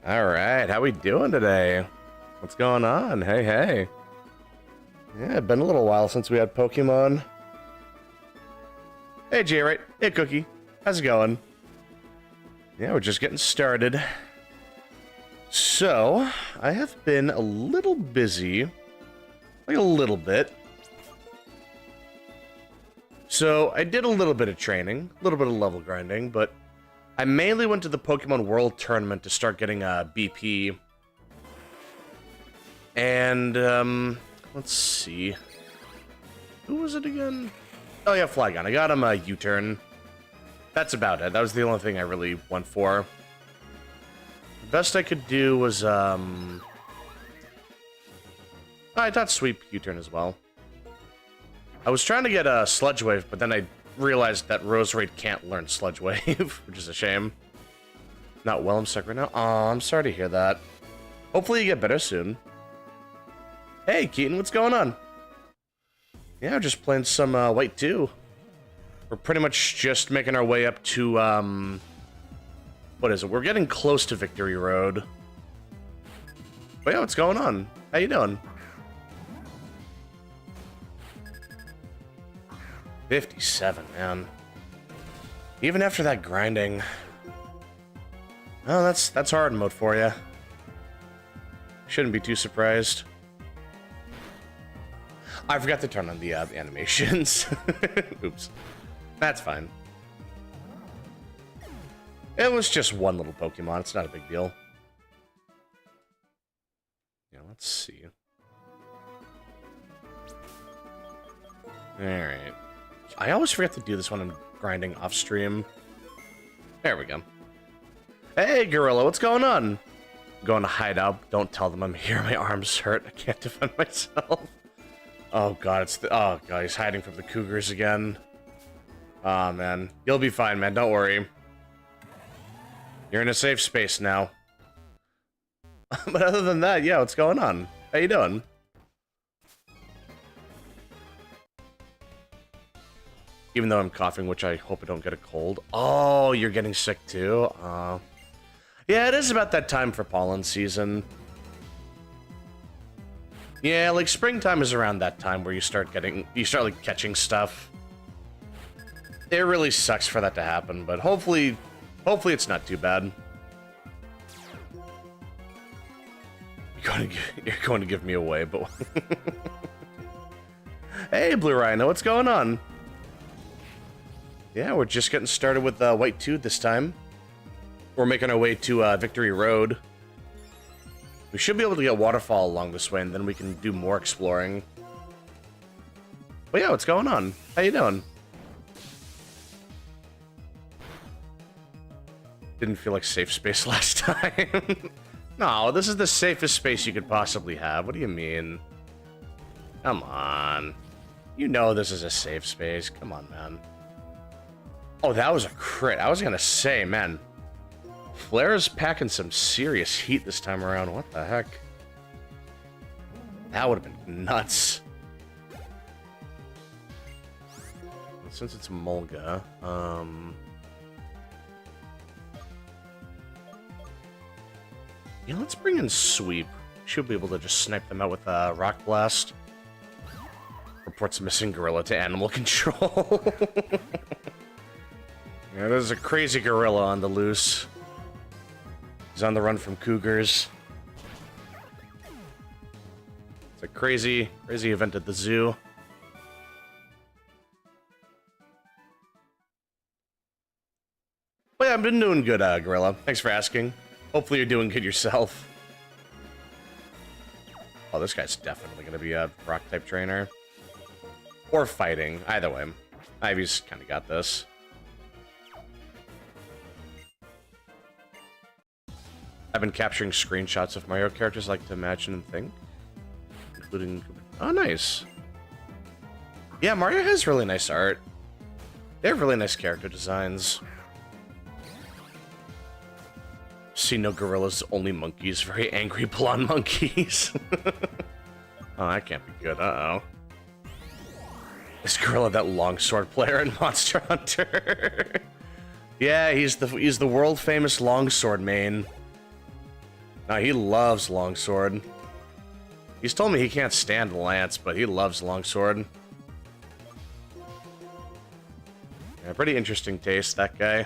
All right, how we doing today? What's going on? Hey, hey. Yeah, been a little while since we had Pokemon. Hey, J-Right. Hey, Cookie. How's it going? Yeah, we're just getting started. So, I have been a little busy. Like a little bit. So, I did a little bit of training, a little bit of level grinding, but I mainly went to the Pokemon World Tournament to start getting a BP. And, let's see. Who was it again? Oh yeah, Flygon. I got him a U-turn. That's about it. That was the only thing I really went for. The best I could do was, I thought Sweep U-turn as well. I was trying to get a Sludge Wave, but then I realized that Roserade can't learn Sludge Wave, which is a shame. Not well, I'm stuck right now. Oh, I'm sorry to hear that. Hopefully you get better soon. Hey, Keaton, what's going on? Yeah, just playing some White 2. We're pretty much just making our way up to, what is it? We're getting close to Victory Road. But yeah, what's going on? How you doing? 57, man. Even after that grinding. Oh, that's hard mode for you. Shouldn't be too surprised. I forgot to turn on the animations. Oops. That's fine. It was just one little Pokemon. It's not a big deal. Yeah, let's see. Alright. I always forget to do this when I'm grinding off stream. There we go. Hey, Gorilla, what's going on? I'm going to hide out. Don't tell them I'm here. My arms hurt. I can't defend myself. Oh god, oh god, he's hiding from the Cougars again. Aw, man. You'll be fine, man. Don't worry. You're in a safe space now. But other than that, yeah, what's going on? How you doing? Even though I'm coughing, which I hope I don't get a cold. Oh, you're getting sick too? Yeah, it is about that time for pollen season. Yeah, like springtime is around that time where you start like catching stuff. It really sucks for that to happen, but hopefully it's not too bad. You're going to give me away, but hey, Blue Rhino, what's going on? Yeah, we're just getting started with White 2 this time. We're making our way to Victory Road. We should be able to get Waterfall along this way, and then we can do more exploring. But yeah, what's going on? How you doing? Didn't feel like safe space last time. No, this is the safest space you could possibly have. What do you mean? Come on. You know this is a safe space. Come on, man. Oh, that was a crit. I was gonna say, man. Flare is packing some serious heat this time around. What the heck? That would have been nuts. Since it's Mulga, yeah, let's bring in Sweep. Should be able to just snipe them out with Rock Blast. Reports missing Gorilla to Animal Control. Yeah, there's a crazy gorilla on the loose. He's on the run from Cougars. It's a crazy event at the zoo. Well, yeah, I've been doing good, Gorilla. Thanks for asking. Hopefully you're doing good yourself. Oh, this guy's definitely going to be a rock-type trainer. Or fighting. Either way. Ivy's kind of got this. I've been capturing screenshots of Mario characters I like to imagine and think. Including... Oh, nice. Yeah, Mario has really nice art. They have really nice character designs. See no gorillas, only monkeys. Very angry blonde monkeys. Oh, that can't be good. Uh-oh. Is Gorilla that longsword player in Monster Hunter? Yeah, he's the world famous longsword main. No, he loves longsword. He's told me he can't stand lance, but he loves longsword. Yeah, pretty interesting taste, that guy.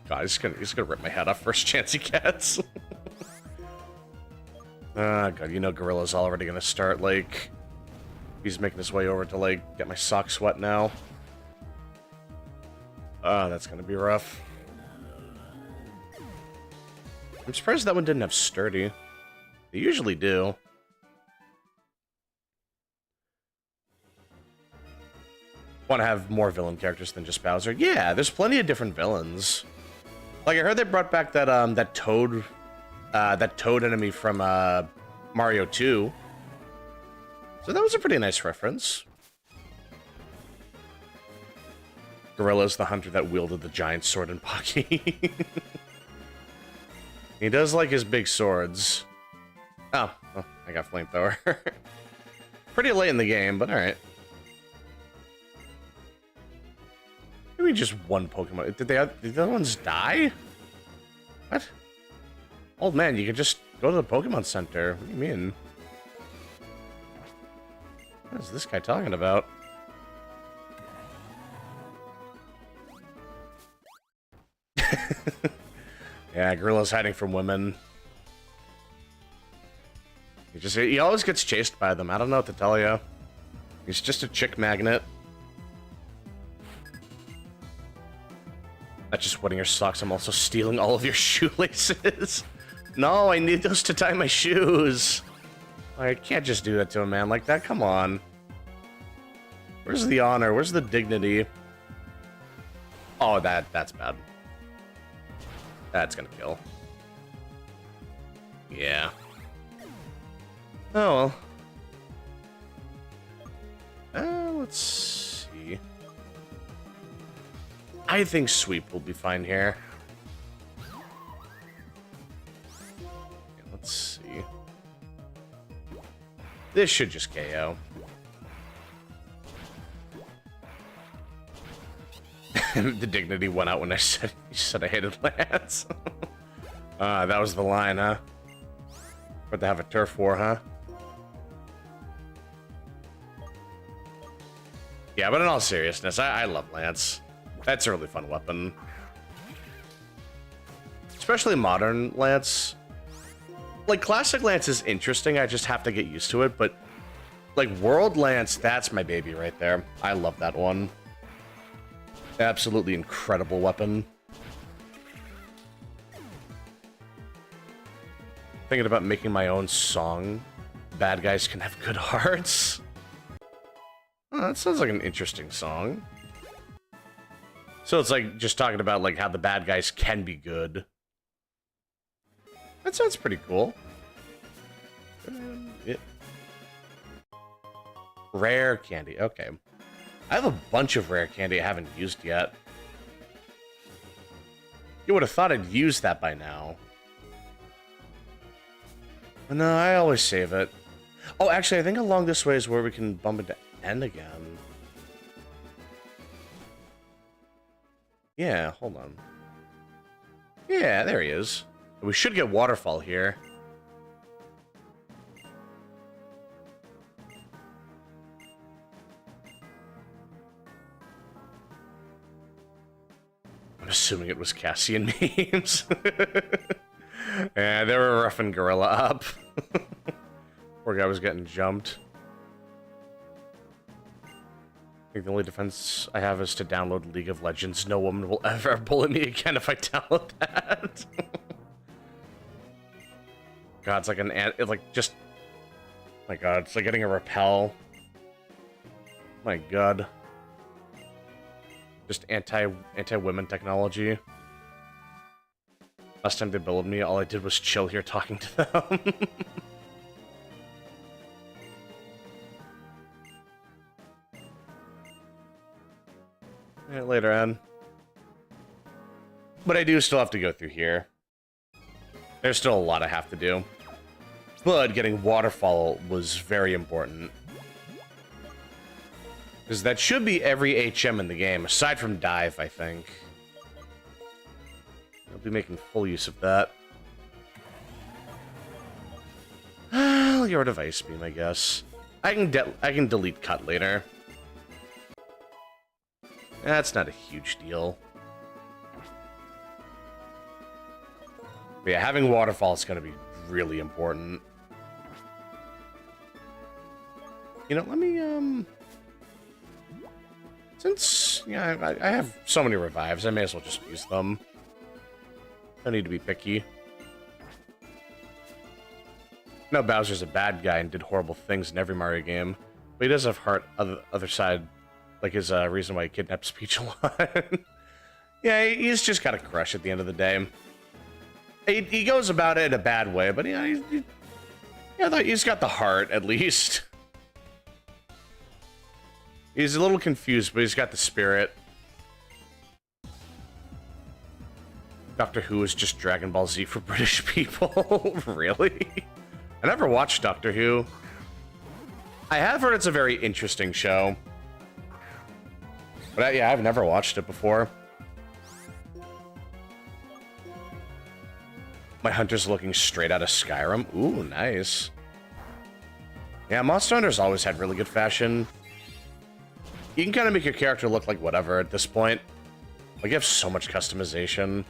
God, he's gonna rip my head off first chance he gets. Ah, God, you know Gorilla's already gonna start, like... He's making his way over to, like, get my socks wet now. Oh, that's gonna be rough. I'm surprised that one didn't have sturdy. They usually do. Want to have more villain characters than just Bowser? Yeah, there's plenty of different villains. Like, I heard they brought back that that Toad enemy from Mario 2. So that was a pretty nice reference. Gorilla's the hunter that wielded the giant sword in Pocky. He does like his big swords. Oh, well, I got flamethrower. Pretty late in the game, but alright. Maybe just one Pokemon. Did the other ones die? What? Old man, you could just go to the Pokemon Center. What do you mean? What is this guy talking about? Yeah, Gorilla's hiding from women. He always gets chased by them. I don't know what to tell you. He's just a chick magnet. Not just wetting your socks, I'm also stealing all of your shoelaces. No, I need those to tie my shoes. I can't just do that to a man like that. Come on. Where's the honor? Where's the dignity? Oh, that's bad. That's gonna kill. Yeah. Oh well. Let's see. I think Sweep will be fine here. Let's see. This should just KO. The dignity went out when I said I hated Lance. That was the line, huh? But to have a turf war, huh? Yeah, but in all seriousness, I love Lance. That's a really fun weapon. Especially modern Lance. Like, classic Lance is interesting, I just have to get used to it, but... Like, World Lance, that's my baby right there. I love that one. Absolutely incredible weapon. Thinking about making my own song. Bad guys can have good hearts. Oh, that sounds like an interesting song. So it's like just talking about like how the bad guys can be good. That sounds pretty cool. Yeah. Rare candy, okay. I have a bunch of rare candy I haven't used yet. You would have thought I'd used that by now. But no, I always save it. Oh, actually, I think along this way is where we can bump into N again. Yeah, hold on. Yeah, there he is. We should get Waterfall here. I'm assuming it was Cassian memes. Yeah, they were roughing Gorilla up. Poor guy was getting jumped. I think the only defense I have is to download League of Legends. No woman will ever bully me again if I download that. God, it's like it's like just... My God, it's like getting a repel. My God. Just anti-women technology. Last time they bullied me, all I did was chill here talking to them. Yeah, later on. But I do still have to go through here. There's still a lot I have to do. But getting Waterfall was very important. Because that should be every HM in the game, aside from Dive, I think. I'll be making full use of that. I'll get rid of Ice Beam, I guess. I can delete Cut later. That's not a huge deal. But yeah, having Waterfall is going to be really important. You know, let me, since, yeah, I have so many revives, I may as well just use them. I need to be picky. No, Bowser's a bad guy and did horrible things in every Mario game, but he does have heart other side, like his reason why he kidnaps Peach a lot. Yeah, he's just got a crush at the end of the day. He goes about it in a bad way, but yeah, he's got the heart at least. He's a little confused, but he's got the spirit. Doctor Who is just Dragon Ball Z for British people. Really? I never watched Doctor Who. I have heard it's a very interesting show. But yeah, I've never watched it before. My hunter's looking straight out of Skyrim. Ooh, nice. Yeah, Monster Hunter's always had really good fashion. You can kind of make your character look like whatever at this point. Like, you have so much customization.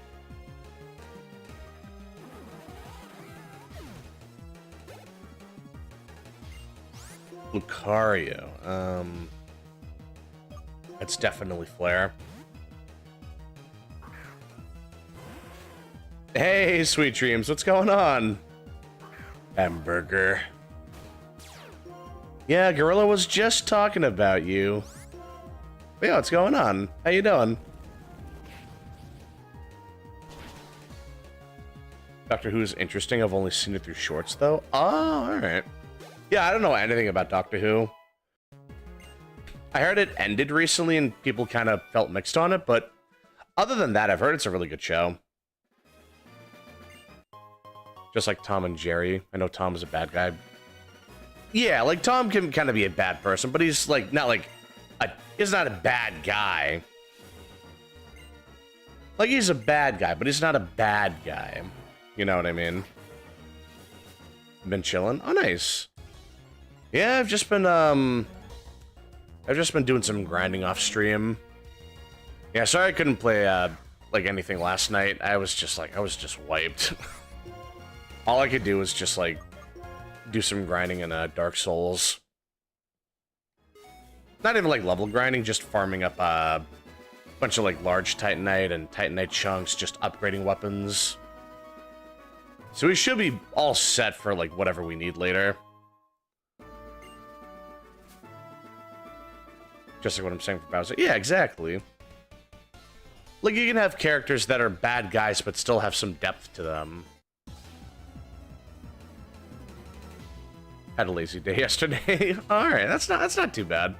Lucario. It's definitely Flare. Hey, Sweet Dreams, what's going on? Hamburger. Yeah, Gorilla was just talking about you. Yeah, what's going on? How you doing? Doctor Who's interesting. I've only seen it through shorts, though. Oh, alright. Yeah, I don't know anything about Doctor Who. I heard it ended recently and people kind of felt mixed on it, but other than that, I've heard it's a really good show. Just like Tom and Jerry. I know Tom is a bad guy. Yeah, like Tom can kind of be a bad person, but he's like not like he's not a bad guy. Like he's a bad guy, but he's not a bad guy. You know what I mean? Been chilling. Oh, nice. Yeah, I've just been doing some grinding off stream. Yeah, sorry I couldn't play like anything last night. I was just wiped. All I could do was just like do some grinding in Dark Souls. Not even like level grinding, just farming up a bunch of like large Titanite and Titanite chunks, just upgrading weapons. So we should be all set for like whatever we need later. Just like what I'm saying for Bowser. Yeah, exactly. Like you can have characters that are bad guys but still have some depth to them. Had a lazy day yesterday. All right, that's not too bad.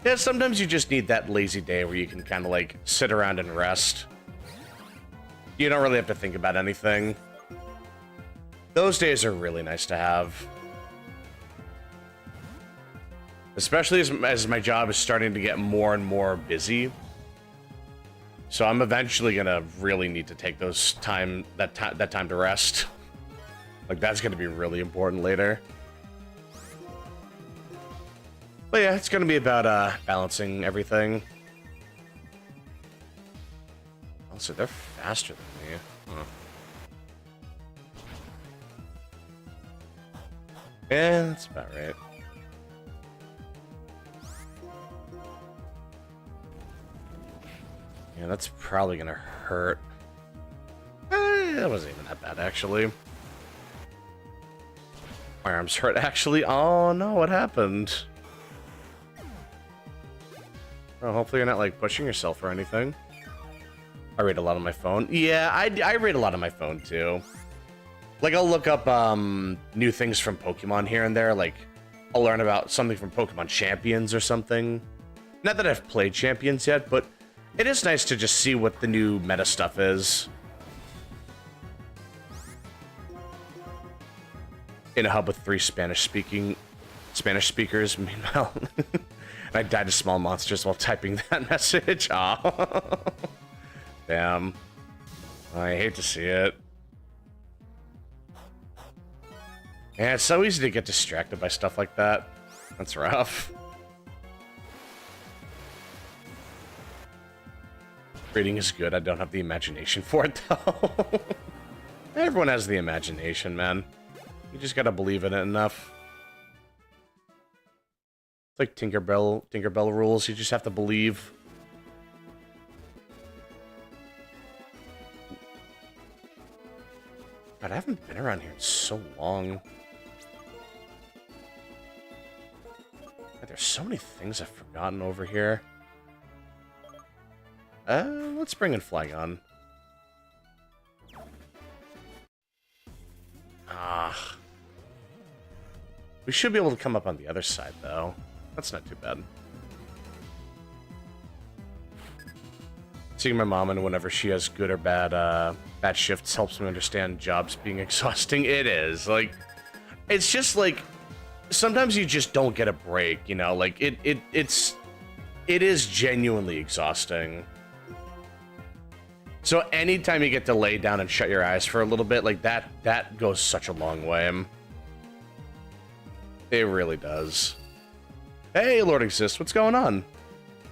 Yeah, sometimes you just need that lazy day where you can kind of like sit around and rest. You don't really have to think about anything. Those days are really nice to have. Especially as my job is starting to get more and more busy. So I'm eventually gonna really need to take that time to rest. Like that's gonna be really important later. But yeah, it's gonna be about balancing everything. Also, they're faster than me. Huh. Yeah, that's about right. Yeah, that's probably gonna hurt. That wasn't even that bad, actually. My arm's hurt, actually. Oh no, what happened? Oh, hopefully you're not, like, pushing yourself or anything. I read a lot on my phone. Yeah, I read a lot on my phone, too. Like, I'll look up, new things from Pokemon here and there. Like, I'll learn about something from Pokemon Champions or something. Not that I've played Champions yet, but it is nice to just see what the new meta stuff is. In a hub with 3 Spanish speakers, meanwhile... I died to small monsters while typing that message. Aw. Damn. I hate to see it. Yeah, it's so easy to get distracted by stuff like that. That's rough. Reading is good. I don't have the imagination for it, though. Everyone has the imagination, man. You just gotta believe in it enough. It's like Tinkerbell rules. You just have to believe. God, I haven't been around here in so long. God, there's so many things I've forgotten over here. Let's bring in Flygon. Ah. We should be able to come up on the other side, though. That's not too bad. Seeing my mom and whenever she has good or bad shifts helps me understand jobs being exhausting. It is. Like, it's just like, sometimes you just don't get a break, you know? Like, it is genuinely exhausting. So anytime you get to lay down and shut your eyes for a little bit, like, that goes such a long way. It really does. Hey, Lord Exist, what's going on?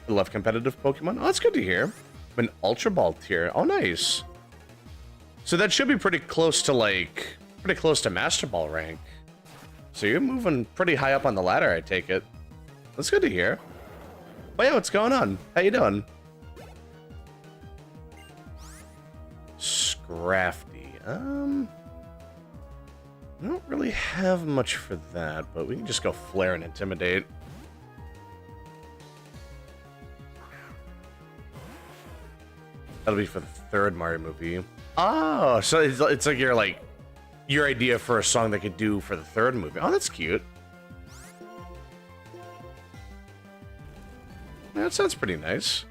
I love competitive Pokemon. Oh, that's good to hear. I'm an Ultra Ball tier. Oh, nice. So that should be pretty close to, like, pretty close to Master Ball rank. So you're moving pretty high up on the ladder, I take it. That's good to hear. Oh, yeah, what's going on? How you doing? Scrafty. I don't really have much for that, but we can just go Flare and Intimidate. That'll be for the third Mario movie. Oh, so it's like your idea for a song they could do for the third movie. Oh, that's cute. Yeah, that sounds pretty nice.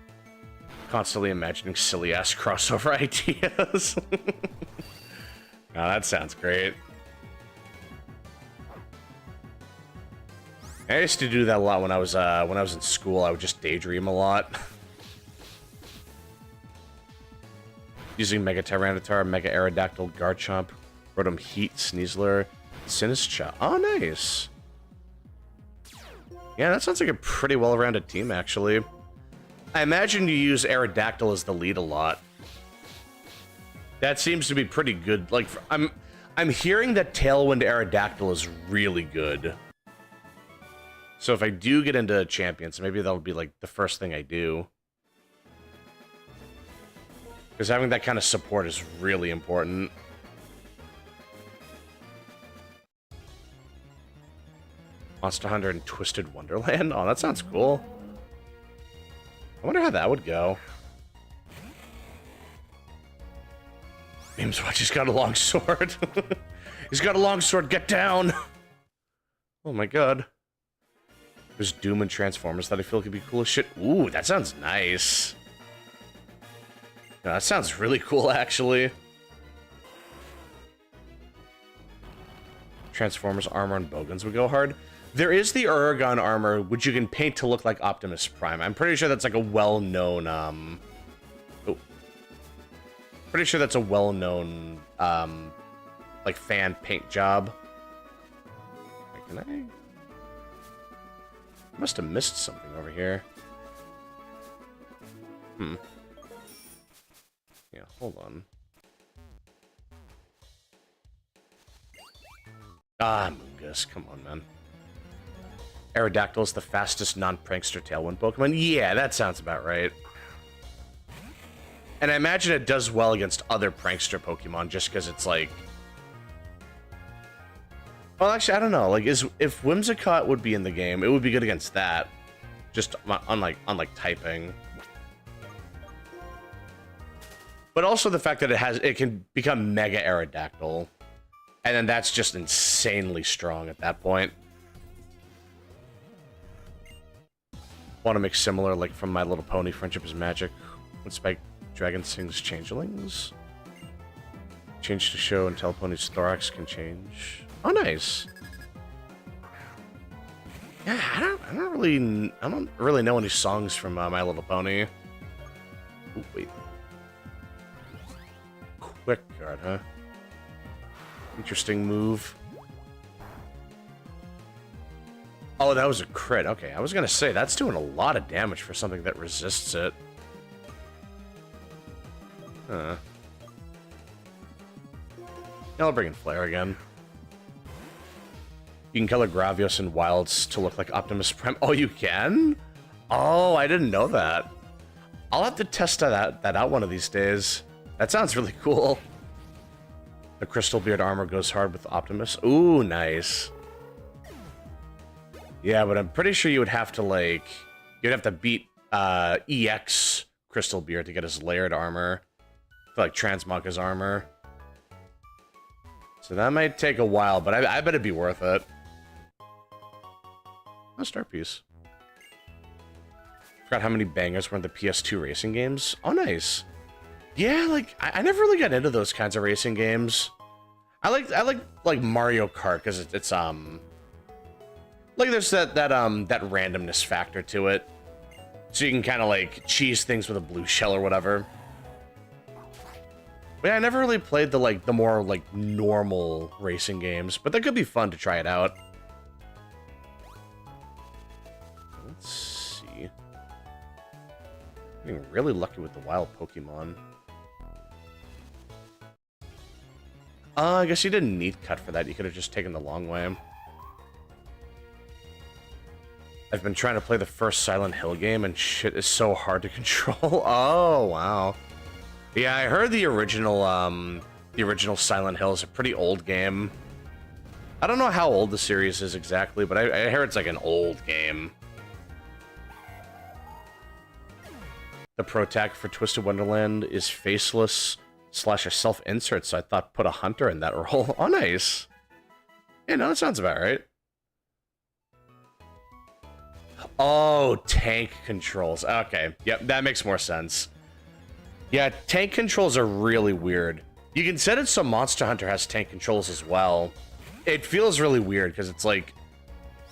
Constantly imagining silly-ass crossover ideas. Oh, that sounds great. I used to do that a lot when I was in school. I would just daydream a lot. Using Mega Tyranitar, Mega Aerodactyl, Garchomp, Rotom Heat, Sneasler, Sinistcha. Oh, nice. Yeah, that sounds like a pretty well-rounded team, actually. I imagine you use Aerodactyl as the lead a lot. That seems to be pretty good. Like, I'm hearing that Tailwind Aerodactyl is really good. So if I do get into Champions, maybe that'll be, like, the first thing I do. Because having that kind of support is really important. Monster Hunter and Twisted Wonderland? Oh, that sounds cool. I wonder how that would go. Memes Watch, he's got a long sword. He's got a long sword, get down! Oh my god. There's Doom and Transformers that I feel could be cool as shit. Ooh, that sounds nice. No, that sounds really cool, actually. Transformers armor and Bogans would go hard. There is the Uragon armor, which you can paint to look like Optimus Prime. I'm pretty sure that's like a well-known, oh. Pretty sure that's a well-known, like, fan paint job. Wait, can I must have missed something over here. Yeah, hold on. Ah, Mungus, come on, man. Aerodactyl is the fastest non-prankster Tailwind Pokemon? Yeah, that sounds about right. And I imagine it does well against other prankster Pokemon just because it's like... Well, actually, I don't know. Like, if Whimsicott would be in the game, it would be good against that. Just unlike typing. But also the fact that it can become Mega Aerodactyl. And then that's just insanely strong at that point. Want to make similar, like, from My Little Pony, Friendship is Magic. When Spike Dragon sings Changelings. Change to show until Pony's thorax can change. Oh, nice. Yeah, I don't really know any songs from My Little Pony. Ooh, wait. Quick guard, huh? Interesting move. Oh, that was a crit. Okay, I was gonna say, that's doing a lot of damage for something that resists it. Huh. I'll bring in Flare again. You can color Gravios and Wilds to look like Optimus Prime. Oh, you can? Oh, I didn't know that. I'll have to test that out one of these days. That sounds really cool. The Crystal Beard armor goes hard with Optimus. Ooh, nice. Yeah, but I'm pretty sure you would have to, like... You'd have to beat EX Crystal Beard to get his layered armor. To, like, transmog his armor. So that might take a while, but I bet it'd be worth it. Oh, Star Piece. Forgot how many bangers were in the PS2 racing games. Oh, nice. Yeah, like, I never really got into those kinds of racing games. I like Mario Kart, because it's, like, there's that randomness factor to it. So you can kind of, like, cheese things with a blue shell or whatever. But yeah, I never really played the more, like, normal racing games, but that could be fun to try it out. Let's see. Getting really lucky with the wild Pokemon. I guess you didn't need cut for that. You could have just taken the long way. I've been trying to play the first Silent Hill game, and shit is so hard to control. Oh, wow. Yeah, I heard the original Silent Hill is a pretty old game. I don't know how old the series is exactly, but I heard it's like an old game. The pro tag for Twisted Wonderland is faceless / a self-insert, so I thought put a hunter in that role. Oh, nice. Yeah, no, that sounds about right. Oh, tank controls. Okay, yep, that makes more sense. Yeah, tank controls are really weird. You can set it so Monster Hunter has tank controls as well. It feels really weird, because it's like,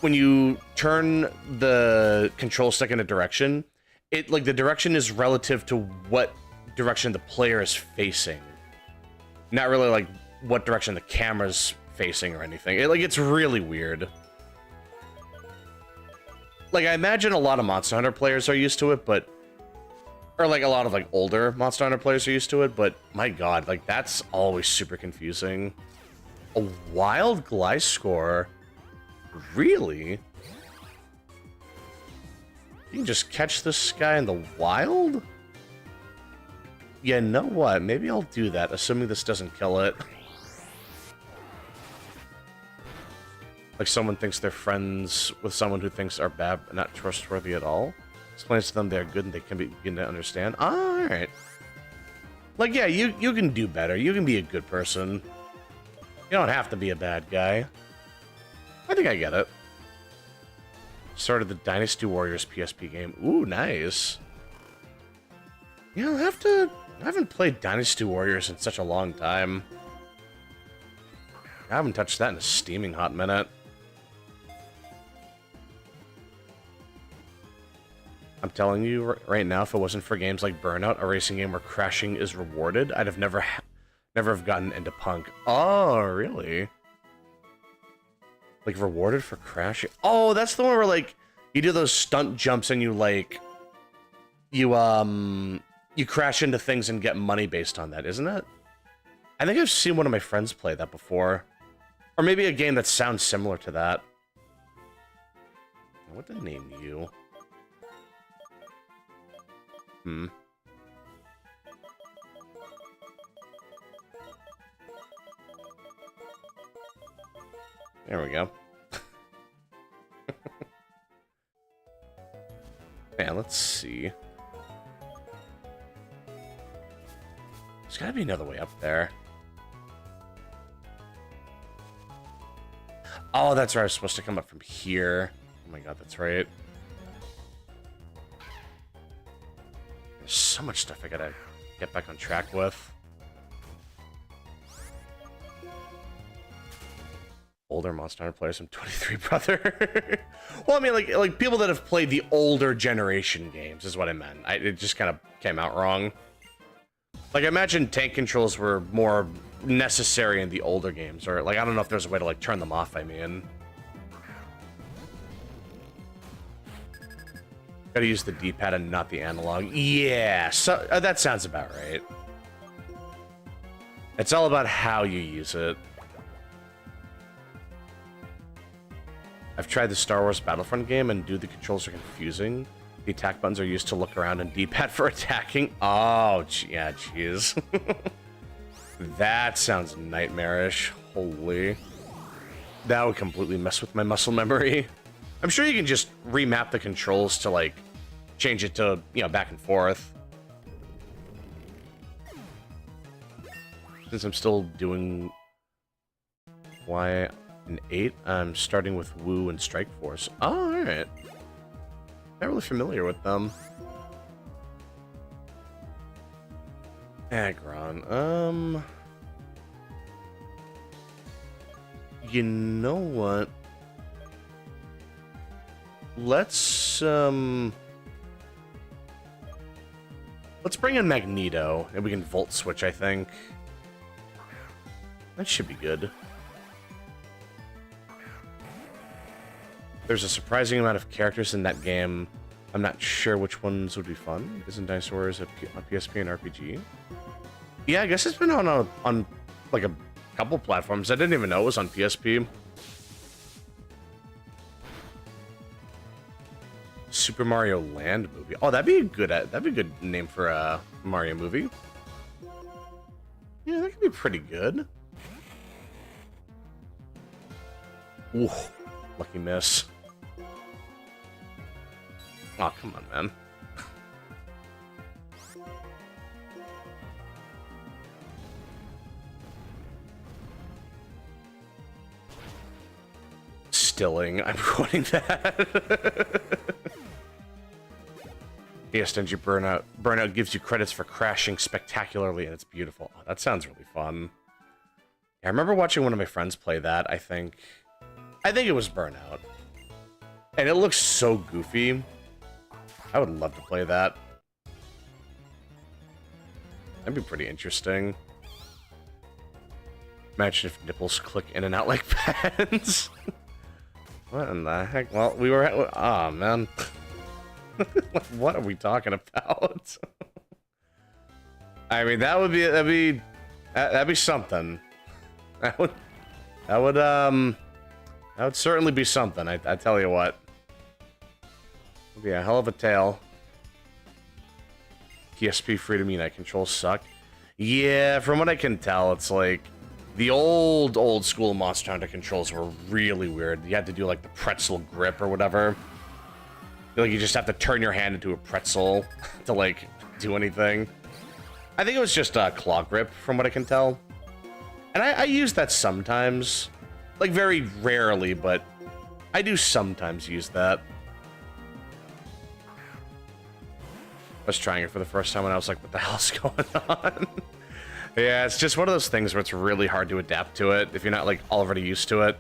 when you turn the control stick in a direction, the direction is relative to what direction the player is facing. Not really, like, what direction the camera's facing or anything. It's really weird. Like, I imagine a lot of Monster Hunter players are used to it, but... Or, like, a lot of, like, older Monster Hunter players are used to it, but, my god, like, that's always super confusing. A wild Gliscor? Really? You can just catch this guy in the wild? Yeah, know what? Maybe I'll do that, assuming this doesn't kill it. Like someone thinks they're friends with someone who thinks are bad and not trustworthy at all. Explains to them they're good and they can begin to understand. Oh, alright. Like, yeah, you can do better. You can be a good person. You don't have to be a bad guy. I think I get it. Started the Dynasty Warriors PSP game. Ooh, nice. Yeah, I haven't played Dynasty Warriors in such a long time. I haven't touched that in a steaming hot minute. I'm telling you right now, if it wasn't for games like Burnout, a racing game where crashing is rewarded, I'd have never have gotten into Punk. Oh, really? Like, rewarded for crashing? Oh, that's the one where, like, you do those stunt jumps and you, like... You crash into things and get money based on that, isn't it? I think I've seen one of my friends play that before. Or maybe a game that sounds similar to that. What did I name you? There we go. Man, let's see. There's gotta be another way up there. Oh, that's right. I was supposed to come up from here. Oh my god, that's right. There's so much stuff I gotta get back on track with. Older Monster Hunter players. I'm 23, brother. Well, I mean, like people that have played the older generation games is what I meant. It just kind of came out wrong. Like, I imagine tank controls were more necessary in the older games, or, like, I don't know if there's a way to, like, turn them off, I mean. Gotta use the D-pad and not the analog. Yeah, so, that sounds about right. It's all about how you use it. I've tried the Star Wars Battlefront game, and dude, the controls are confusing. The attack buttons are used to look around, and D-pad for attacking. Oh, yeah, jeez. That sounds nightmarish. Holy. That would completely mess with my muscle memory. I'm sure you can just remap the controls to, like, change it to, you know, back and forth. Since I'm still doing Y8, I'm starting with Wu and Strike Force. Oh, alright. Not really familiar with them. Aggron. You know what? Let's bring in Magneto, and we can Volt Switch, I think. That should be good. There's a surprising amount of characters in that game. I'm not sure which ones would be fun. Isn't Dinosaurs a PSP and RPG? Yeah, I guess it's been on like a couple platforms. I didn't even know it was on PSP. Super Mario Land movie. Oh, that'd be a good name for a Mario movie. Yeah, that could be pretty good. Ooh, lucky miss. Oh, come on, man. Stilling. I'm quoting that. Yes, Stingy Burnout. Burnout gives you credits for crashing spectacularly, and it's beautiful. Oh, that sounds really fun. Yeah, I remember watching one of my friends play that, I think it was Burnout. And it looks so goofy. I would love to play that. That'd be pretty interesting. Imagine if nipples click in and out like pens. What in the heck? Well, we were at... Oh, man. What are we talking about? I mean, that'd be something. That would certainly be something, I tell you what. It'd be a hell of a tale. PSP Freedom Unite controls suck. Yeah, from what I can tell, it's like the old school Monster Hunter controls were really weird. You had to do like the pretzel grip or whatever. Like you just have to turn your hand into a pretzel to like do anything. I think it was just a claw grip from what I can tell. And I use that sometimes. Like very rarely, but I do sometimes use that. I was trying it for the first time and I was like, what the hell's going on? Yeah, it's just one of those things where it's really hard to adapt to it if you're not like already used to it.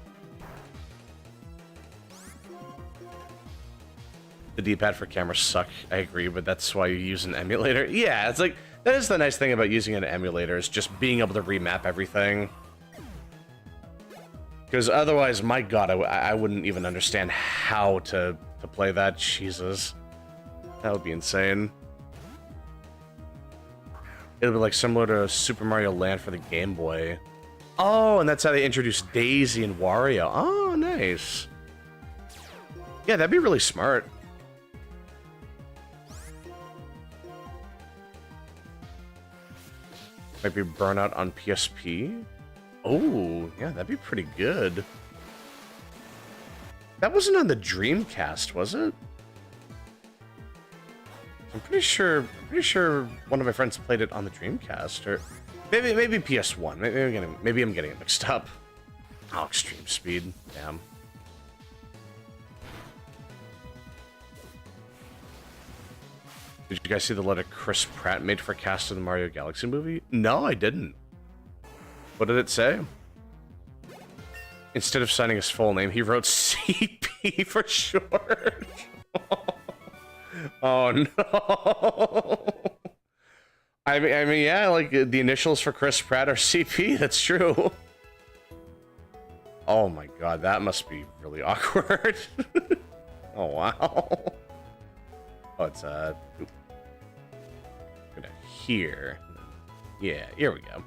The D-pad for cameras suck, I agree, but that's why you use an emulator. Yeah, it's like, that is the nice thing about using an emulator, is just being able to remap everything. Because otherwise, my god, I wouldn't even understand how to play that. Jesus. That would be insane. It would be like similar to Super Mario Land for the Game Boy. Oh, and that's how they introduced Daisy and Wario. Oh, nice. Yeah, that'd be really smart. Might be Burnout on PSP. Oh, yeah, that'd be pretty good. That wasn't on the Dreamcast, was it? I'm pretty sure one of my friends played it on the Dreamcast, or maybe PS1. Maybe I'm getting it mixed up. Oh, Extreme Speed. Damn. Did you guys see the letter Chris Pratt made for cast of the Mario Galaxy movie? No, I didn't. What did it say? Instead of signing his full name, he wrote CP for short. Oh no. I mean, yeah, like the initials for Chris Pratt are CP. That's true. Oh my god, that must be really awkward. Oh wow. Oh, it's gonna here. Yeah, here we go.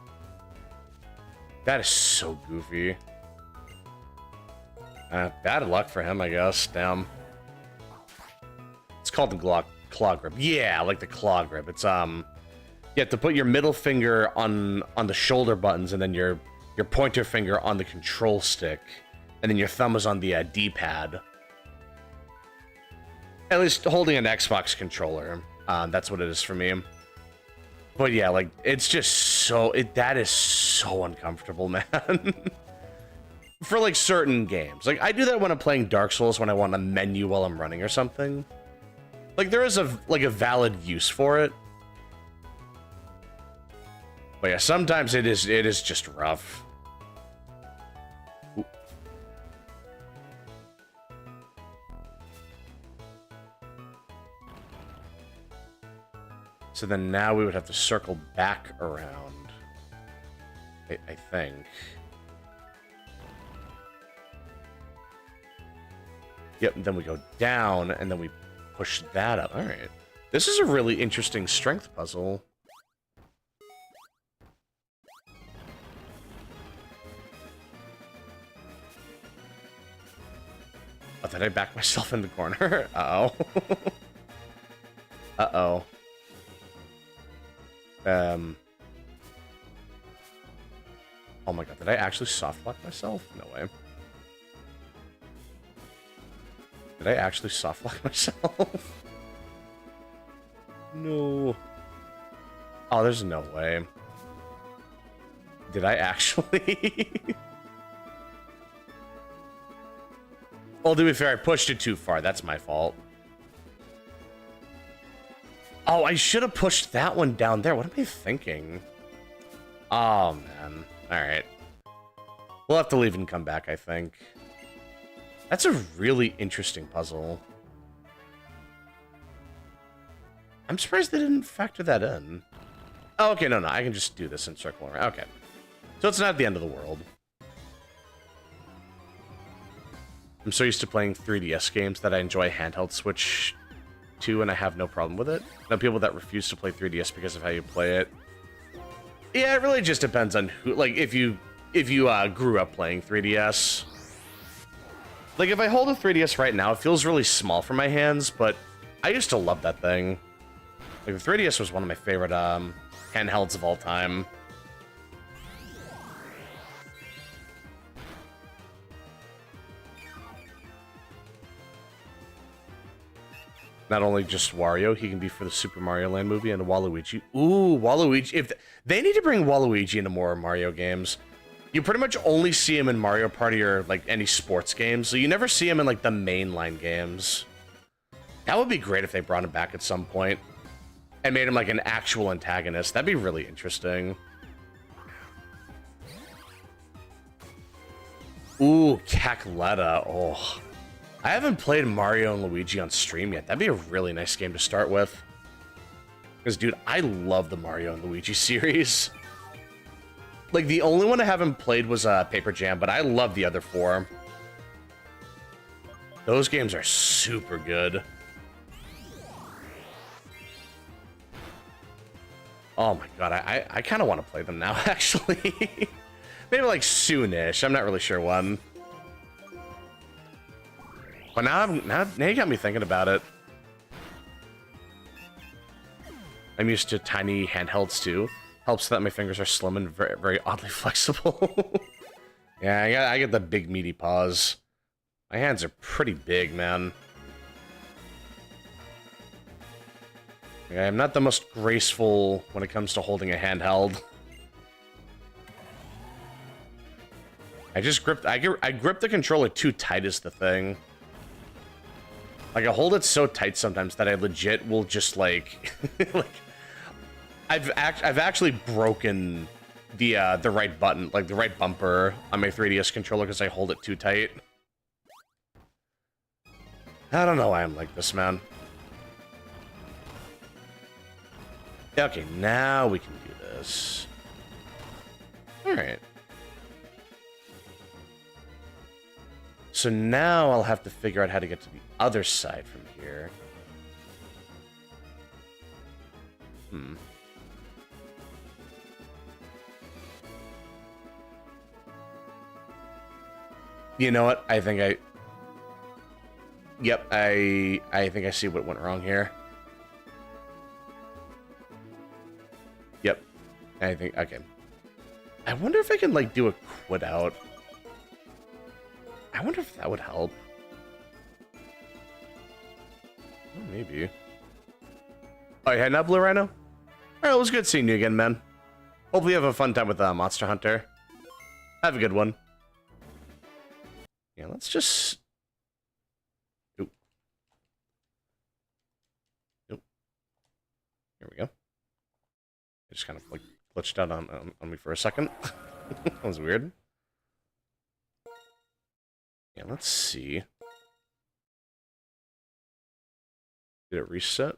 That is so goofy. Bad luck for him, I guess. Damn. It's called the claw grip. Yeah, like the claw grip. It's you have to put your middle finger on the shoulder buttons, and then your pointer finger on the control stick, and then your thumb is on the D-pad. At least holding an Xbox controller. That's what it is for me. But yeah, like, it's just so... that is so uncomfortable, man. For, like, certain games. Like, I do that when I'm playing Dark Souls, when I want a menu while I'm running or something. Like, there is a valid use for it. But yeah, sometimes it is just rough. Ooh. So then now we would have to circle back around, I think. Yep, and then we go down, and then we push that up. All right. This is a really interesting strength puzzle. Oh, did I back myself in the corner? Uh-oh. Uh-oh. Oh my god, did I actually soft lock myself? No way. Did I actually soft lock myself? No. Oh, there's no way. Did I actually? Well, to be fair, I pushed it too far. That's my fault. Oh, I should have pushed that one down there. What am I thinking? Oh, man. Alright. We'll have to leave and come back, I think. That's a really interesting puzzle. I'm surprised they didn't factor that in. Oh, okay, no, I can just do this and circle around. Okay. So it's not the end of the world. I'm so used to playing 3DS games that I enjoy handheld Switch to, and I have no problem with it. I know people that refuse to play 3DS because of how you play it. Yeah, it really just depends on who. Like, if you grew up playing 3DS. Like, if I hold a 3DS right now, it feels really small for my hands, but I used to love that thing. Like, the 3DS was one of my favorite handhelds of all time. Not only just Wario, he can be for the Super Mario Land movie and Waluigi. Ooh, Waluigi. If they need to bring Waluigi into more Mario games. You pretty much only see him in Mario Party or, like, any sports games, so you never see him in, like, the mainline games. That would be great if they brought him back at some point and made him, like, an actual antagonist. That'd be really interesting. Ooh, Cackletta. Oh. I haven't played Mario and Luigi on stream yet. That'd be a really nice game to start with. Because, dude, I love the Mario and Luigi series. Like, the only one I haven't played was Paper Jam, but I love the other four. Those games are super good. Oh my god, I kind of want to play them now, actually. Maybe, like, soonish. I'm not really sure when. But now you got me thinking about it. I'm used to tiny handhelds, too. Helps that my fingers are slim and very, very oddly flexible. Yeah, I get the big meaty paws. My hands are pretty big, man. Yeah, I'm not the most graceful when it comes to holding a handheld. I grip the controller too tight is the thing. Like, I hold it so tight sometimes that I legit will just, like... like, I've actually broken the right button, like the right bumper on my 3DS controller because I hold it too tight. I don't know why I'm like this, man. Okay, now we can do this. Alright. So now I'll have to figure out how to get to the other side from here. You know what? I think I... Yep, I think I see what went wrong here. Yep. I think... Okay. I wonder if I can, like, do a quit out. I wonder if that would help. Oh, maybe. Oh, you heading up, Blue Rhino? Alright, it was good seeing you again, man. Hopefully you have a fun time with Monster Hunter. Have a good one. Yeah, let's just... Oop. Oop. Here we go. It just kind of, like, glitched out on me for a second. That was weird. Yeah, let's see. Did it reset?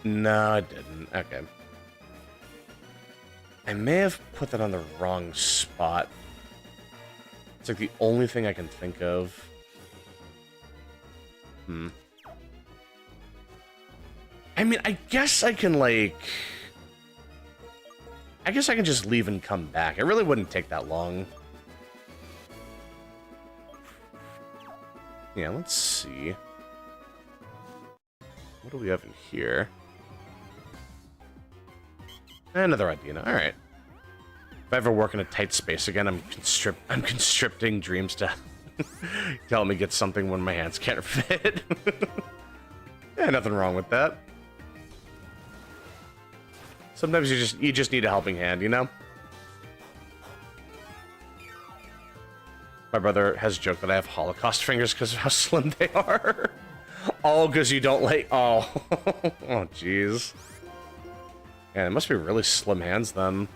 No, it didn't. Okay. I may have put that on the wrong spot. It's like the only thing I can think of. I mean, I guess I can, like... I guess I can just leave and come back. It really wouldn't take that long. Yeah, let's see. What do we have in here? Another idea. All right. If I ever work in a tight space again, I'm constricting dreams to help me get something when my hands can't fit. Yeah, nothing wrong with that. Sometimes you just need a helping hand, you know? My brother has joked that I have Holocaust fingers because of how slim they are. Oh, because you don't like... Oh. Oh, jeez. Yeah, it must be really slim hands, then.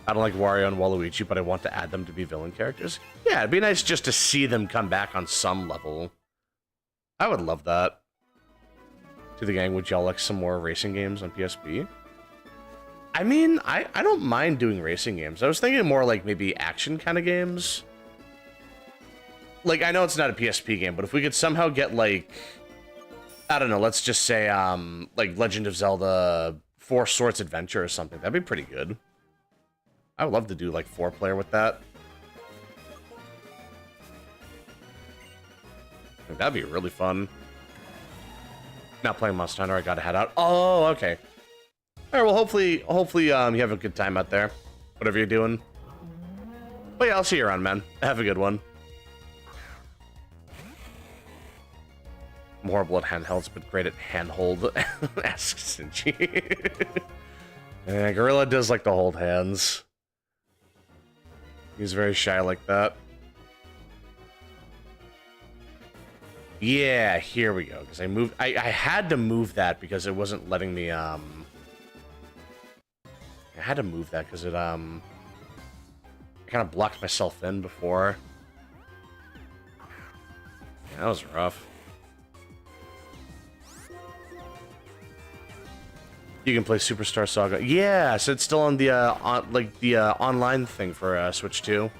I don't like Wario and Waluigi, but I want to add them to be villain characters. Yeah, it'd be nice just to see them come back on some level. I would love that. To the gang, would y'all like some more racing games on PSP? I mean, I don't mind doing racing games. I was thinking more like maybe action kind of games. Like, I know it's not a PSP game, but if we could somehow get, like... I don't know, let's just say, like, Legend of Zelda 4 Swords Adventure or something. That'd be pretty good. I would love to do, like, 4-player with that. That'd be really fun. Not playing Monster Hunter, I gotta head out. Oh, okay. Alright, well, hopefully, you have a good time out there. Whatever you're doing. But yeah, I'll see you around, man. Have a good one. I'm horrible at handhelds, but great at handhold. Asks Sinchi. Yeah, Gorilla does like to hold hands. He's very shy like that. Yeah, here we go. Because I moved... I had to move that because it wasn't letting me, I had to move that because it, I kind of blocked myself in before. Yeah, that was rough. You can play Superstar Saga. Yeah, so it's still on the, online thing for, Switch 2.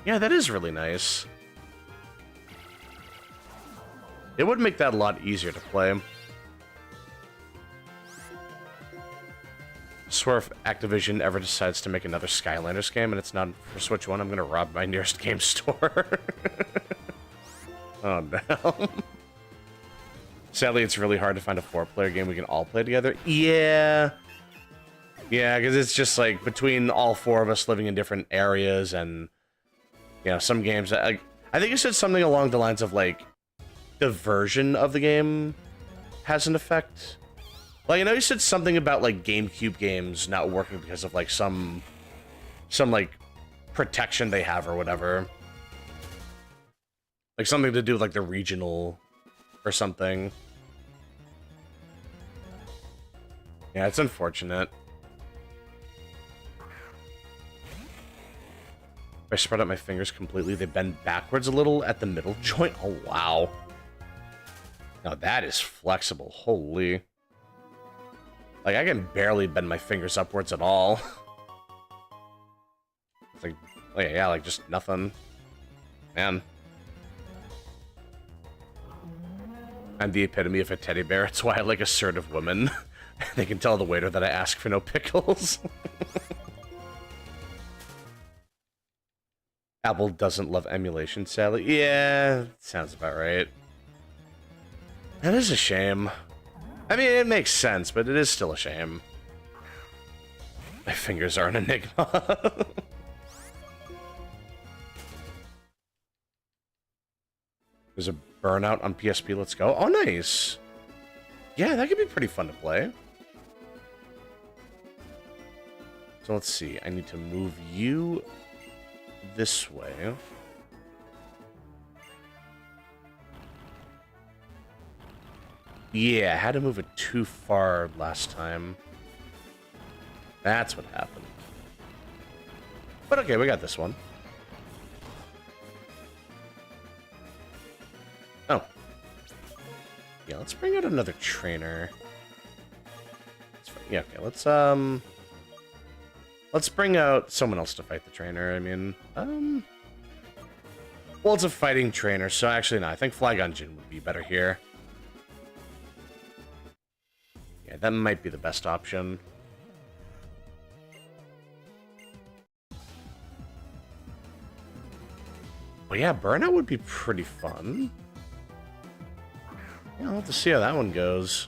Yeah, that is really nice. It would make that a lot easier to play. I swear if Activision ever decides to make another Skylanders game and it's not for Switch 1, I'm gonna rob my nearest game store. Oh no. Sadly, it's really hard to find a 4-player game we can all play together. Yeah. Yeah, because it's just like between all 4 of us living in different areas and, you know, some games... I think you said something along the lines of, like, the version of the game has an effect. Like, I know you said something about, like, GameCube games not working because of, like, some like, protection they have or whatever. Like, something to do with, like, the regional or something. Yeah, it's unfortunate. If I spread out my fingers completely, they bend backwards a little at the middle joint. Oh, wow. Now that is flexible. Holy. Like, I can barely bend my fingers upwards at all. It's like, yeah, like just nothing. Man. I'm the epitome of a teddy bear. It's why I like assertive women. They can tell the waiter that I ask for no pickles. Apple doesn't love emulation, sadly. Yeah, sounds about right. That is a shame. I mean, it makes sense, but it is still a shame. My fingers are an enigma. There's a Burnout on PSP. Let's go. Oh, nice. Yeah, that could be pretty fun to play. So let's see. I need to move you this way. Yeah, I had to move it too far last time. That's what happened. But okay, we got this one. Oh. Yeah, let's bring out another trainer. Yeah, okay, let's bring out someone else to fight the trainer. I mean, well, it's a fighting trainer, so actually, no, I think Flygon Jin would be better here. Yeah, that might be the best option. But yeah, Burnout would be pretty fun. Yeah, I'll have to see how that one goes.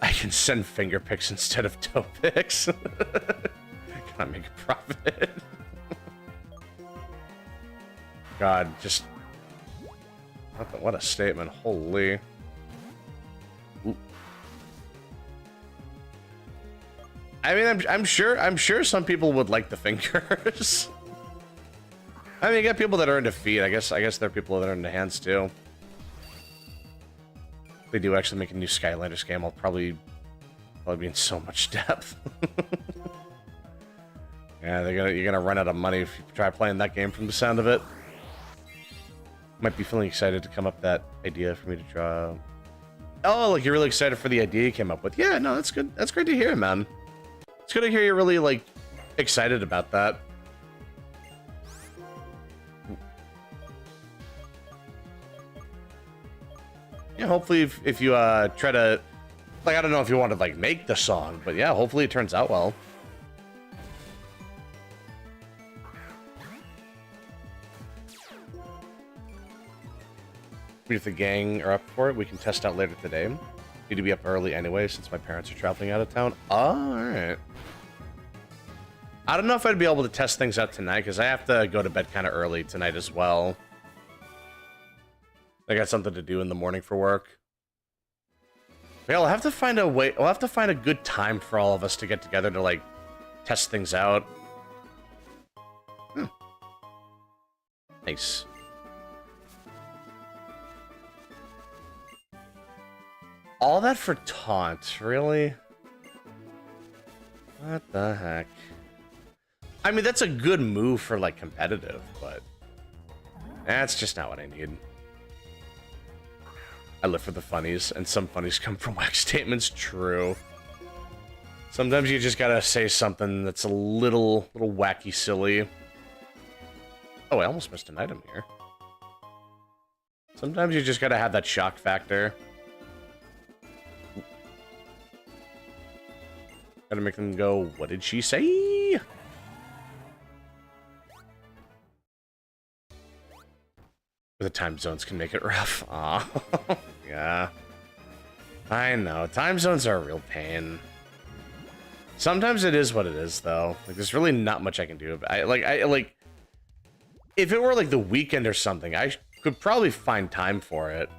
I can send finger picks instead of toe picks. Gotta make a profit. God, just... What a statement. Holy. Ooh. I mean, I'm sure some people would like the fingers. I mean, you got people that are into feet. I guess there are people that are into hands too. If they do actually make a new Skylanders game, I'll probably be in so much depth. Yeah, you're gonna run out of money if you try playing that game from the sound of it. Might be feeling excited to come up that idea for me to draw. Oh, like you're really excited for the idea you came up with. Yeah, no, that's good. That's great to hear, man. It's good to hear you're really, like, excited about that. Yeah, hopefully if you try to, like, I don't know if you want to, like, make the song, but yeah, hopefully it turns out well. If the gang are up for it, we can test out later today. Need to be up early anyway, since my parents are traveling out of town. Oh, alright. I don't know if I'd be able to test things out tonight, because I have to go to bed kind of early tonight as well. I got something to do in the morning for work. Yeah, I'll have to find a way. We'll have to find a good time for all of us to get together to, like, test things out. Nice. All that for taunt, really? What the heck? I mean, that's a good move for, like, competitive, but that's just not what I need. I live for the funnies, and some funnies come from whack statements. True. Sometimes you just gotta say something that's a little wacky silly. Oh, I almost missed an item here. Sometimes you just gotta have that shock factor. Gotta make them go, what did she say? The time zones can make it rough. Aw. Yeah. I know. Time zones are a real pain. Sometimes it is what it is, though. Like, there's really not much I can do about it. I like... If it were, like, the weekend or something, I could probably find time for it.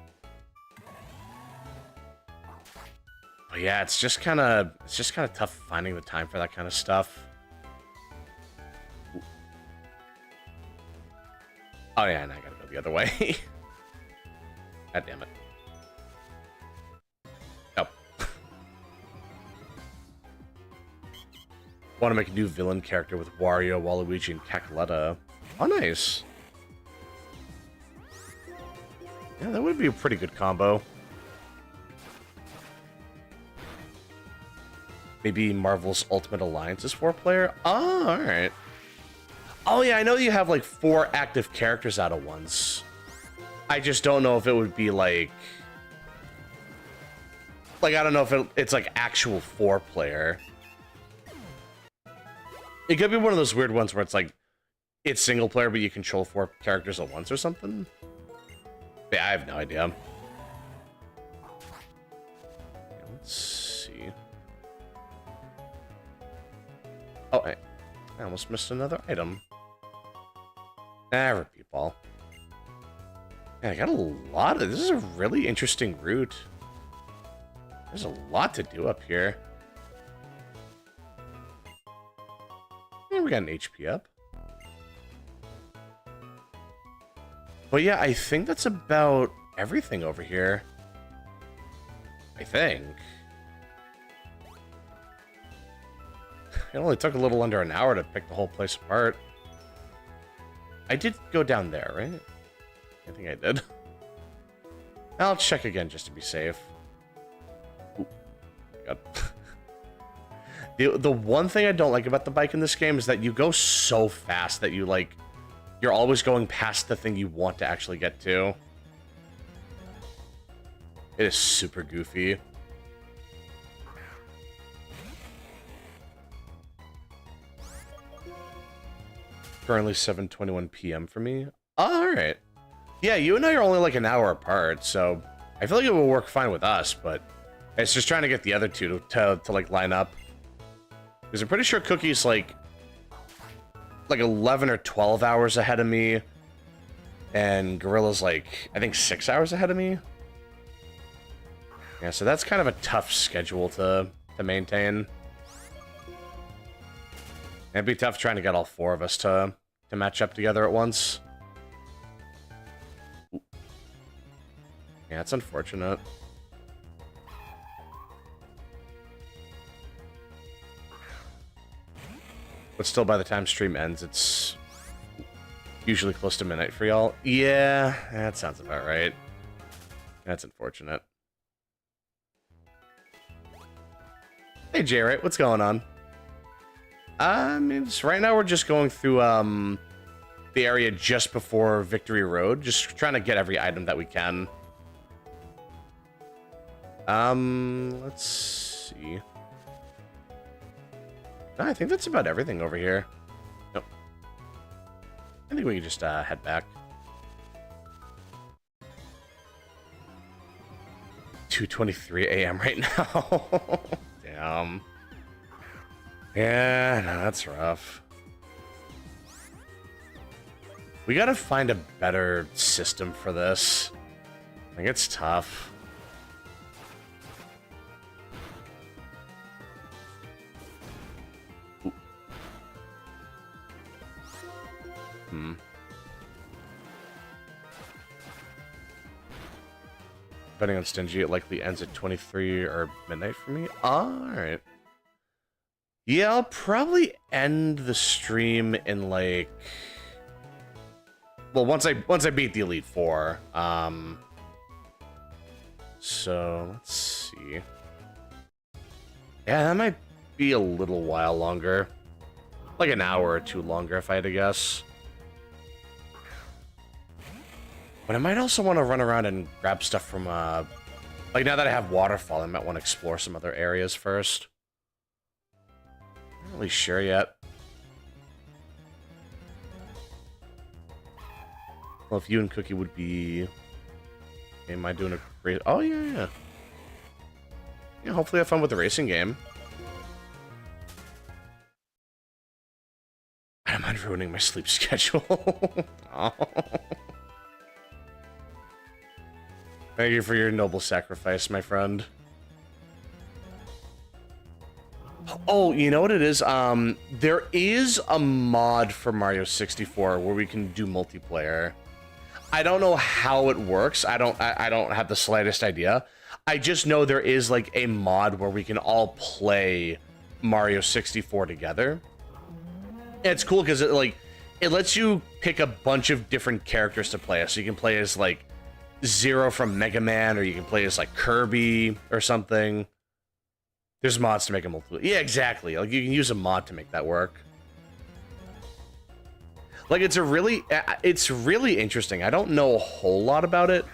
But yeah, it's just kind of tough finding the time for that kind of stuff. Oh yeah, and I gotta go the other way. God damn it. Oh. Want to make a new villain character with Wario, Waluigi, and Cackletta. Oh, nice. Yeah, that would be a pretty good combo. Maybe Marvel's Ultimate Alliance is 4-player? Oh, alright. Oh, yeah, I know you have, like, 4 active characters out of once. I just don't know if it would be, like... Like, I don't know if it's, like, actual 4-player. It could be one of those weird ones where it's, like, it's single-player, but you control 4 characters at once or something. Yeah, I have no idea. Let's see. Oh, I almost missed another item. Repeat ball. Yeah, I got a lot of... This is a really interesting route. There's a lot to do up here. Yeah, we got an HP up. But yeah, I think that's about everything over here. I think. It only took a little under an hour to pick the whole place apart. I did go down there, right? I think I did. I'll check again just to be safe. Ooh, God. The one thing I don't like about the bike in this game is that you go so fast that you, like, you're always going past the thing you want to actually get to. It is super goofy. Currently 7:21 p.m. for me. Oh, alright. Yeah, you and I are only like an hour apart, so I feel like it will work fine with us, but it's just trying to get the other two to like line up. Because I'm pretty sure Cookie's like 11 or 12 hours ahead of me, and Gorilla's like, I think 6 hours ahead of me. Yeah, so that's kind of a tough schedule to maintain. It'd be tough trying to get all 4 of us to match up together at once. Ooh. Yeah, it's unfortunate. But still, by the time stream ends, it's usually close to midnight for y'all. Yeah, that sounds about right. That's unfortunate. Hey, J-Right, what's going on? I mean, right now we're just going through the area just before Victory Road, just trying to get every item that we can. Let's see. No, I think that's about everything over here. Nope. I think we can just head back. 2:23 a.m. right now. Damn. Yeah, no, that's rough. We gotta find a better system for this. Like, it's tough. Ooh. Depending on Stingy, it likely ends at 23 or midnight for me. Alright. Yeah, I'll probably end the stream in, like... Well, once I beat the Elite Four. So, let's see. Yeah, that might be a little while longer. Like an hour or two longer, if I had to guess. But I might also want to run around and grab stuff from, like, now that I have Waterfall, I might want to explore some other areas first. Not really sure yet. Well, if you and Cookie would be... Am I doing a race? Oh, yeah. Yeah, hopefully have fun with the racing game. I don't mind ruining my sleep schedule. Oh. Thank you for your noble sacrifice, my friend. Oh, you know what it is? There is a mod for Mario 64 where we can do multiplayer. I don't know how it works. I don't have the slightest idea. I just know there is like a mod where we can all play Mario 64 together. And it's cool because it lets you pick a bunch of different characters to play as. So you can play as like Zero from Mega Man, or you can play as like Kirby or something. There's mods to make it multiple. Yeah, exactly. Like you can use a mod to make that work. Like it's really interesting. I don't know a whole lot about it.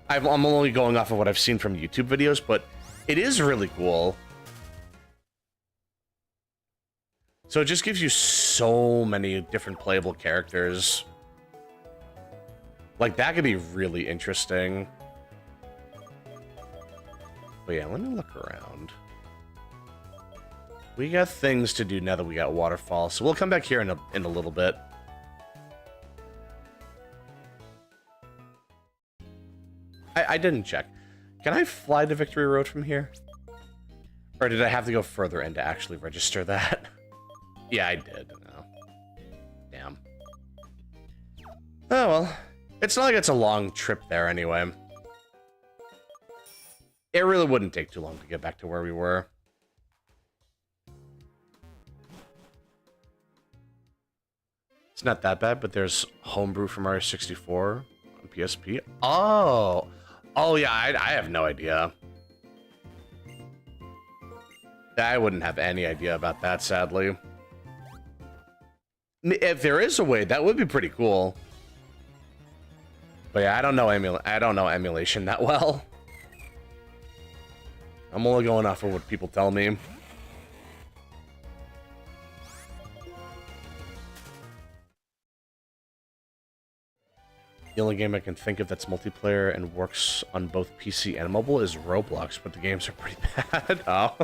I'm only going off of what I've seen from YouTube videos, but it is really cool. So it just gives you so many different playable characters. Like, that could be really interesting. But yeah, let me look around. We got things to do now that we got Waterfall, so we'll come back here in a little bit. I didn't check. Can I fly to Victory Road from here? Or did I have to go further in to actually register that? Yeah, I did. Oh. Damn. Oh, well. It's not like it's a long trip there anyway. It really wouldn't take too long to get back to where we were. It's not that bad, but there's Homebrew from Mario 64 on PSP. Oh! Oh, yeah, I have no idea. I wouldn't have any idea about that, sadly. If there is a way, that would be pretty cool. But yeah, I don't know emulation that well. I'm only going off of what people tell me. The only game I can think of that's multiplayer and works on both PC and mobile is Roblox, but the games are pretty bad. Oh.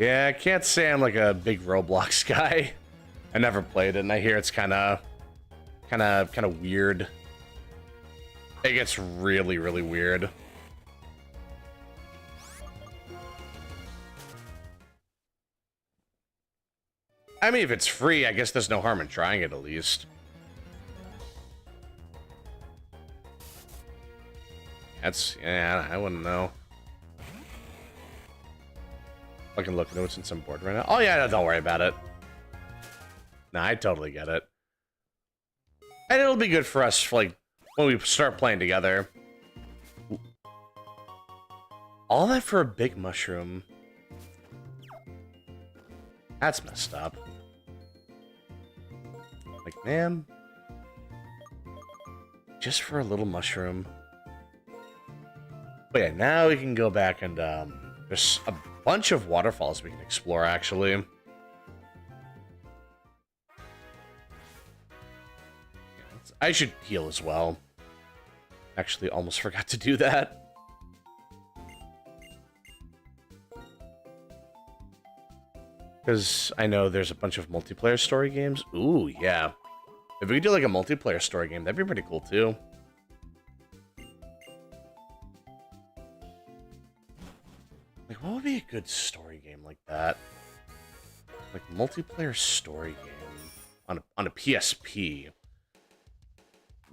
Yeah, I can't say I'm like a big Roblox guy. I never played it, and I hear it's kind of weird. It gets really, really weird. I mean, if it's free, I guess there's no harm in trying it at least. Yeah, I wouldn't know. I can look into it since I'm bored right now. Oh yeah, no, don't worry about it. Nah, I totally get it. And it'll be good for us for, like, when we start playing together. All that for a big mushroom. That's messed up. Like, man. Just for a little mushroom. But yeah, now we can go back and, there's a bunch of waterfalls we can explore, actually. I should heal as well. Actually, almost forgot to do that. Because I know there's a bunch of multiplayer story games. Ooh, yeah. If we could do like a multiplayer story game, that'd be pretty cool too. Like, what would be a good story game like that? Like, multiplayer story game on a PSP.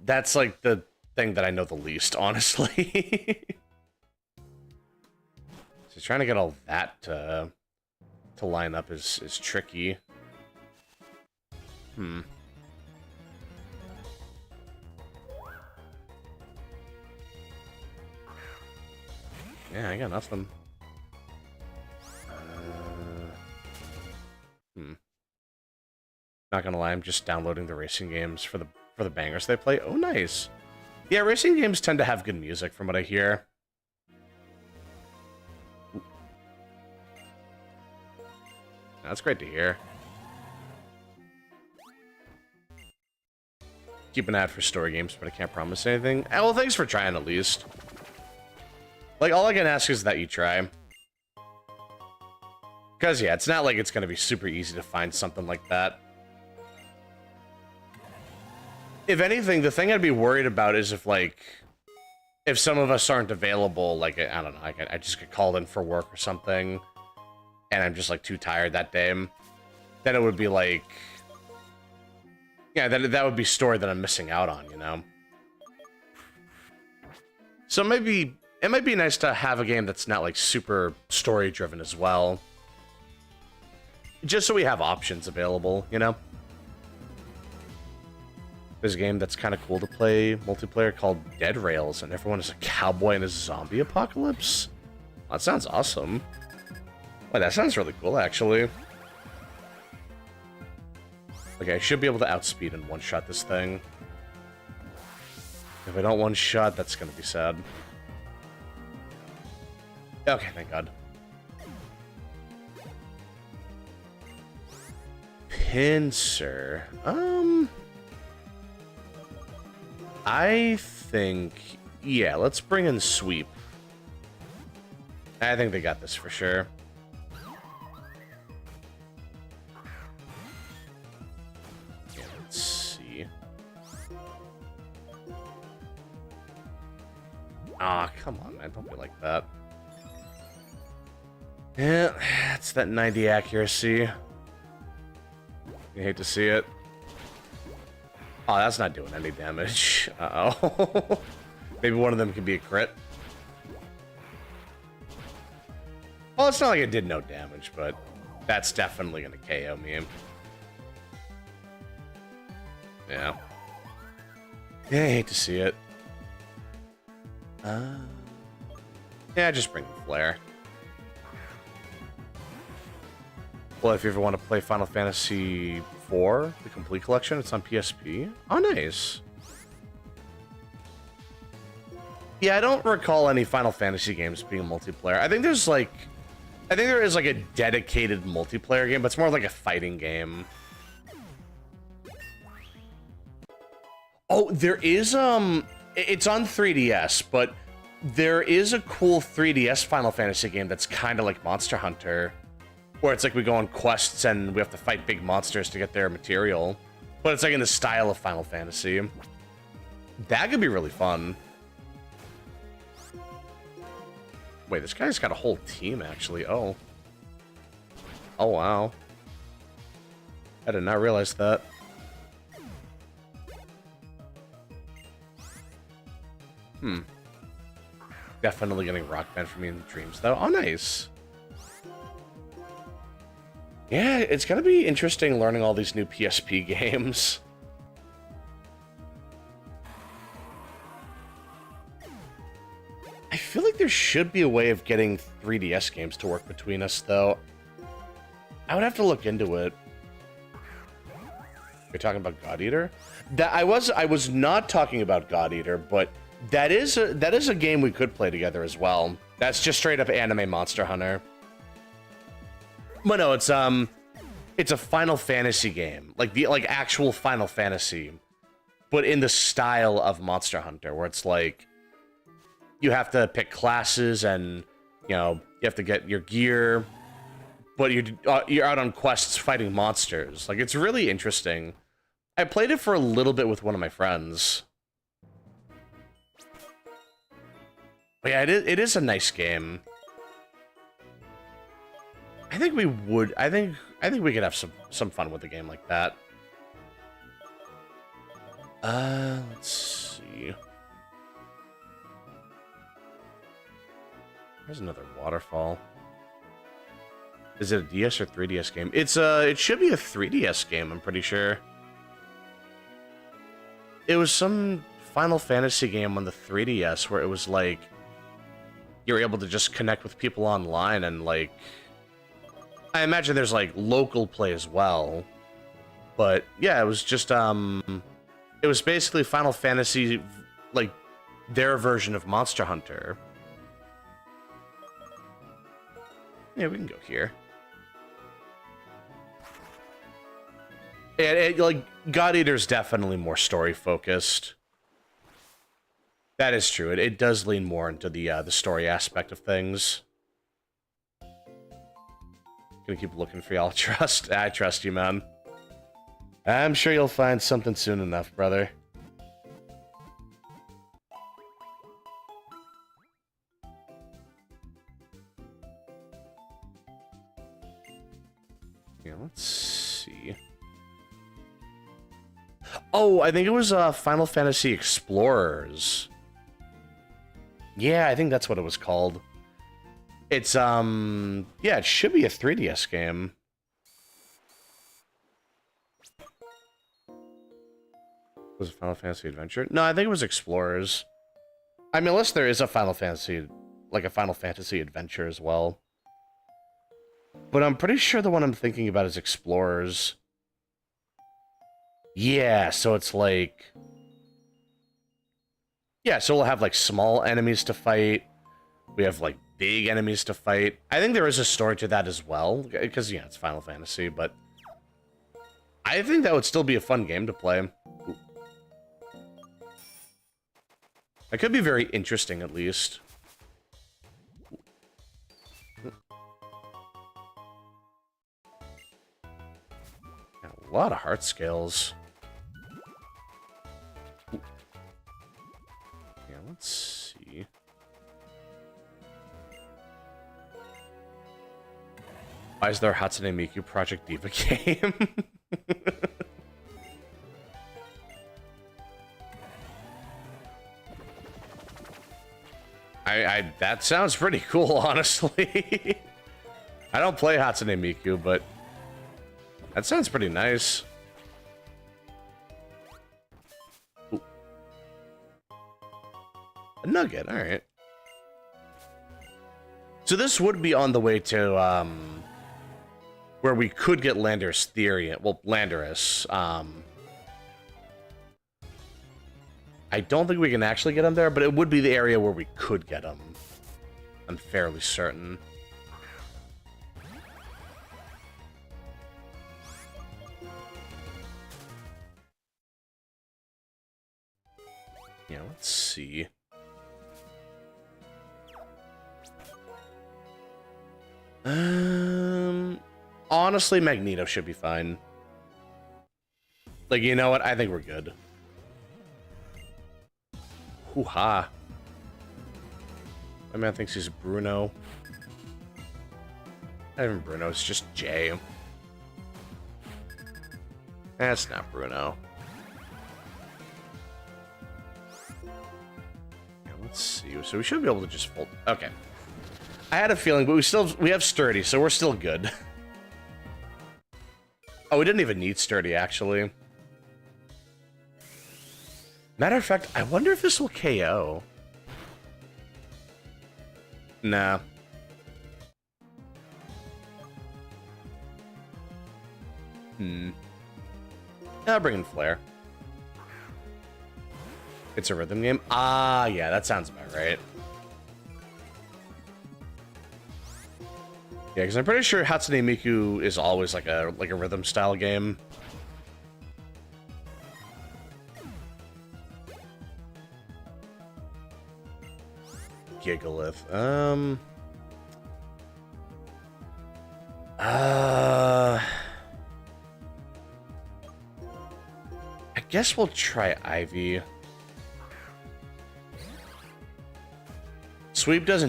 That's, like, the thing that I know the least, honestly. So trying to get all that to line up is tricky. Yeah, I got nothing. Not gonna lie, I'm just downloading the racing games for the bangers they play. Oh, nice. Yeah, racing games tend to have good music, from what I hear. That's great to hear. Keep an eye out for story games, but I can't promise anything. Well, thanks for trying at least. Like, all I can ask is that you try. Because, yeah, it's not like it's going to be super easy to find something like that. If anything, the thing I'd be worried about is if some of us aren't available, like, I don't know, I just get called in for work or something, and I'm just, like, too tired that day, then it would be like, yeah, that would be story that I'm missing out on, you know? So maybe, it might be nice to have a game that's not, like, super story-driven as well. Just so we have options available, you know? There's a game that's kind of cool to play multiplayer called Dead Rails, and everyone is a cowboy in a zombie apocalypse. That sounds awesome. Wait, that sounds really cool, actually. Okay, I should be able to outspeed and one-shot this thing. If I don't one-shot, that's gonna be sad. Okay, thank God. Pincer. I think... Yeah, let's bring in Sweep. I think they got this for sure. Yeah, let's see. Ah, come on, man. Don't be like that. Yeah, it's that 90 accuracy. You hate to see it. Oh, that's not doing any damage. Uh-oh. Maybe one of them could be a crit. Well, it's not like it did no damage, but that's definitely gonna KO me. Yeah. Yeah, I hate to see it. Yeah, just bring the flare. Well, if you ever want to play Final Fantasy IV, the complete collection, it's on PSP. Oh, nice. Yeah, I don't recall any Final Fantasy games being multiplayer. I think there is like a dedicated multiplayer game, but it's more like a fighting game. Oh, there is, it's on 3DS, but there is a cool 3DS Final Fantasy game that's kind of like Monster Hunter, where it's like we go on quests and we have to fight big monsters to get their material, but it's like in the style of Final Fantasy. That could be really fun. Wait, this guy's got a whole team, actually. Oh. Oh, wow. I did not realize that. Definitely getting Rock Band for me in dreams, though. Oh, nice. Yeah, it's gonna be interesting learning all these new PSP games. I feel like there should be a way of getting 3DS games to work between us, though. I would have to look into it. You're talking about God Eater? I was not talking about God Eater, but that is a game we could play together as well. That's just straight up anime Monster Hunter. But no, it's a Final Fantasy game, like actual Final Fantasy, but in the style of Monster Hunter, where it's like you have to pick classes and you know you have to get your gear, but you're out on quests fighting monsters. Like, it's really interesting. I played it for a little bit with one of my friends. But yeah, it is a nice game. I think we would. I think we could have some fun with a game like that. Let's see. There's another waterfall. Is it a DS or 3DS game? It should be a 3DS game, I'm pretty sure. It was some Final Fantasy game on the 3DS where it was like you're able to just connect with people online and like I imagine there's like local play as well. But yeah, it was just it was basically Final Fantasy, like their version of Monster Hunter. Yeah, we can go here. And like God Eater's definitely more story focused. That is true. It does lean more into the story aspect of things. Gonna keep looking for y'all. I trust you, man. I'm sure you'll find something soon enough, brother. Yeah, let's see. Oh, I think it was Final Fantasy Explorers. Yeah, I think that's what it was called. It's, yeah, it should be a 3DS game. Was it Final Fantasy Adventure? No, I think it was Explorers. I mean, unless there is a Final Fantasy, like a Final Fantasy Adventure as well. But I'm pretty sure the one I'm thinking about is Explorers. Yeah, so it's like... Yeah, so we'll have, like, small enemies to fight. We have, like, big enemies to fight. I think there is a story to that as well. Because, yeah, it's Final Fantasy, but... I think that would still be a fun game to play. Ooh. It could be very interesting, at least. Yeah, a lot of heart scales. Ooh. Yeah, let's see. Why is there a Hatsune Miku Project Diva game? That sounds pretty cool, honestly. I don't play Hatsune Miku, but that sounds pretty nice. Ooh. A nugget, alright. So this would be on the way to, where we could get Landorus Theory, well, Landorus. I don't think we can actually get him there, but it would be the area where we could get him. I'm fairly certain. Yeah, let's see. Honestly, Magneto should be fine. Like, you know what? I think we're good. Hoo-ha. My man thinks he's Bruno. Not even Bruno, it's just Jay. That's not Bruno. Yeah, let's see. So we should be able to just fold. Okay. I had a feeling, but we have Sturdy, so we're still good. Oh, we didn't even need Sturdy, actually. Matter of fact, I wonder if this will KO. Nah. I'll bring in Flare. It's a rhythm game? Ah, yeah, that sounds about right. Yeah, because I'm pretty sure Hatsune Miku is always like a rhythm style game. Gigalith. I guess we'll try Ivy. Sweep does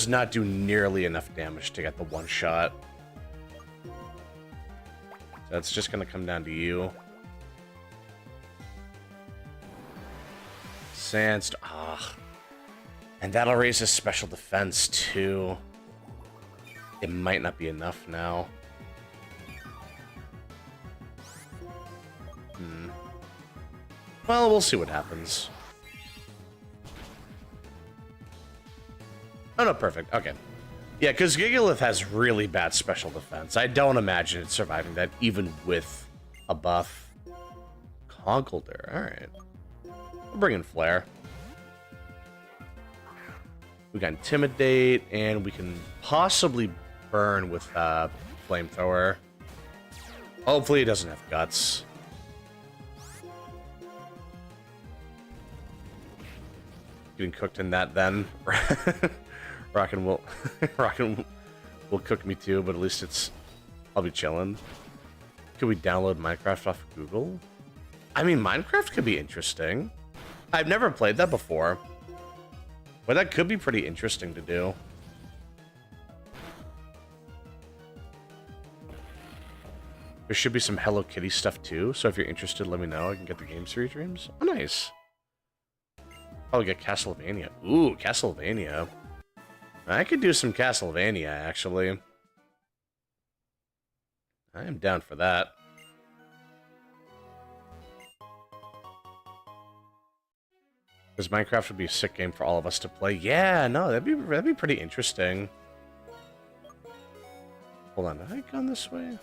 not do nearly enough damage to get the one shot. So it's just gonna come down to you. Sandstorm. Ah. And that'll raise his special defense, too. It might not be enough now. Well, we'll see what happens. Oh, no, perfect. Okay. Yeah, because Gigalith has really bad special defense. I don't imagine it surviving that, even with a buff. Conkeldurr, alright. We'll bring in Flare. We got Intimidate, and we can possibly burn with Flamethrower. Hopefully he doesn't have Guts. Getting cooked in that then. Rockin' will cook me too, but at least I'll be chilling. Could we download Minecraft off of Google? I mean, Minecraft could be interesting. I've never played that before. But that could be pretty interesting to do. There should be some Hello Kitty stuff too, so if you're interested, let me know. I can get the game series dreams. Oh, nice. Probably get Castlevania. Ooh, Castlevania. I could do some Castlevania, actually. I am down for that. Because Minecraft would be a sick game for all of us to play. Yeah, no, that'd be pretty interesting. Hold on, have I gone this way?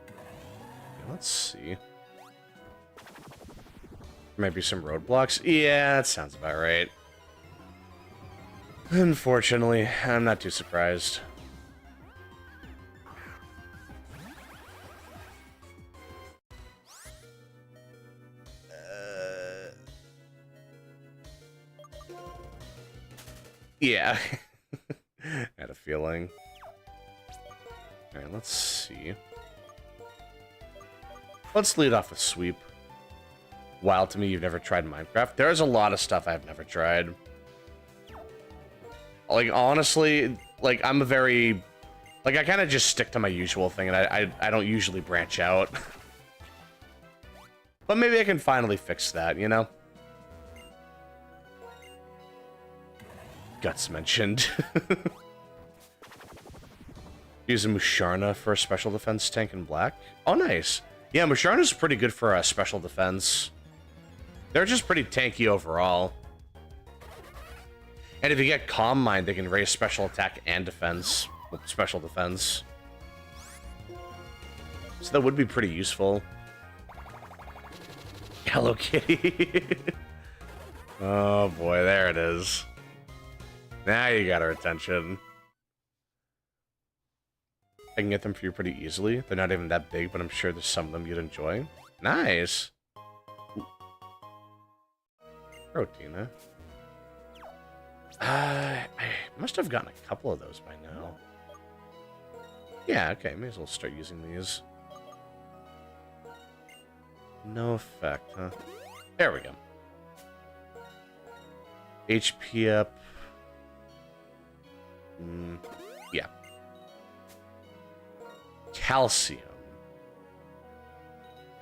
Okay, let's see. Maybe some roadblocks? Yeah, that sounds about right. Unfortunately, I'm not too surprised. Yeah. I had a feeling. Alright, let's see. Let's lead off with sweep. Wild to me, you've never tried Minecraft. There's a lot of stuff I've never tried. Like, honestly, like, I'm a very... Like, I kind of just stick to my usual thing, and I don't usually branch out. But maybe I can finally fix that, you know? Guts mentioned. Use a Musharna for a special defense tank in black. Oh, nice. Yeah, Musharna's pretty good for a special defense. They're just pretty tanky overall. And if you get Calm Mind, they can raise special attack and defense. With special defense. So that would be pretty useful. Hello Kitty. Oh boy, there it is. Now you got our attention. I can get them for you pretty easily. They're not even that big, but I'm sure there's some of them you'd enjoy. Nice. Proteina. I must have gotten a couple of those by now. Yeah, okay, may as well start using these. No effect, huh? There we go. HP up. Yeah. Calcium.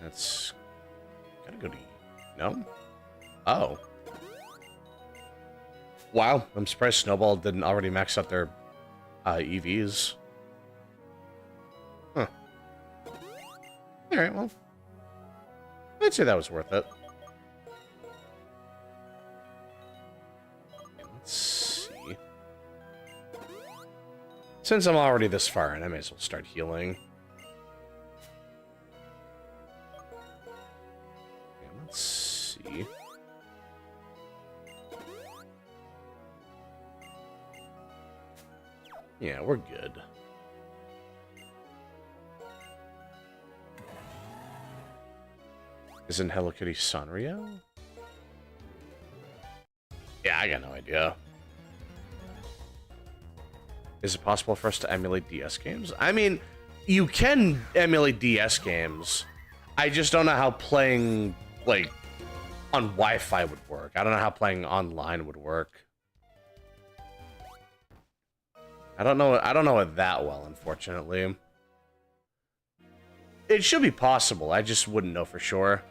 That's gotta go to... No? Oh. Wow, I'm surprised Snowball didn't already max out their EVs. Huh. Alright, well. I'd say that was worth it. Let's see. Since I'm already this far in, I may as well start healing. Okay, let's see. Yeah, we're good. Isn't Hello Kitty Sanrio? Yeah, I got no idea. Is it possible for us to emulate DS games? I mean, you can emulate DS games. I just don't know how playing, like, on Wi-Fi would work. I don't know how playing online would work. I don't know it that well, unfortunately. It should be possible, I just wouldn't know for sure.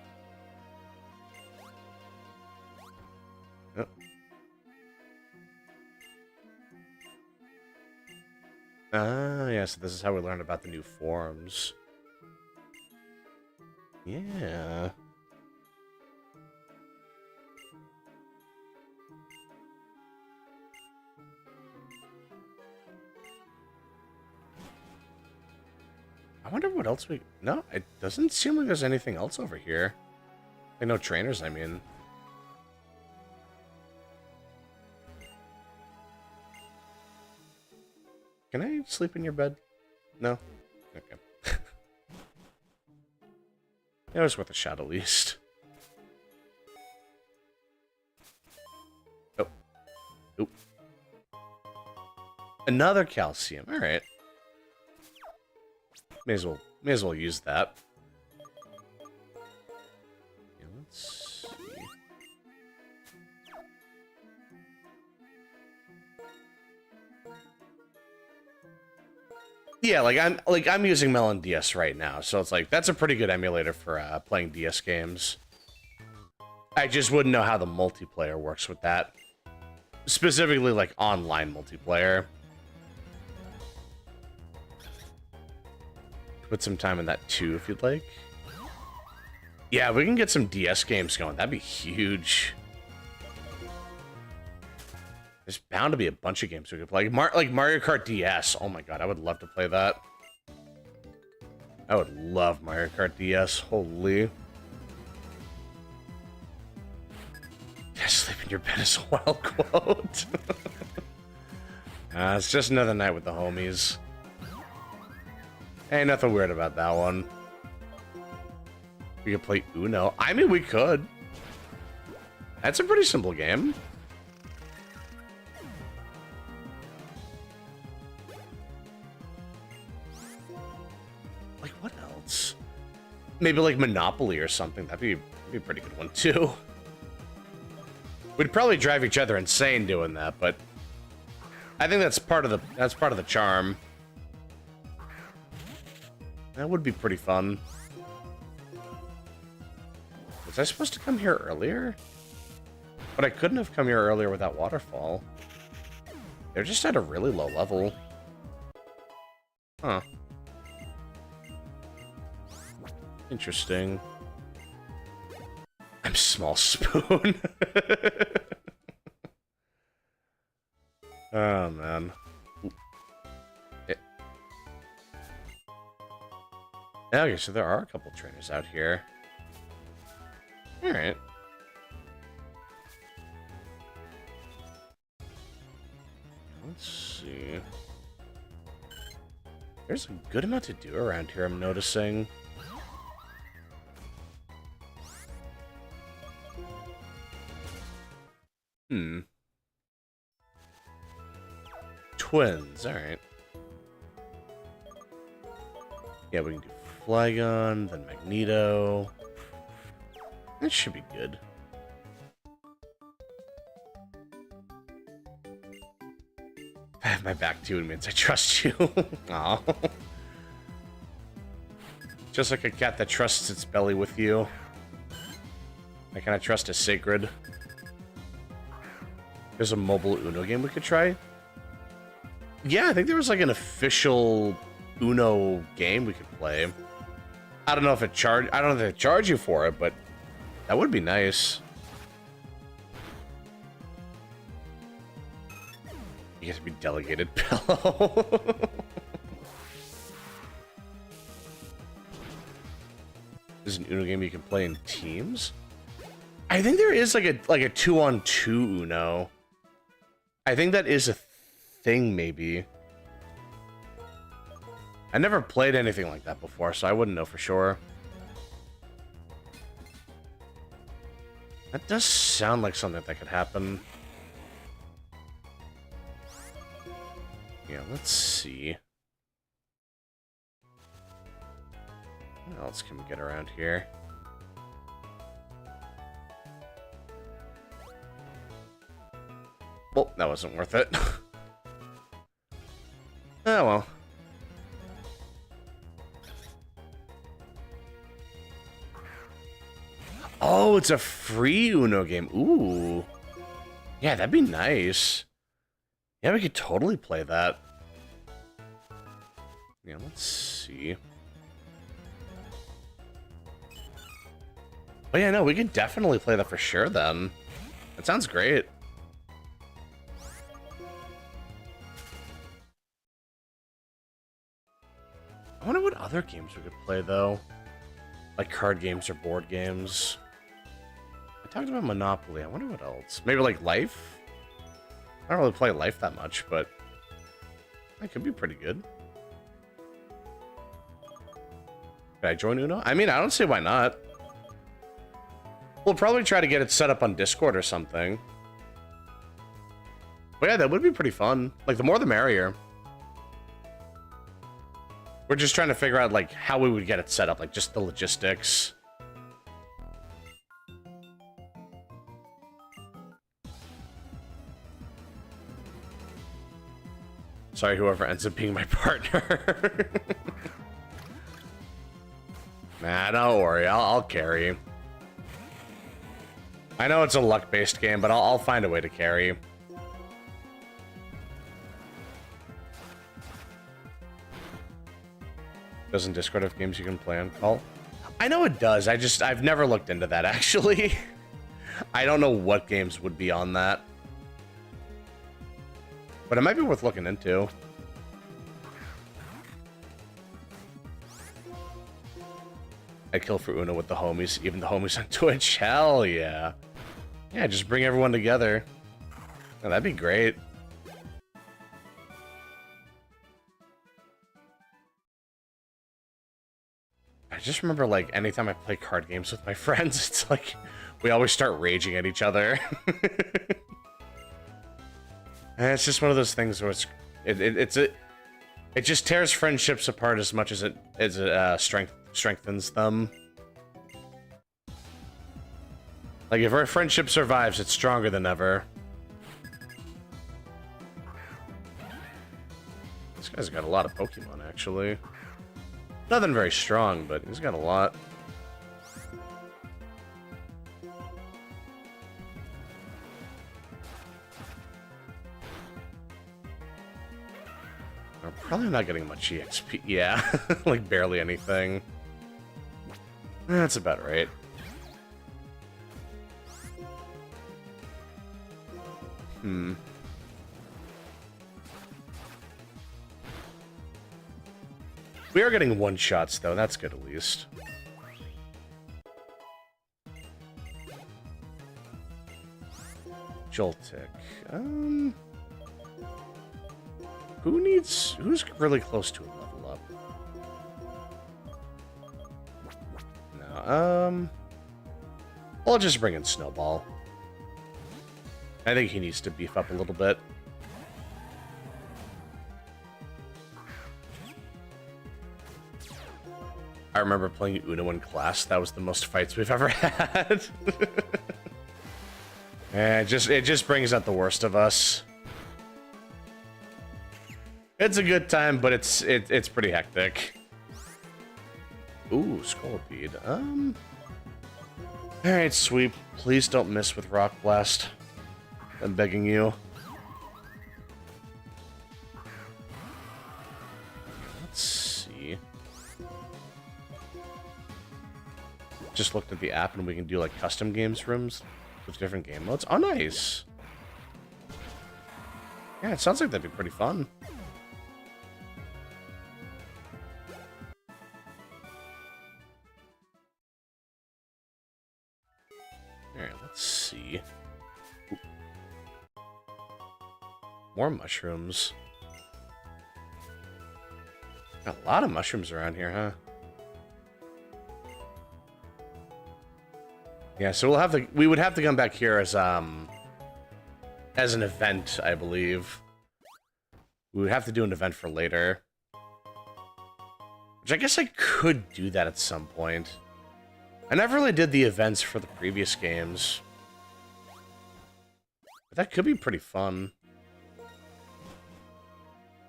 Ah, yeah, so this is how we learned about the new forms. Yeah. I wonder what else we... No, it doesn't seem like there's anything else over here. Like, no trainers, I mean. Can I sleep in your bed? No? Okay. It was worth a shot at least. Oh. Oop. Another calcium. Alright. May as well use that. Yeah, let's see. Yeah, I'm using Melon DS right now, so it's like that's a pretty good emulator for playing DS games. I just wouldn't know how the multiplayer works with that. Specifically, like online multiplayer. Put some time in that too, if you'd like. Yeah, we can get some DS games going. That'd be huge. There's bound to be a bunch of games we could play. Like Mario Kart DS. Oh my god, I would love to play that. I would love Mario Kart DS. Holy. Yeah, sleep in your bed as well, quote. It's just another night with the homies. Ain't nothing weird about that one. We could play Uno. I mean, we could. That's a pretty simple game. Like, what else? Maybe like Monopoly or something. That'd be a pretty good one, too. We'd probably drive each other insane doing that, but I think that's part of the charm. That would be pretty fun. Was I supposed to come here earlier? But I couldn't have come here earlier with that waterfall. They're just at a really low level. Huh. Interesting. I'm small spoon. Oh, man. Okay, so there are a couple trainers out here. Alright. Let's see. There's a good amount to do around here, I'm noticing. Twins, alright. Yeah, we can do Flygon, then Magneto. That should be good. I have my back to it means I trust you. Aw. Just like a cat that trusts its belly with you. I kind of trust is sacred. There's a mobile Uno game we could try. Yeah, I think there was like an official Uno game we could play. I don't know if they charge you for it, but that would be nice. You get to be delegated pillow. There's an Uno game you can play in teams. I think there is like a 2-on-2 Uno. I think that is a thing, maybe. I never played anything like that before, so I wouldn't know for sure. That does sound like something that could happen. Yeah, let's see. What else can we get around here? Well, that wasn't worth it. Oh, well. Oh, it's a free Uno game. Ooh. Yeah, that'd be nice. Yeah, we could totally play that. Yeah, let's see. Oh yeah, no, we could definitely play that for sure then. That sounds great. I wonder what other games we could play, though. Like card games or board games. I talked about Monopoly. I wonder what else. Maybe like Life? I don't really play Life that much, but that could be pretty good. Could I join Uno? I mean, I don't see why not. We'll probably try to get it set up on Discord or something. But yeah, that would be pretty fun. Like, the more the merrier. We're just trying to figure out, like, how we would get it set up. Like, just the logistics. Sorry, whoever ends up being my partner. Nah, don't worry. I'll carry. I know it's a luck-based game, but I'll find a way to carry. Doesn't Discord have games you can play on call? I know it does. I've never looked into that, actually. I don't know what games would be on that. But it might be worth looking into. I kill for Uno with the homies, even the homies on Twitch. Hell yeah. Yeah, just bring everyone together. Oh, that'd be great. I just remember, like, anytime I play card games with my friends, it's like, we always start raging at each other. And it's just one of those things where it just tears friendships apart as much as it strengthens them. Like, if our friendship survives, it's stronger than ever. This guy's got a lot of Pokemon, actually. Nothing very strong, but he's got a lot. I'm probably not getting much EXP. Yeah, like barely anything. That's about right. We are getting one-shots, though. That's good, at least. Joltik. Who's really close to a level up? No, I'll just bring in Snowball. I think he needs to beef up a little bit. I remember playing Uno in class. That was the most fights we've ever had. And it just brings out the worst of us. It's a good time, but it's pretty hectic. Ooh, Scolipede. Alright, Sweep. Please don't miss with Rock Blast. I'm begging you. Let's see. Just looked at the app and we can do like custom games rooms with different game modes. Oh, nice. Yeah, it sounds like that'd be pretty fun. Alright, let's see. Ooh. More mushrooms. Got a lot of mushrooms around here, huh? Yeah, so we would have to come back here as an event, I believe. We would have to do an event for later. Which I guess I could do that at some point. I never really did the events for the previous games. But that could be pretty fun.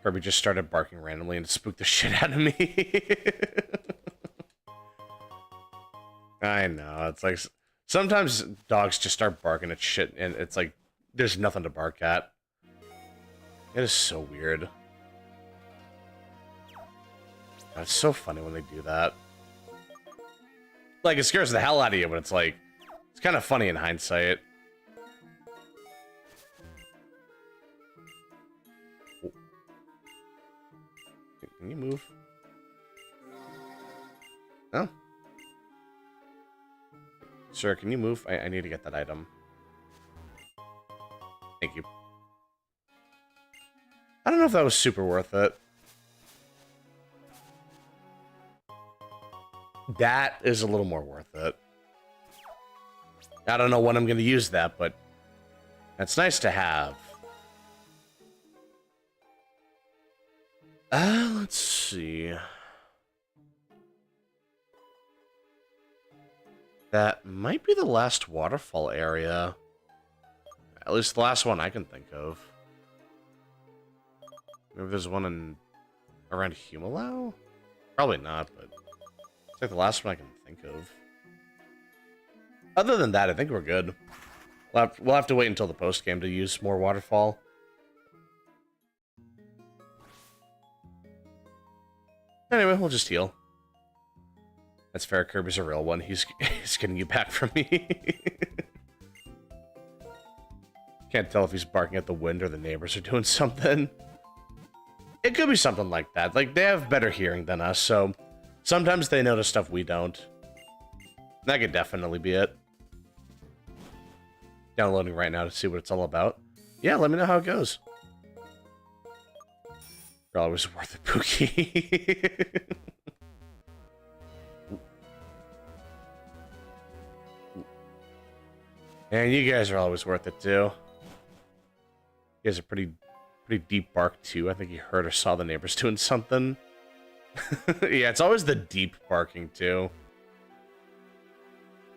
Kirby just started barking randomly and spooked the shit out of me. I know, it's like... Sometimes dogs just start barking at shit, and it's like, there's nothing to bark at. It is so weird. It's so funny when they do that. Like, it scares the hell out of you, but it's like, it's kind of funny in hindsight. Can you move? No? Sir, can you move? I need to get that item. Thank you. I don't know if that was super worth it. That is a little more worth it. I don't know when I'm going to use that, but that's nice to have. Let's see. That might be the last waterfall area. At least the last one I can think of. Maybe there's one around Humalau? Probably not, but it's like the last one I can think of. Other than that, I think we're good. We'll have to wait until the post-game to use more waterfall. Anyway, we'll just heal. That's fair. Kirby's a real one. He's getting you back from me. Can't tell if he's barking at the wind or the neighbors are doing something. It could be something like that. Like, they have better hearing than us, so sometimes they notice stuff we don't. That could definitely be it. Downloading right now to see what it's all about. Yeah, let me know how it goes. You're always worth it, Pookie. And you guys are always worth it, too. You guys are pretty deep bark, too. I think you heard or saw the neighbors doing something. Yeah, it's always the deep barking, too.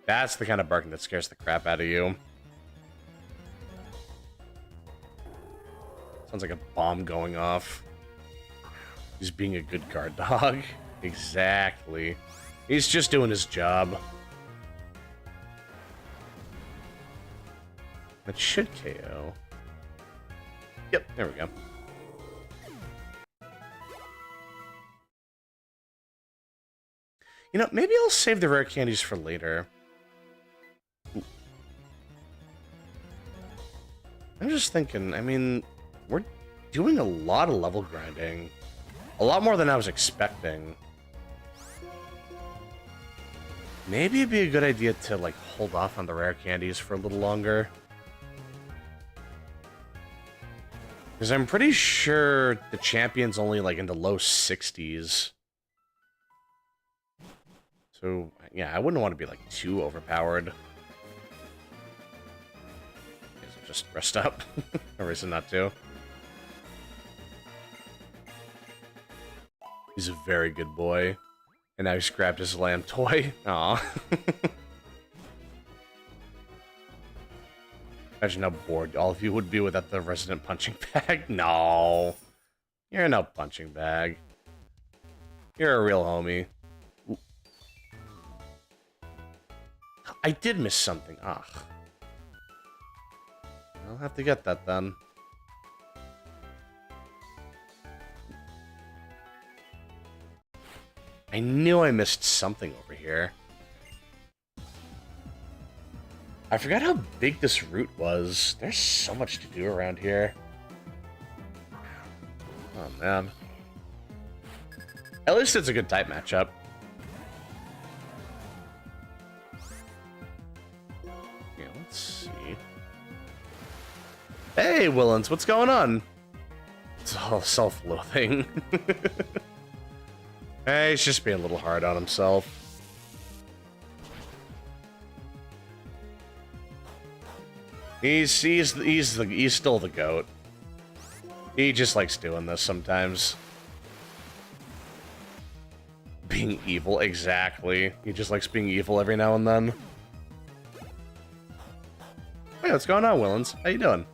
That's the kind of barking that scares the crap out of you. Sounds like a bomb going off. He's being a good guard dog. Exactly. He's just doing his job. That should KO. Yep, there we go. You know, maybe I'll save the rare candies for later. Ooh. I'm just thinking, I mean, we're doing a lot of level grinding. A lot more than I was expecting. Maybe it'd be a good idea to, like, hold off on the rare candies for a little longer. Because I'm pretty sure the champion's only, like, in the low 60s. So, yeah, I wouldn't want to be, like, too overpowered. Just rest up. No reason not to. He's a very good boy. And now he's grabbed his lamb toy. Aw. Imagine how bored all of you would be without the resident punching bag. No. You're no punching bag. You're a real homie. Ooh. I did miss something. Ugh. I'll have to get that then. I knew I missed something over here. I forgot how big this route was. There's so much to do around here. Oh, man. At least it's a good type matchup. Yeah, let's see. Hey, Willens, what's going on? It's all self-loathing. Hey, he's just being a little hard on himself. He's still the GOAT. He just likes doing this sometimes. Being evil, exactly. He just likes being evil every now and then. Hey, what's going on, Willens? How you doing?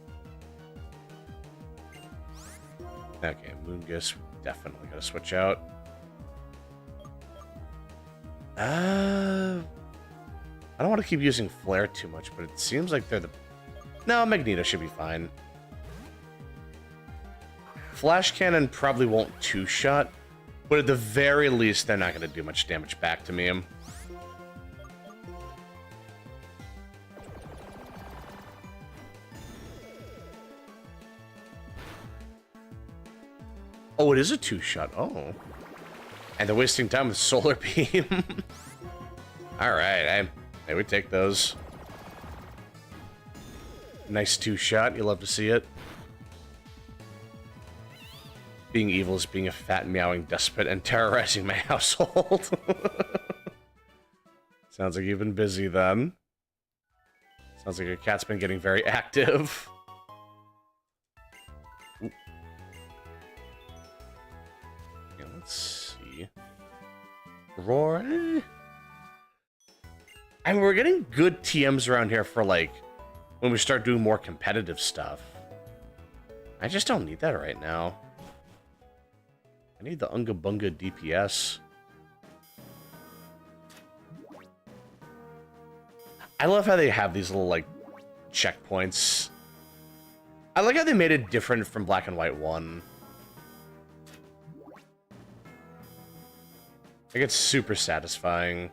Okay, Moongus, definitely gotta switch out. I don't want to keep using Flare too much, but it seems like they're the... No, Magneto should be fine. Flash Cannon probably won't two-shot, but at the very least, they're not going to do much damage back to me. Oh, it is a two-shot. Oh. And they're wasting time with Solar Beam. Alright, hey, we take those. Nice two-shot, you love to see it. Being evil is being a fat, meowing despot and terrorizing my household. Sounds like you've been busy then. Sounds like your cat's been getting very active. Ooh. Yeah, let's see. Roar. I mean, we're getting good TMs around here for, like, when we start doing more competitive stuff. I just don't need that right now. I need the Unga Bunga DPS. I love how they have these little, like, checkpoints. I like how they made it different from Black and White 1. Like, it's super satisfying.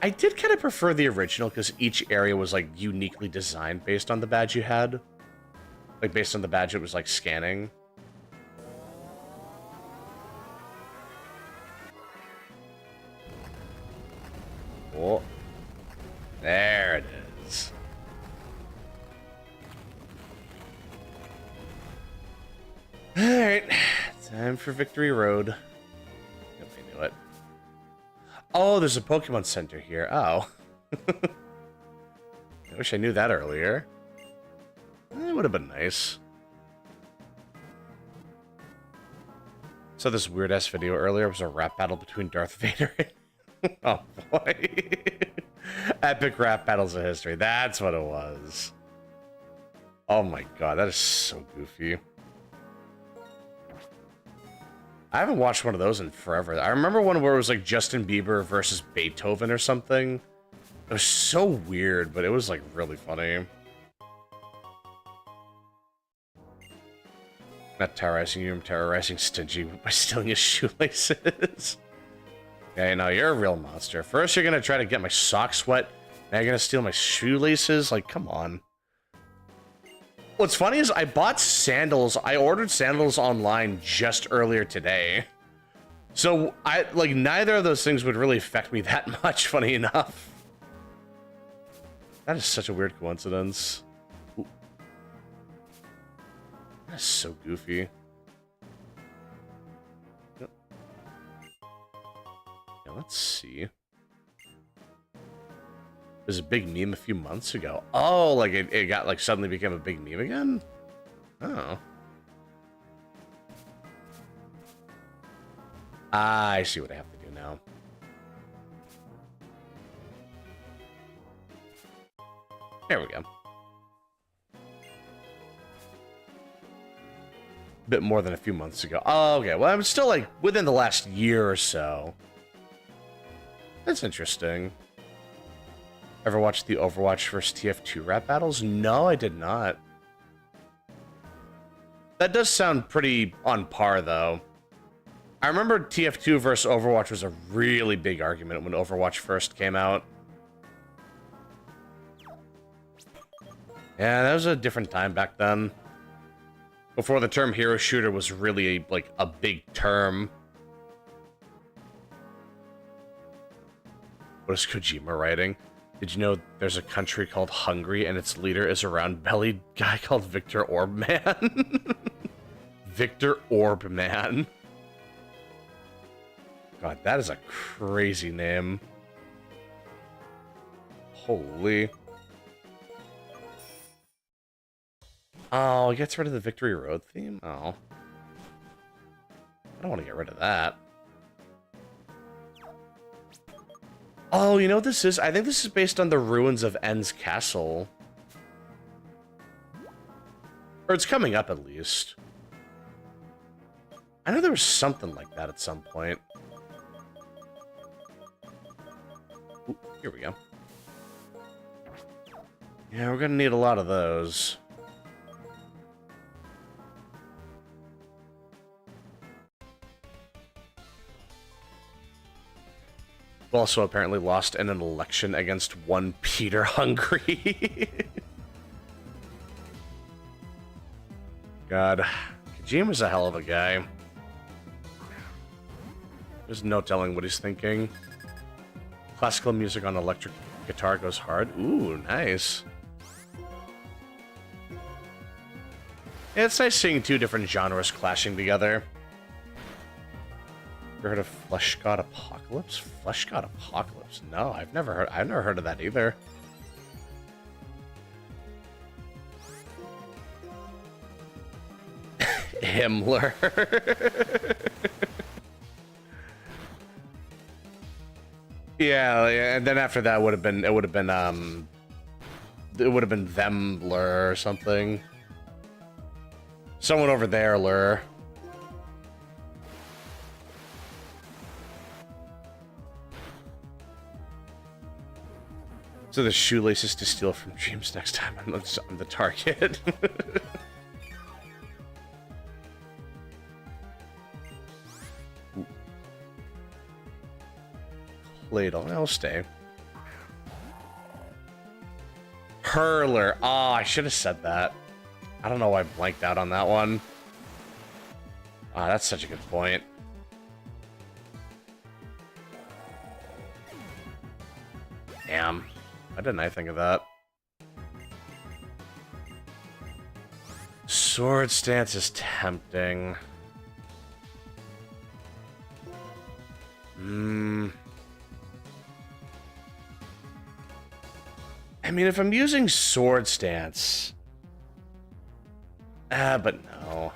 I did kind of prefer the original because each area was, like, uniquely designed based on the badge you had. Like, based on the badge, it was, like, scanning. Oh. There it is. Alright. Time for Victory Road. Nobody knew it. Oh, there's a Pokemon Center here. Oh. I wish I knew that earlier. It would have been nice. So this weird-ass video earlier was a rap battle between Darth Vader and... Oh, boy. Epic rap battles of history. That's what it was. Oh, my God. That is so goofy. I haven't watched one of those in forever. I remember one where it was like Justin Bieber versus Beethoven or something. It was so weird, but it was like really funny. Not terrorizing you, I'm terrorizing Stingy by stealing his shoelaces. Okay, now you're a real monster. First you're gonna try to get my socks wet, now you're gonna steal my shoelaces? Like, come on. What's funny is I bought sandals. I ordered sandals online just earlier today. So, neither of those things would really affect me that much, funny enough. That is such a weird coincidence. Ooh. That's so goofy. Yep. Yeah, let's see. It was a big meme a few months ago. Oh, like it got like suddenly became a big meme again? Oh. I see what I have to do now. There we go. Bit more than a few months ago. Oh, okay. Well, I'm still like within the last year or so. That's interesting. Ever watched the Overwatch vs. TF2 rap battles? No, I did not. That does sound pretty on par, though. I remember TF2 versus Overwatch was a really big argument when Overwatch first came out. Yeah, that was a different time back then. Before the term hero shooter was really, like, a big term. What is Kojima writing? Did you know there's a country called Hungary and its leader is a round-bellied guy called Victor Orbman? Victor Orbman. God, that is a crazy name. Holy. Oh, it gets rid of the Victory Road theme? Oh. I don't want to get rid of that. Oh, you know what this is? I think this is based on the ruins of En's castle. Or it's coming up, at least. I know there was something like that at some point. Ooh, here we go. Yeah, we're gonna need a lot of those. Also apparently lost in an election against one Peter Hungry. God, Kojima's a hell of a guy. There's no telling what he's thinking. Classical music on electric guitar goes hard. Ooh, nice. Yeah, it's nice seeing two different genres clashing together. Ever heard of Flesh God Apocalypse? Flesh God Apocalypse? No, I've never heard of that either. Himmler. Yeah, and then after that it would have been Themler or something. Someone over there, Lur. So the shoelaces to steal from Dreams next time I'm the target. Ladle. I'll stay. Hurler. Oh, I should have said that. I don't know why I blanked out on that one. Ah, that's such a good point. Damn. Why didn't I think of that? Sword Stance is tempting. I mean, if I'm using Sword Stance... but no.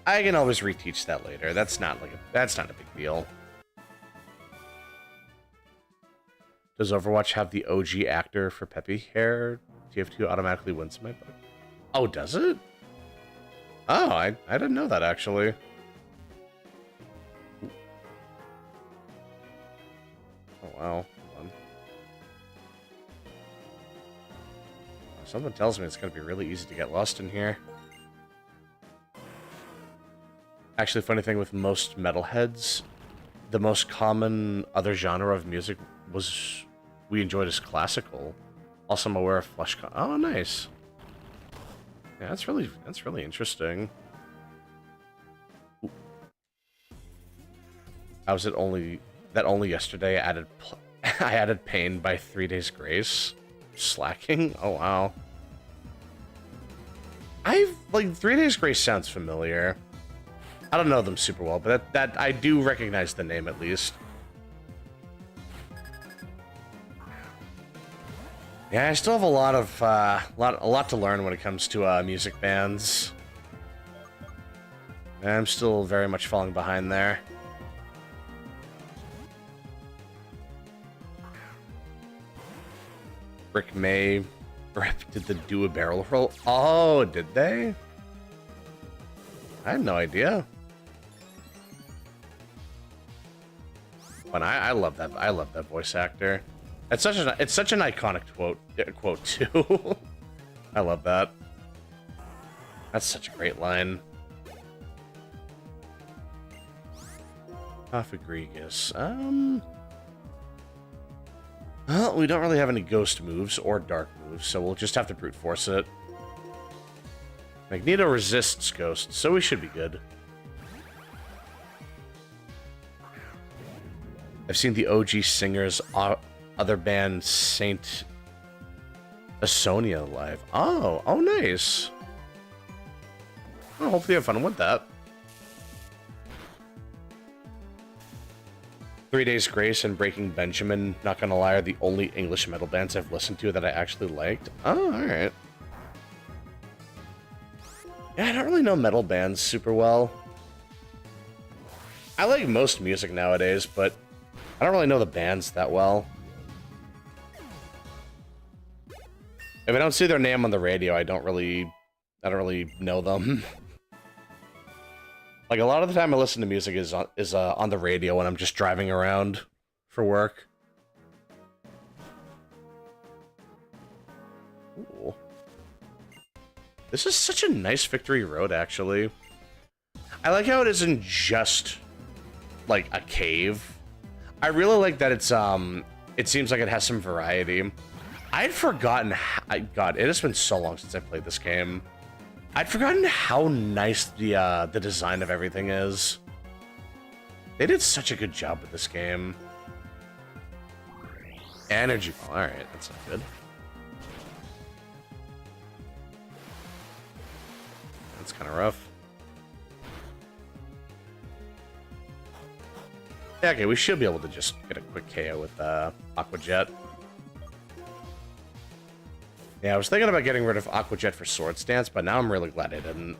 I can always reteach that later. That's not a big deal. Does Overwatch have the OG actor for Peppy hair? TF2 automatically wins my book. Oh, does it? Oh, I didn't know that, actually. Oh, wow. Hold on. Something tells me it's going to be really easy to get lost in here. Actually, funny thing with most metalheads, the most common other genre of music we enjoyed as classical. Also, I'm aware of Flush. Oh, nice. Yeah, that's really interesting. Ooh. I was only yesterday I added Pain by 3 Days Grace. Slacking? Oh wow. Like 3 Days Grace sounds familiar. I don't know them super well, but that I do recognize the name at least. Yeah, I still have a lot to learn when it comes to music bands. I'm still very much falling behind there. Rick May did the do a barrel roll. Oh, did they? I had no idea. But I love that. I love that voice actor. It's such an iconic quote too. I love that. That's such a great line. Ophagrigus. Well, we don't really have any ghost moves or dark moves, so we'll just have to brute force it. Magneto resists ghosts, so we should be good. I've seen the OG Singers other band Saint Asonia live. Oh, nice. Well, hopefully you have fun with that. 3 Days Grace and Breaking Benjamin, not gonna lie, are the only English metal bands I've listened to that I actually liked. Oh, alright. Yeah, I don't really know metal bands super well. I like most music nowadays, but I don't really know the bands that well. If I don't see their name on the radio, I don't really know them. Like, a lot of the time I listen to music is on the radio when I'm just driving around for work. Ooh. This is such a nice Victory Road, actually. I like how it isn't just, like, a cave. I really like that it's, it seems like it has some variety. I'd forgotten God, it has been so long since I played this game. I'd forgotten how nice the design of everything is. They did such a good job with this game. Energy ball, alright, that's not good. That's kind of rough. Yeah, okay, we should be able to just get a quick KO with Aqua Jet. Yeah, I was thinking about getting rid of Aqua Jet for Sword Stance, but now I'm really glad I didn't.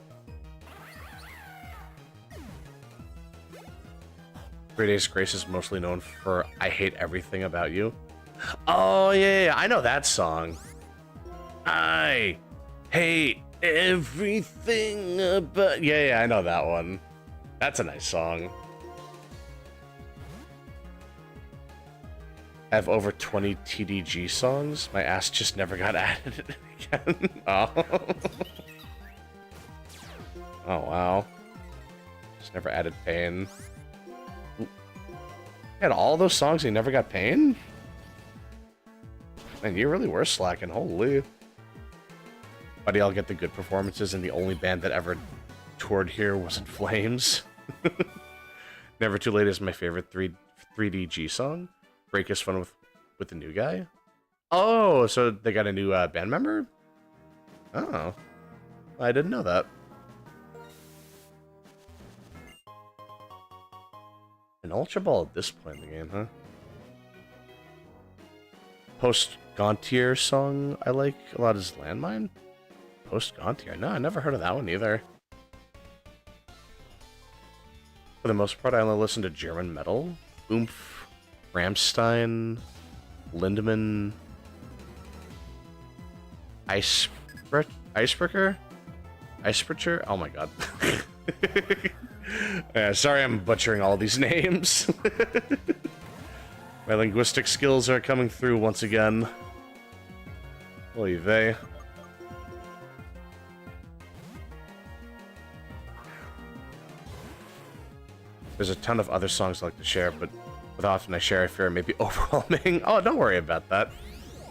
3 Days Grace is mostly known for I Hate Everything About You. Oh, yeah, I know that song. I hate everything about... Yeah, I know that one. That's a nice song. I have over 20 TDG songs. My ass just never got added again. Oh. Oh, wow. Just never added Pain. Ooh. Had all those songs and you never got Pain? Man, you really were slacking, holy. Buddy, I'll get the good performances, and the only band that ever toured here was In Flames. Never Too Late is my favorite 3DG song. Break is fun with the new guy. Oh, so they got a new band member? Oh. I didn't know that. An Ultra Ball at this point in the game, huh? Post Gontier song I like a lot is Landmine. Post Gontier. No, I never heard of that one either. For the most part, I only listen to German metal. Oomph, Rammstein, Lindemann, Icebreaker? Oh my god. Yeah, sorry I'm butchering all these names. My linguistic skills are coming through once again. Oy vey. There's a ton of other songs I like to share, but with often I share, I fear it may be overwhelming. Oh, don't worry about that.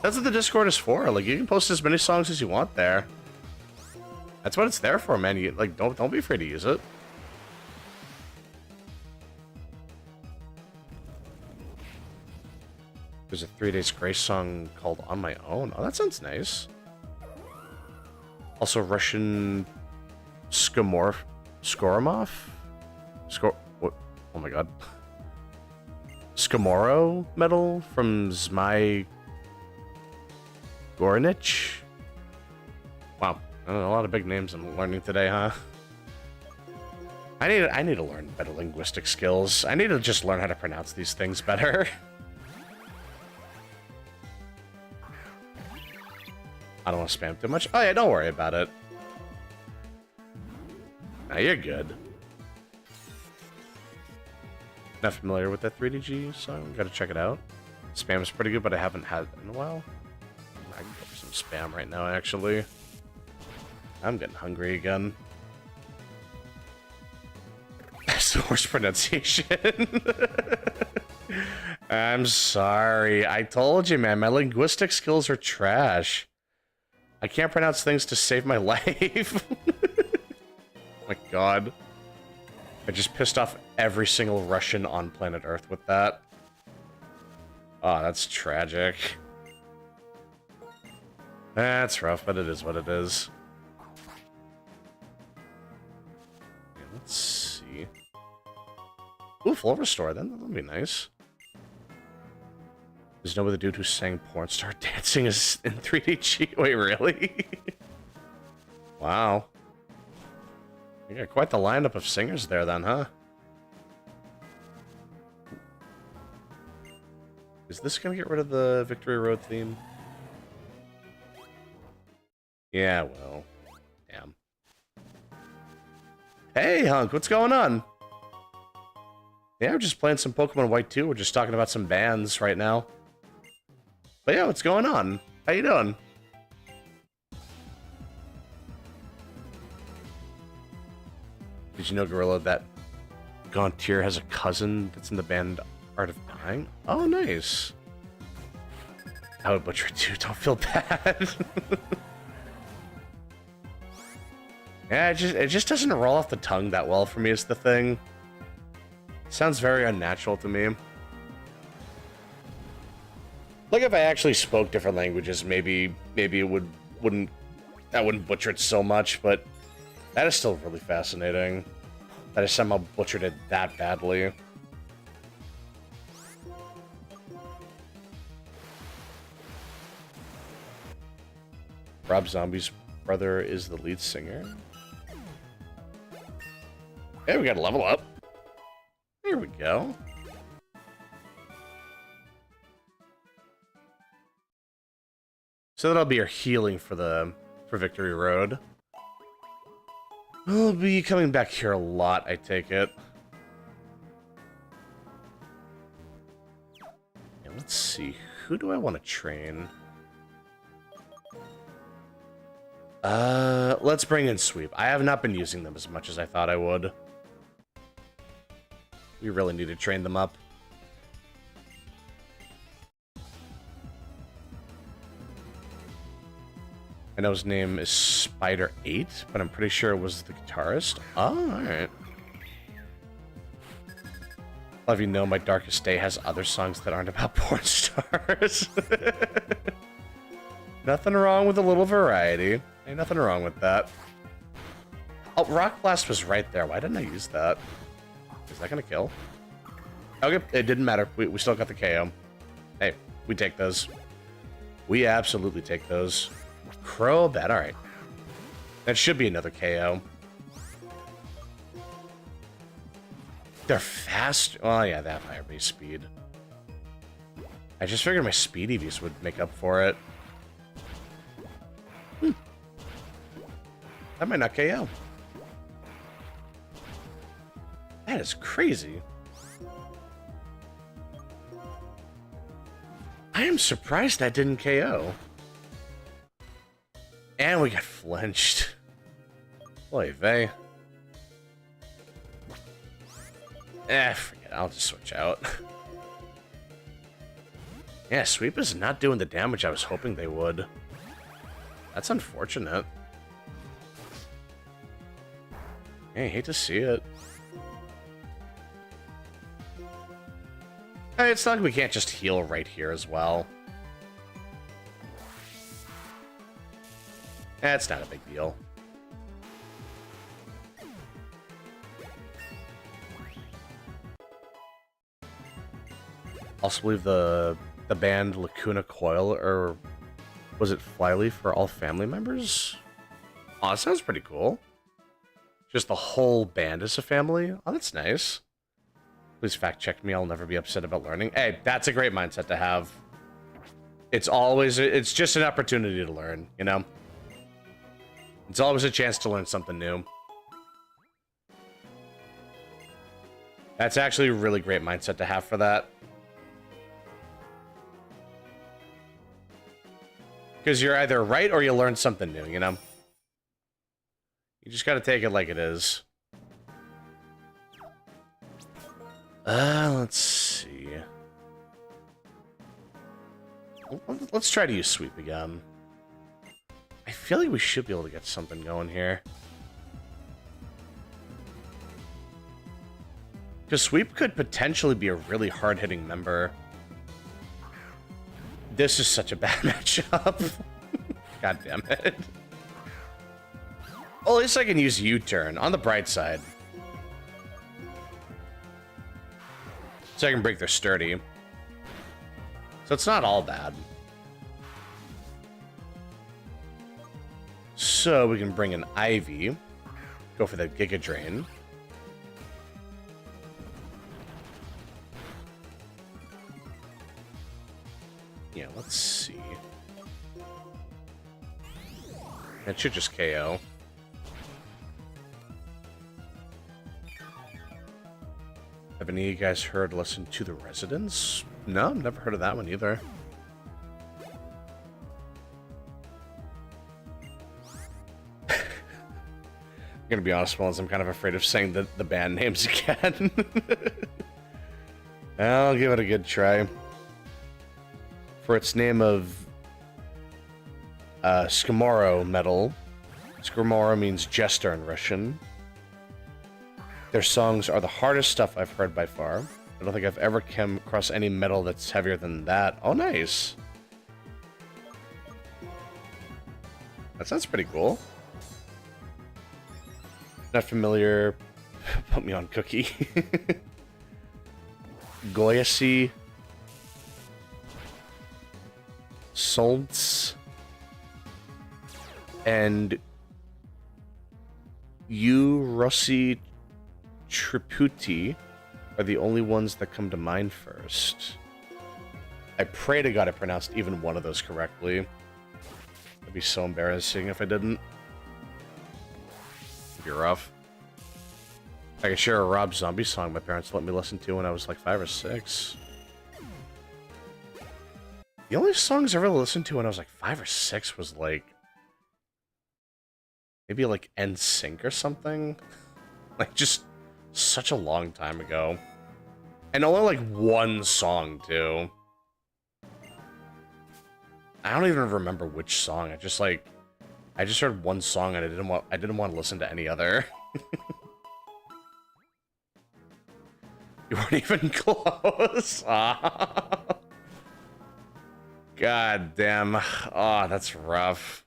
That's what the Discord is for. Like, you can post as many songs as you want there. That's what it's there for, man. You, like, don't be afraid to use it. There's a 3 Days Grace song called On My Own. Oh, that sounds nice. Also, Russian Skorimov? What? Oh my god. Skomoro metal from Zmai Goranich? Wow. I don't know, a lot of big names I'm learning today, huh? I need to learn better linguistic skills. I need to just learn how to pronounce these things better. I don't want to spam too much. Oh yeah, don't worry about it. Now you're good. Not familiar with that 3DG song. Gotta check it out. Spam is pretty good, but I haven't had it in a while. I can go for some spam right now, actually. I'm getting hungry again. That's the worst pronunciation. I'm sorry. I told you, man. My linguistic skills are trash. I can't pronounce things to save my life. Oh my god. I just pissed off every single Russian on planet Earth with that. Oh, that's tragic. That's rough, but it is what it is. Okay, let's see. Ooh, full restore then. That'll be nice. There's no other dude who sang Porn Star Dancing is in 3DG. Wait, really? Wow. You got quite the lineup of singers there then, huh? Is this gonna get rid of the Victory Road theme? Yeah, well. Damn. Hey, Hunk, what's going on? Yeah, we're just playing some Pokemon White 2. We're just talking about some bands right now. But yeah, what's going on? How you doing? Did you know, Gorilla, that Gontier has a cousin that's in the band Art of Dying? Oh, nice. I would butcher it too. Don't feel bad. Yeah, it just doesn't roll off the tongue that well for me is the thing. Sounds very unnatural to me. Like if I actually spoke different languages, maybe it wouldn't butcher it so much, but that is still really fascinating. That I somehow butchered it that badly. Rob Zombie's brother is the lead singer. Hey, we got to level up. Here we go. So that'll be our healing for Victory Road. We'll be coming back here a lot, I take it. And let's see, who do I want to train? Let's bring in Sweep. I have not been using them as much as I thought I would. We really need to train them up. I know his name is Spider 8, but I'm pretty sure it was the guitarist. Oh, alright. I'll have you know my Darkest Day has other songs that aren't about porn stars. Nothing wrong with a little variety. Ain't nothing wrong with that. Oh, Rock Blast was right there. Why didn't I use that? Is that gonna kill? Okay, it didn't matter. We still got the KO. Hey, we take those. We absolutely take those. Crobat, alright. That should be another KO. They're fast. Oh, yeah, they have higher base speed. I just figured my speed EVs would make up for it. That might not KO. That is crazy. I am surprised that didn't KO. And we got flinched. Oy vey. Forget it. I'll just switch out. Yeah, Sweep is not doing the damage I was hoping they would. That's unfortunate. Hey, hate to see it. Hey, it's not like we can't just heal right here as well. It's not a big deal. Also believe the band Lacuna Coil, or was it Flyleaf for all family members? Oh, that sounds pretty cool. Just the whole band is a family? Oh, that's nice. Please fact check me, I'll never be upset about learning. Hey, that's a great mindset to have. It's just an opportunity to learn, you know? It's always a chance to learn something new. That's actually a really great mindset to have for that. Because you're either right or you learn something new, you know? You just gotta take it like it is. Let's see. Let's try to use Sweep again. I feel like we should be able to get something going here. Because Sweep could potentially be a really hard-hitting member. This is such a bad matchup. God damn it. Well, at least I can use U-turn on the bright side. So I can break their sturdy. So it's not all bad. So we can bring an Ivy. Go for the Giga Drain. Yeah, let's see. That should just KO. Have any of you guys heard Listen to the Residents? No, never heard of that one either. I'm gonna be honest, Mullins, I'm kind of afraid of saying the band names again. I'll give it a good try. For its name of Skimoro metal. Skimoro means jester in Russian. Their songs are the hardest stuff I've heard by far. I don't think I've ever come across any metal that's heavier than that. Oh, nice. That sounds pretty cool. Not familiar. Put me on Cookie. Goyasi. Solntz. And Rossi Triputi are the only ones that come to mind first. I pray to God I pronounced even one of those correctly. It'd be so embarrassing if I didn't. It'd be rough. I could share a Rob Zombie song my parents let me listen to when I was like 5 or 6. The only songs I really listened to when I was like 5 or 6 was like... maybe like NSYNC or something? Like just such a long time ago. And only like one song too. I don't even remember which song. I just like I just heard one song and I didn't want to listen to any other. You weren't even close. God damn. Oh, that's rough.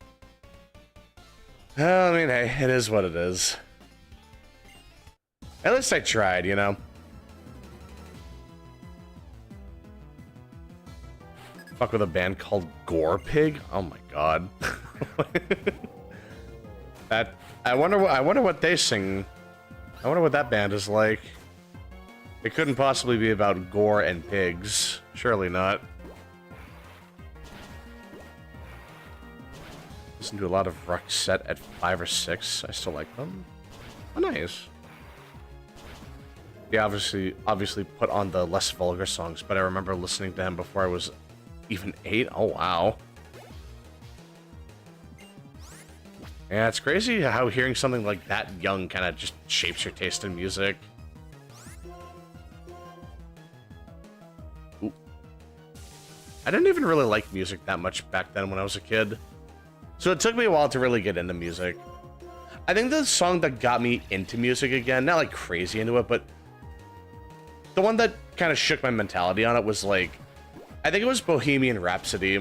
Well, I mean, hey, it is what it is. At least I tried, you know? Fuck with a band called Gore Pig? Oh my god. I wonder what they sing. I wonder what that band is like. It couldn't possibly be about gore and pigs. Surely not. Listen to a lot of Roxette at 5 or 6. I still like them. Oh, nice. Yeah, obviously put on the less vulgar songs, but I remember listening to him before I was even 8. Oh, wow. Yeah, it's crazy how hearing something like that young kind of just shapes your taste in music. Ooh. I didn't even really like music that much back then when I was a kid. So it took me a while to really get into music. I think the song that got me into music again, not like crazy into it, but the one that kind of shook my mentality on it was like, I think it was Bohemian Rhapsody.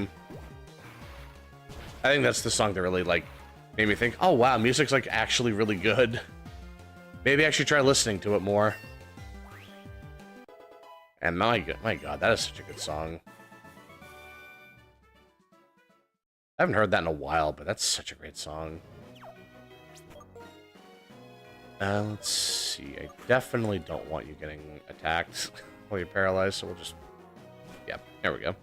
I think that's the song that really like made me think, oh wow, music's like actually really good. Maybe I should try listening to it more. And my god, that is such a good song. I haven't heard that in a while, but that's such a great song. Let's see. I definitely don't want you getting attacked while you're paralyzed, so we'll just... Yeah, there we go.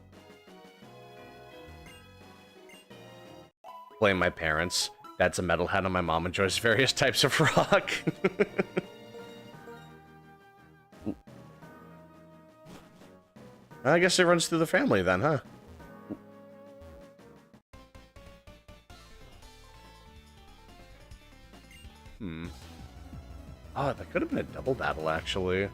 Blame my parents. Dad's a metalhead and my mom enjoys various types of rock. I guess it runs through the family then, huh? Oh, that could have been a double battle, actually.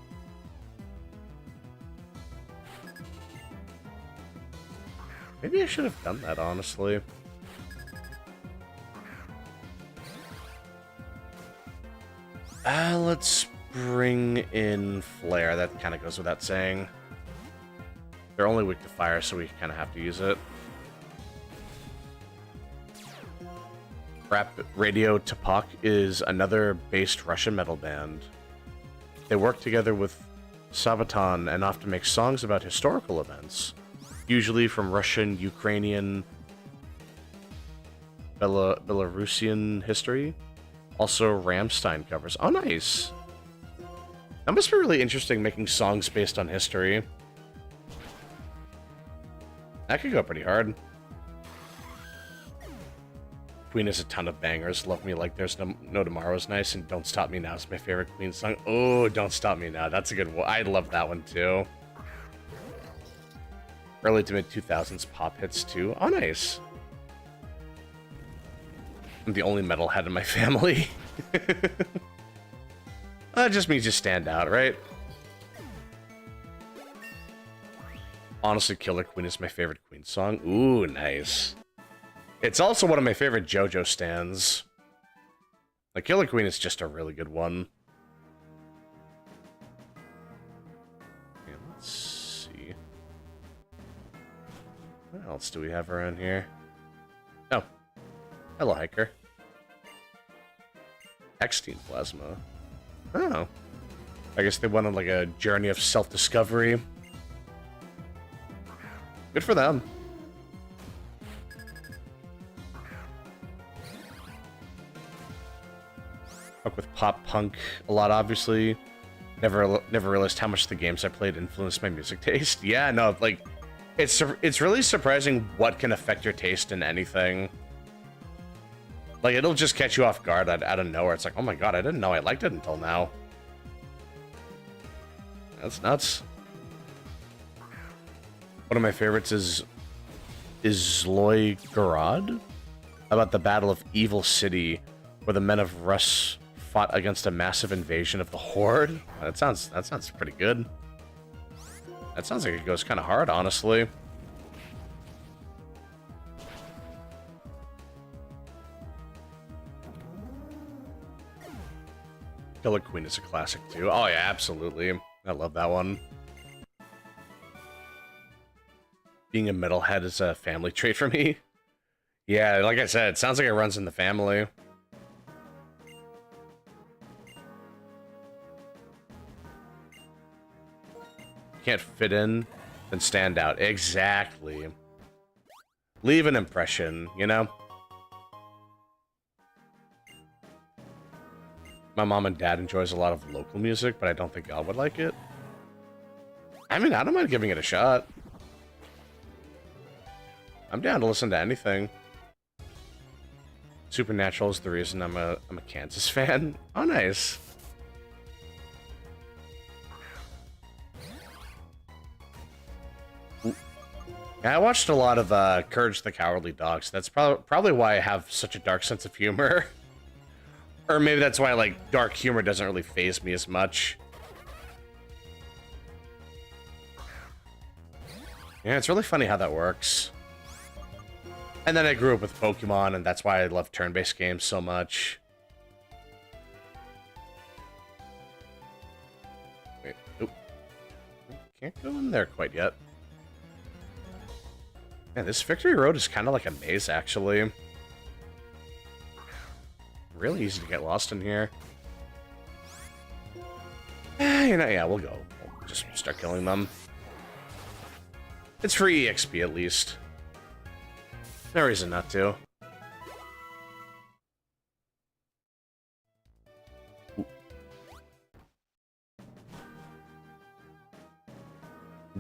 Maybe I should have done that, honestly. Let's bring in Flare. That kind of goes without saying. They're only weak to fire, so we kind of have to use it. Rap Radio Tupac is another based Russian metal band. They work together with Sabaton and often make songs about historical events, usually from Russian, Ukrainian, Belarusian history. Also Rammstein covers. Oh, nice. That must be really interesting, making songs based on history. That could go pretty hard. Queen has a ton of bangers. Love Me Like There's No Tomorrow's nice, and Don't Stop Me Now is my favorite Queen song. Oh, Don't Stop Me Now. That's a good one. I love that one, too. Early to mid-2000s pop hits, too. Oh, nice. I'm the only metalhead in my family. That just means you stand out, right? Honestly, Killer Queen is my favorite Queen song. Ooh, nice. It's also one of my favorite JoJo stands. The Killer Queen is just a really good one. Okay, let's see. What else do we have around here? Oh. Hello, Hiker. X-Teen Plasma. Oh. I guess they went on like a journey of self-discovery. Good for them. Fuck with pop punk a lot, obviously. Never realized how much the games I played influenced my music taste. Yeah, no, like, it's really surprising what can affect your taste in anything. Like, it'll just catch you off guard out of nowhere. It's like, oh my god, I didn't know I liked it until now. That's nuts. One of my favorites is Zloy Gorod, about the Battle of Evil City, where the men of Rus fought against a massive invasion of the Horde. That sounds pretty good. That sounds like it goes kind of hard, honestly. Killer Queen is a classic too. Oh yeah, absolutely. I love that one. Being a metalhead is a family trait for me. Yeah, like I said, it sounds like it runs in the family. Can't fit in, then stand out. Exactly. Leave an impression, you know? My mom and dad enjoys a lot of local music, but I don't think God would like it. I mean, I don't mind giving it a shot. I'm down to listen to anything. Supernatural is the reason I'm a Kansas fan. Oh, nice. Yeah, I watched a lot of Courage the Cowardly Dog, so that's probably why I have such a dark sense of humor. Or maybe that's why, like, dark humor doesn't really faze me as much. Yeah, it's really funny how that works. And then I grew up with Pokemon, and that's why I love turn-based games so much. Wait, oop. Can't go in there quite yet. Yeah, this Victory Road is kind of like a maze, actually. Really easy to get lost in here. You know, yeah, we'll go. We'll just start killing them. It's free EXP, at least. No reason not to.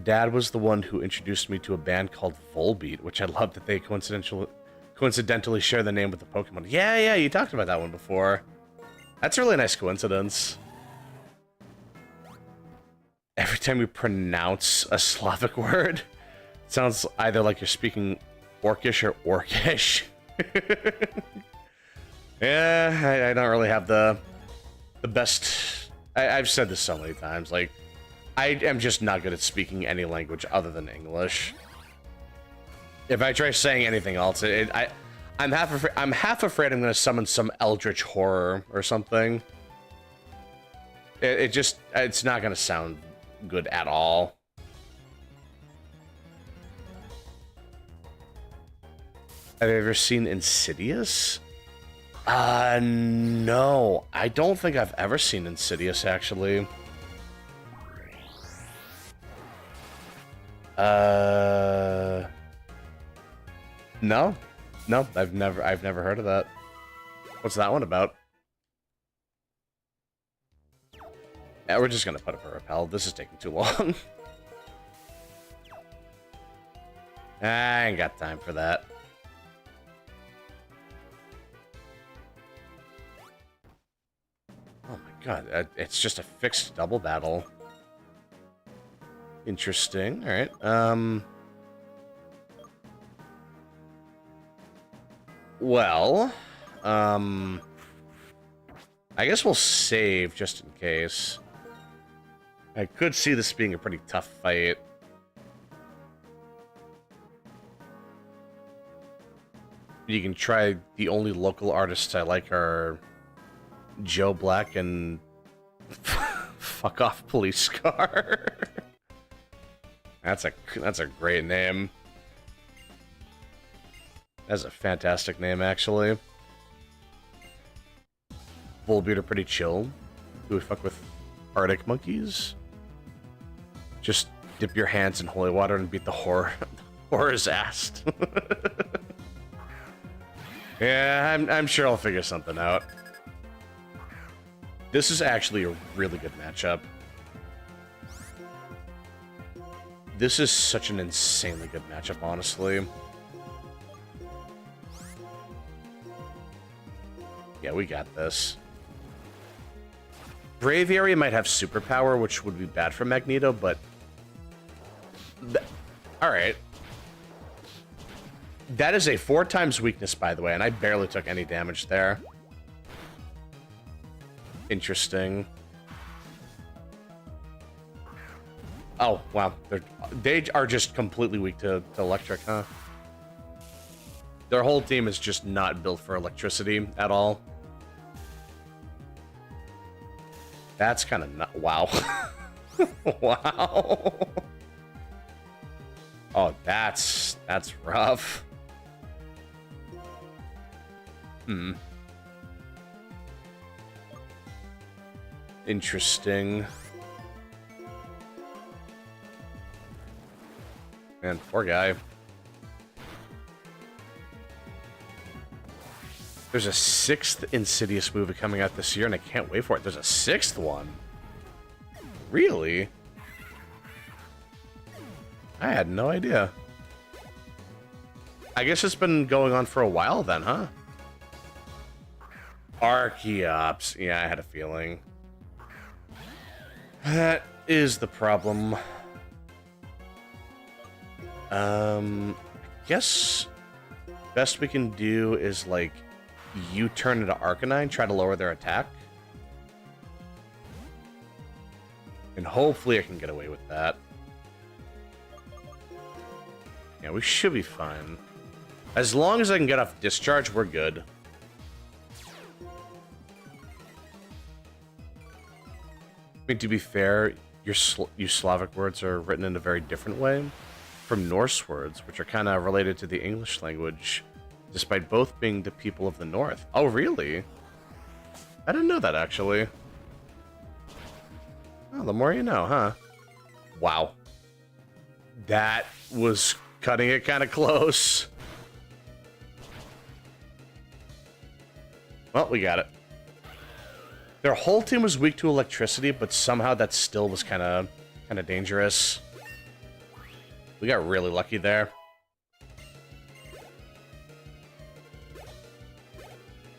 Dad was the one who introduced me to a band called Volbeat, which I love that they coincidentally share the name with the Pokemon. Yeah, you talked about that one before. That's a really nice coincidence. Every time you pronounce a Slavic word, it sounds either like you're speaking Orcish or Orcish. Yeah, I don't really have the best... I've said this so many times, like, I am just not good at speaking any language other than English. If I try saying anything else, I'm half afraid I'm going to summon some eldritch horror or something. It's not going to sound good at all. Have you ever seen Insidious? No. I don't think I've ever seen Insidious, actually. No. No, I've never heard of that. What's that one about? Yeah, we're just gonna put up a repel. This is taking too long. I ain't got time for that. Oh my god, it's just a fixed double battle. Interesting. All right. Well, I guess we'll save just in case. I could see this being a pretty tough fight. You can try. The only local artists I like are Joe Black and Fuck Off Police Car. That's a great name. That's a fantastic name, actually. Volbeat are pretty chill. Do we fuck with Arctic monkeys? Just dip your hands in holy water and beat the horror's ass. Yeah, I'm sure I'll figure something out. This is actually a really good matchup. This is such an insanely good matchup, honestly. Yeah, we got this. Braviary might have superpower, which would be bad for Magneto, but... Alright. That is a 4x weakness, by the way, and I barely took any damage there. Interesting. Oh, wow. They are just completely weak to electric, huh? Their whole team is just not built for electricity at all. That's kind of wow. Wow. Oh, that's rough. Hmm. Interesting. Man, poor guy. There's a 6th Insidious movie coming out this year, and I can't wait for it. There's a 6th one. Really? I had no idea. I guess it's been going on for a while then, huh? Archeops. Yeah, I had a feeling. That is the problem. I guess best we can do is, like, U-turn into Arcanine, try to lower their attack. And hopefully I can get away with that. Yeah, we should be fine. As long as I can get off discharge, we're good. I mean, to be fair, you Slavic words are written in a very different way from Norse words, which are kind of related to the English language, despite both being the people of the North. Oh, really? I didn't know that, actually. Oh, the more you know, huh? Wow. That was cutting it kind of close. Well, we got it. Their whole team was weak to electricity, but somehow that still was kind of dangerous. We got really lucky there.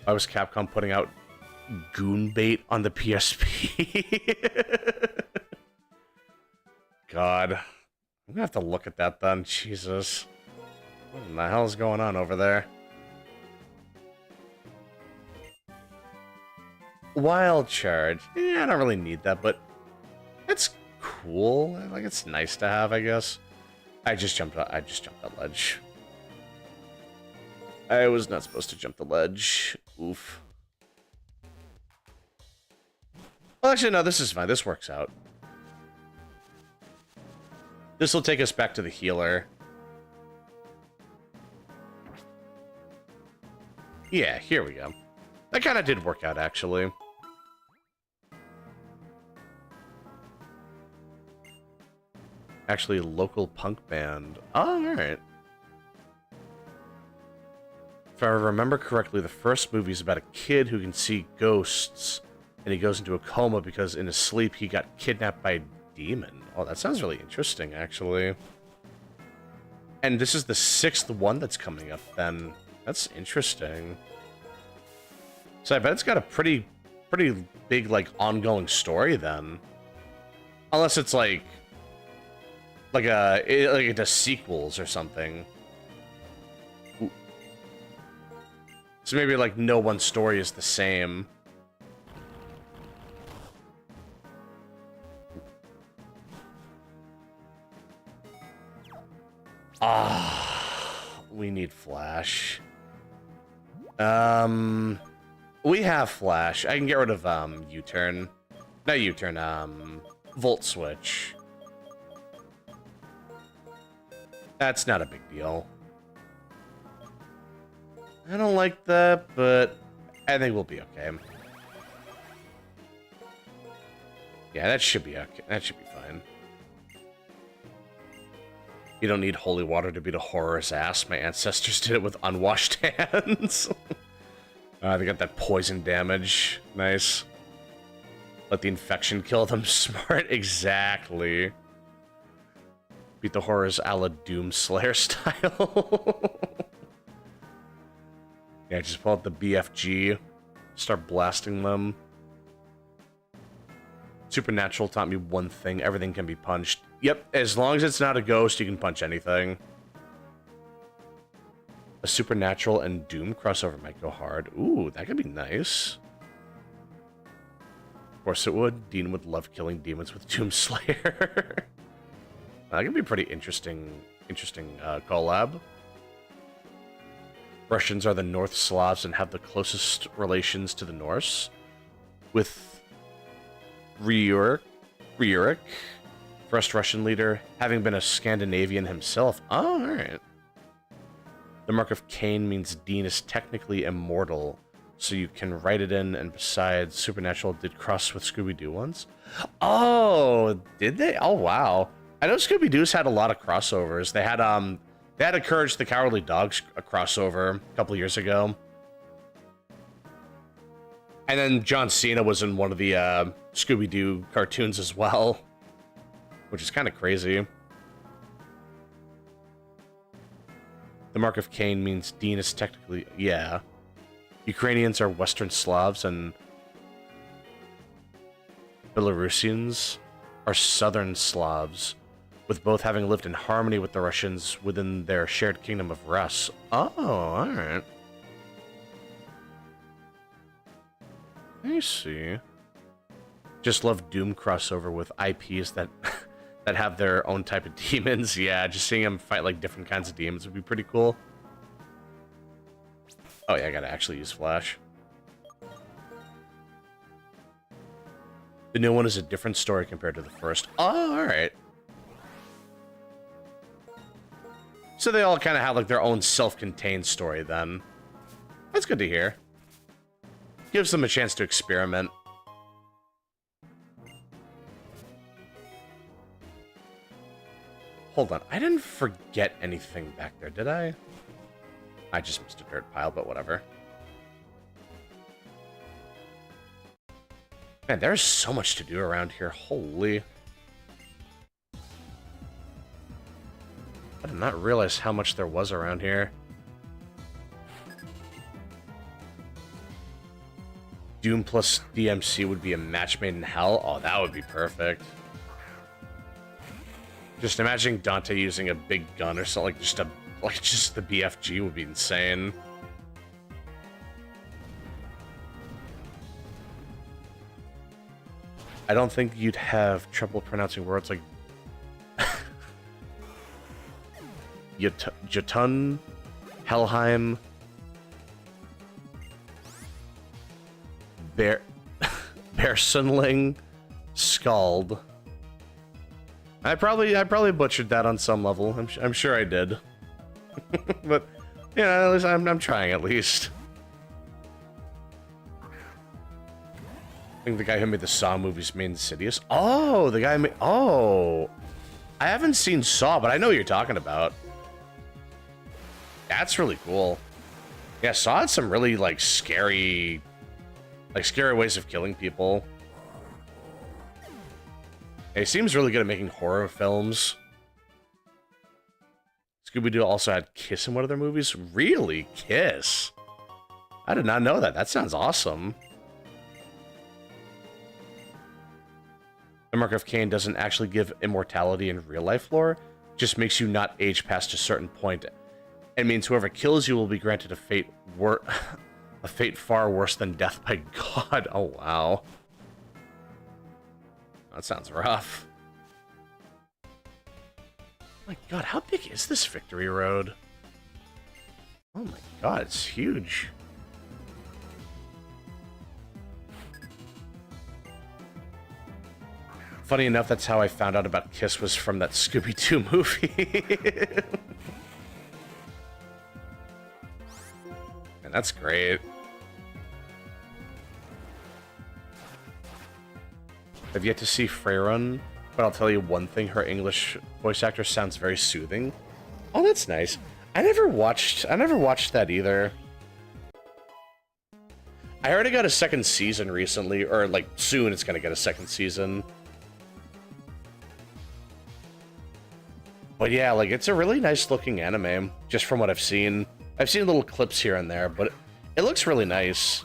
Why was Capcom putting out goon bait on the PSP? God. I'm gonna have to look at that then. Jesus. What in the hell is going on over there? Wild Charge. Yeah, I don't really need that, but it's cool. Like, it's nice to have, I guess. I just jumped that ledge. I was not supposed to jump the ledge. Oof. Well, actually, no, this is fine. This works out. This will take us back to the healer. Yeah, here we go. That kind of did work out, actually. Actually, local punk band. Oh, alright. If I remember correctly, the first movie is about a kid who can see ghosts, and he goes into a coma because in his sleep he got kidnapped by a demon. Oh, that sounds really interesting, actually. And this is the 6th one that's coming up, then. That's interesting. So I bet it's got a pretty big, like, ongoing story, then. Unless it's, like it does sequels or something. Ooh. So maybe, like, no one story is the same. Ah, we need Flash. We have Flash. I can get rid of, U-turn. Not U-turn, Volt Switch. That's not a big deal. I don't like that, but I think we'll be okay. Yeah, that should be okay. That should be fine. You don't need holy water to beat a horror's ass. My ancestors did it with unwashed hands. They got that poison damage. Nice. Let the infection kill them. Smart. Exactly. Beat the horrors a la Doom Slayer style. Yeah, just pull out the BFG. Start blasting them. Supernatural taught me one thing. Everything can be punched. Yep, as long as it's not a ghost, you can punch anything. A Supernatural and Doom crossover might go hard. Ooh, that could be nice. Of course it would. Dean would love killing demons with Doom Slayer. That could be pretty interesting collab. Russians are the North Slavs and have the closest relations to the Norse, with Rjurik, first Russian leader, having been a Scandinavian himself. Oh, alright. The Mark of Cain means Dean is technically immortal, so you can write it in, and besides, Supernatural did cross with Scooby-Doo once. Oh, did they? Oh, wow. I know Scooby-Doo's had a lot of crossovers. They had a Courage the Cowardly Dog crossover a couple years ago. And then John Cena was in one of the Scooby-Doo cartoons as well, which is kind of crazy. The Mark of Cain means Dean is technically... Yeah. Ukrainians are Western Slavs, and Belarusians are Southern Slavs, with both having lived in harmony with the Russians within their shared kingdom of Rus. Oh, alright. I see. Just love Doom crossover with IPs that that have their own type of demons. Yeah, just seeing them fight like different kinds of demons would be pretty cool. Oh yeah, I gotta actually use Flash. The new one is a different story compared to the first. Oh, alright. So they all kind of have like their own self-contained story then. That's good to hear. Gives them a chance to experiment. Hold on, I didn't forget anything back there, did I? I just missed a dirt pile, but whatever. Man, there's so much to do around here, holy. I did not realize how much there was around here. Doom plus DMC would be a match made in hell? Oh, that would be perfect. Just imagining Dante using a big gun or something, like just the BFG would be insane. I don't think you'd have trouble pronouncing words like Jotun, Helheim, Bersenling, Scald. I probably butchered that on some level. I'm sure I did. But you know, at least I'm trying at least. I think the guy who made the Saw movies made Insidious. Oh, the guy who made... Oh! I haven't seen Saw, but I know what you're talking about. That's really cool. Yeah, Saw had some really, like, scary ways of killing people. He seems really good at making horror films. Scooby-Doo also had Kiss in one of their movies. Really? Kiss? I did not know that. That sounds awesome. The Mark of Cain doesn't actually give immortality in real-life lore. It just makes you not age past a certain point. It means whoever kills you will be granted a fate far worse than death by God. Oh, wow. That sounds rough. Oh my God, how big is this Victory Road? Oh my God, it's huge. Funny enough, that's how I found out about Kiss, was from that Scooby-Doo movie. And that's great. I've yet to see Freyrun, but I'll tell you one thing, her English voice actor sounds very soothing. Oh, that's nice. I never watched that either. I heard it got a second season recently, or like soon it's gonna get a second season. But yeah, like it's a really nice looking anime, just from what I've seen. I've seen little clips here and there, but it looks really nice.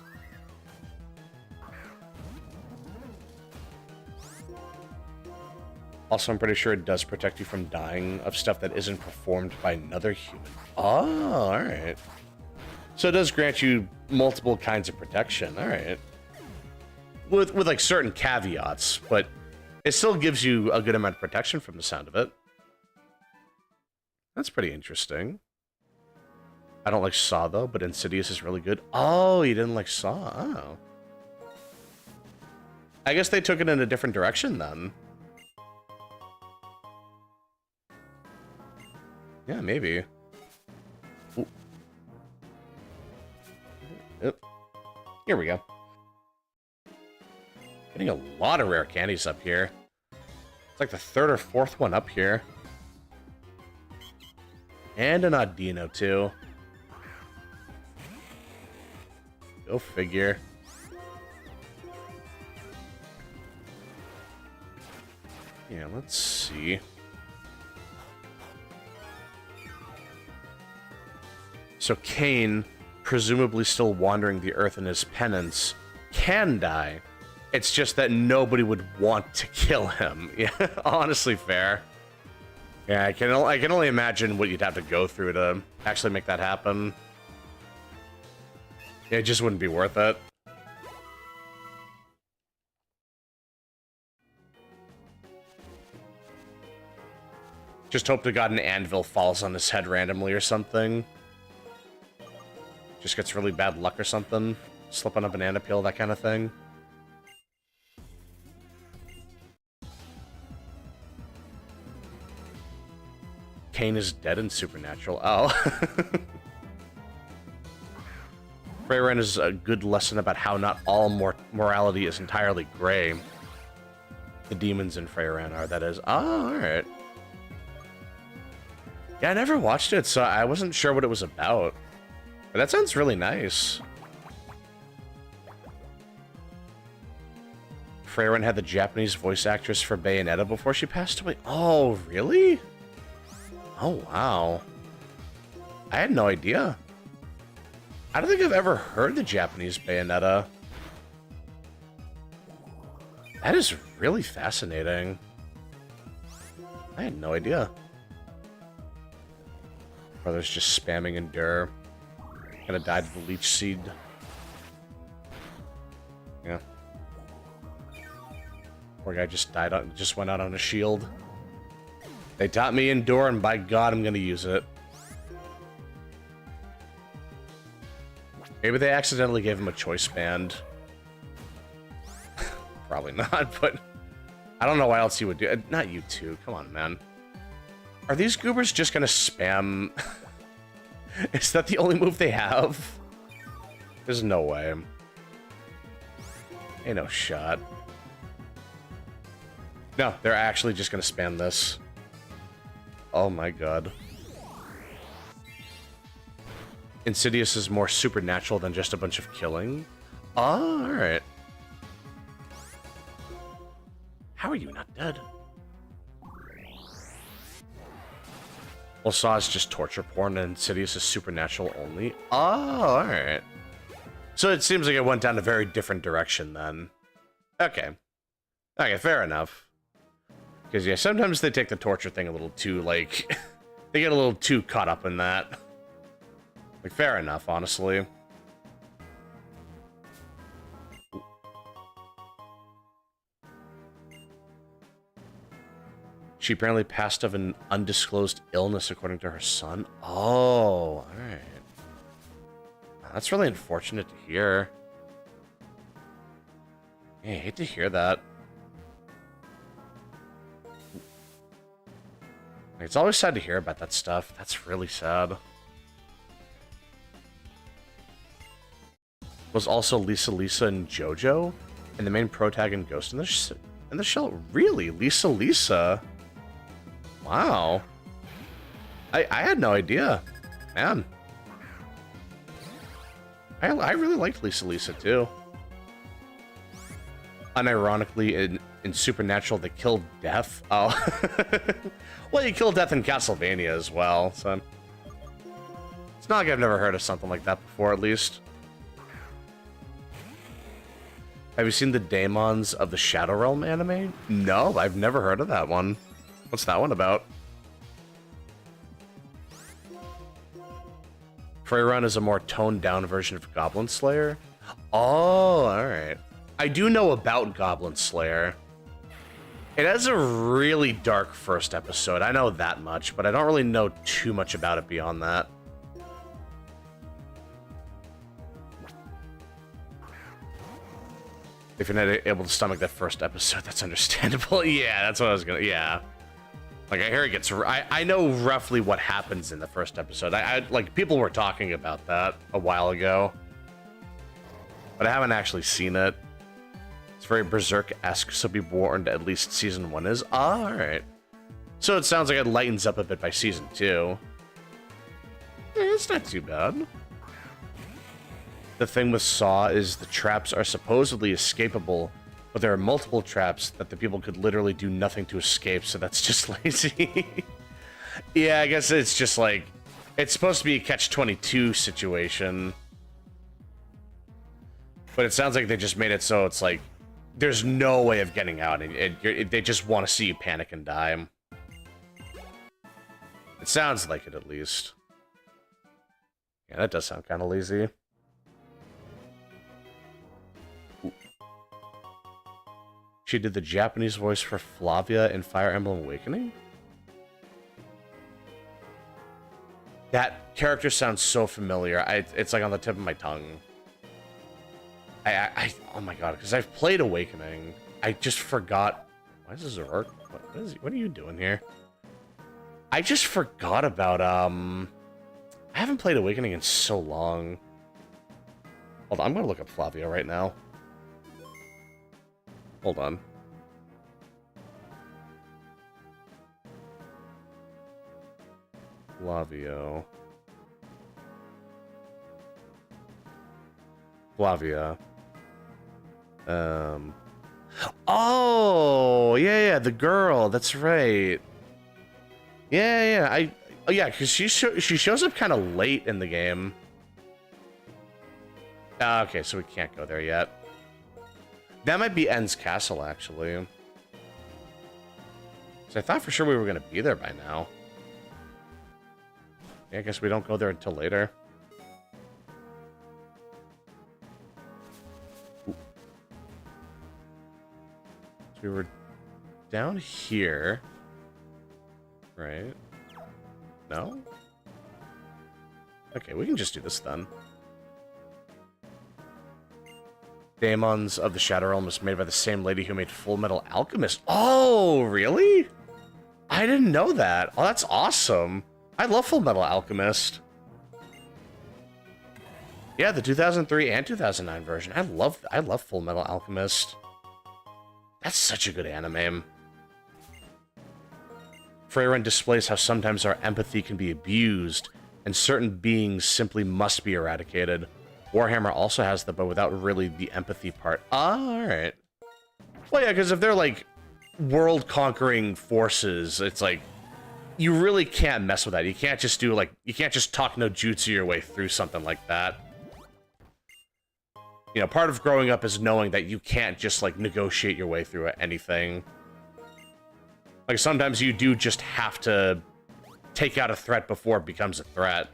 Also, I'm pretty sure it does protect you from dying of stuff that isn't performed by another human. Oh, alright. So it does grant you multiple kinds of protection, alright. With like certain caveats, but it still gives you a good amount of protection from the sound of it. That's pretty interesting. I don't like Saw though, but Insidious is really good. Oh, you didn't like Saw? Oh. I guess they took it in a different direction then. Yeah, maybe. Ooh. Yep. Here we go. Getting a lot of rare candies up here. It's like the third or fourth one up here. And an Audino, too. Go figure. Yeah, let's see. So Cain, presumably still wandering the earth in his penance, can die. It's just that nobody would want to kill him. Yeah, honestly fair. Yeah, I can only imagine what you'd have to go through to actually make that happen. It just wouldn't be worth it. Just hope to God an anvil falls on his head randomly or something. Just gets really bad luck or something. Slip on a banana peel, that kind of thing. Cain is dead in Supernatural. Oh. Freyren is a good lesson about how not all morality is entirely gray. The demons in Freyren are, that is. Oh, alright. Yeah, I never watched it, so I wasn't sure what it was about. But that sounds really nice. Freyren had the Japanese voice actress for Bayonetta before she passed away. Oh, really? Oh, wow. I had no idea. I don't think I've ever heard the Japanese Bayonetta. That is really fascinating. I had no idea. Brother's just spamming Endure. Gonna die to the Leech Seed. Yeah. Poor guy just died on, just went out on a shield. They taught me Endure, and by God, I'm gonna use it. Maybe they accidentally gave him a choice band. Probably not, but I don't know why else he would do it. Not you two. Come on, man. Are these goobers just gonna spam? Is that the only move they have? There's no way. Ain't no shot. No, they're actually just gonna spam this. Oh my god. Insidious is more supernatural than just a bunch of killing. Oh, alright. How are you not dead? Well, Saw is just torture porn and Insidious is supernatural only. Oh, alright. So it seems like it went down a very different direction then. Okay. Okay, fair enough. Because, yeah, sometimes they take the torture thing a little too, like... they get a little too caught up in that. Like, fair enough, honestly. She apparently passed of an undisclosed illness, according to her son. Oh, alright. That's really unfortunate to hear. Yeah, I hate to hear that. It's always sad to hear about that stuff. That's really sad. Was also Lisa and JoJo, and the main protagonist Ghost in the show. Really, Lisa. Wow. I had no idea, man. I really liked Lisa too. Unironically, in Supernatural, they killed Death. Oh, well, you killed Death in Castlevania as well. So it's not like I've never heard of something like that before, at least. Have you seen the Daemons of the Shadow Realm anime? No, I've never heard of that one. What's that one about? Freyren is a more toned-down version of Goblin Slayer? Oh, alright. I do know about Goblin Slayer. It has a really dark first episode. I know that much, but I don't really know too much about it beyond that. If you're not able to stomach that first episode, that's understandable. Yeah, that's what I was gonna... Yeah. Like, I hear it gets... I know roughly what happens in the first episode. Like, people were talking about that a while ago. But I haven't actually seen it. It's very Berserk-esque, so be warned at least Season 1 is. Alright. So it sounds like it lightens up a bit by Season 2. Yeah, it's not too bad. The thing with Saw is the traps are supposedly escapable, but there are multiple traps that the people could literally do nothing to escape, so that's just lazy. Yeah, I guess it's just like... It's supposed to be a catch-22 situation. But it sounds like they just made it so it's like... There's no way of getting out, and they just want to see you panic and die. It sounds like it, at least. Yeah, that does sound kind of lazy. She did the Japanese voice for Flavia in Fire Emblem Awakening? That character sounds so familiar. It's like on the tip of my tongue. Oh my god, because I've played Awakening. I just forgot. Why is this Zerk? What are you doing here? I just forgot about, I haven't played Awakening in so long. Hold on, I'm gonna look up Flavia right now. Hold on. Flavia. Oh, yeah, the girl. That's right. Yeah. Oh, yeah, because she shows up kind of late in the game. Okay, so we can't go there yet. That might be En's castle, actually. So I thought for sure we were going to be there by now. Yeah, I guess we don't go there until later. Ooh. So we were down here. Right? No? Okay, we can just do this then. Daemons of the Shadow Realm was made by the same lady who made Full Metal Alchemist. Oh, really? I didn't know that. Oh, that's awesome. I love Full Metal Alchemist. Yeah, the 2003 and 2009 version. I love Full Metal Alchemist. That's such a good anime. Freyren displays how sometimes our empathy can be abused, and certain beings simply must be eradicated. Warhammer also has the, but without really the empathy part. Alright. Well, yeah, because if they're, like, world-conquering forces, it's like, you really can't mess with that. You can't just do, like, you can't just talk no jutsu your way through something like that. You know, part of growing up is knowing that you can't just, like, negotiate your way through anything. Like, sometimes you do just have to take out a threat before it becomes a threat.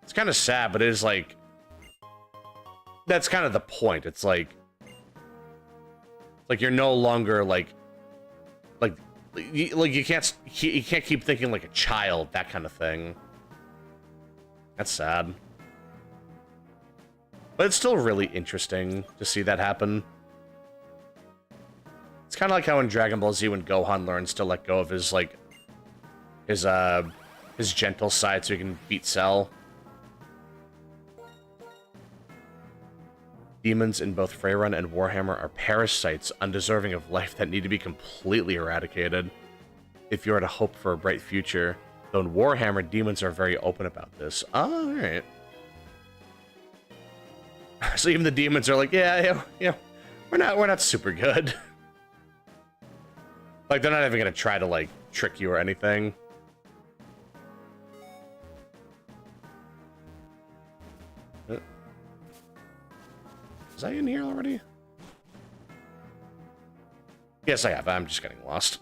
It's kind of sad, but it is like... That's kind of the point. It's like you're no longer, like you can't keep thinking like a child, that kind of thing. That's sad. But it's still really interesting to see that happen. It's kind of like how in Dragon Ball Z when Gohan learns to let go of his, like, his gentle side so he can beat Cell. Demons in both Freyren and Warhammer are parasites undeserving of life that need to be completely eradicated if you are to hope for a bright future. Though in Warhammer, demons are very open about this. Alright. So even the demons are like, yeah, we're not super good. Like, they're not even gonna try to, like, trick you or anything. Is I in here already? Yes, I have. I'm just getting lost.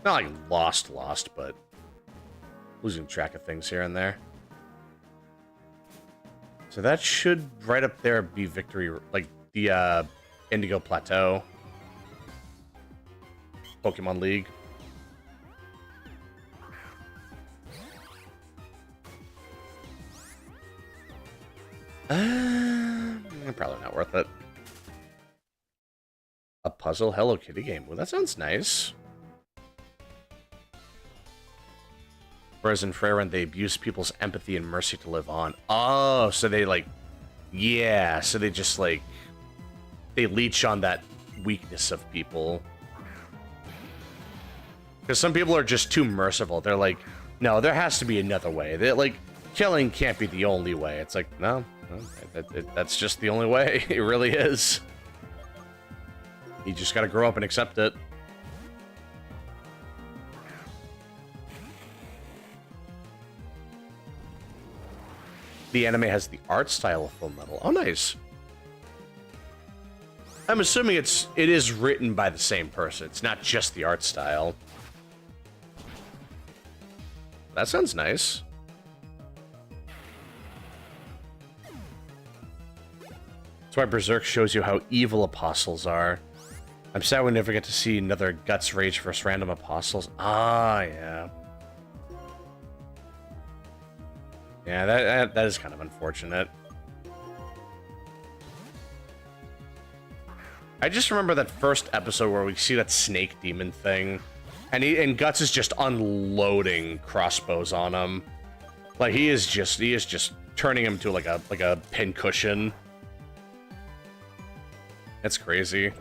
Not like lost, but losing track of things here and there. So that should, right up there, be Victory, like, the, Indigo Plateau. Pokemon League. Probably not worth it. A puzzle Hello Kitty game. Well, that sounds nice. Whereas in Freyren, they abuse people's empathy and mercy to live on. Oh, so they like... Yeah, so they just like... They leech on that weakness of people. Because some people are just too merciful. They're like, no, there has to be another way. They're like, killing can't be the only way. It's like, no, that's just the only way. It really is. You just gotta grow up and accept it. The anime has the art style of Full Metal. Oh, nice. I'm assuming it is written by the same person. It's not just the art style. That sounds nice. That's why Berserk shows you how evil apostles are. I'm sad we never get to see another Guts Rage versus random apostles. Ah, yeah. Yeah, that is kind of unfortunate. I just remember that first episode where we see that snake demon thing, and Guts is just unloading crossbows on him. Like he is just turning him to like a pincushion. That's crazy.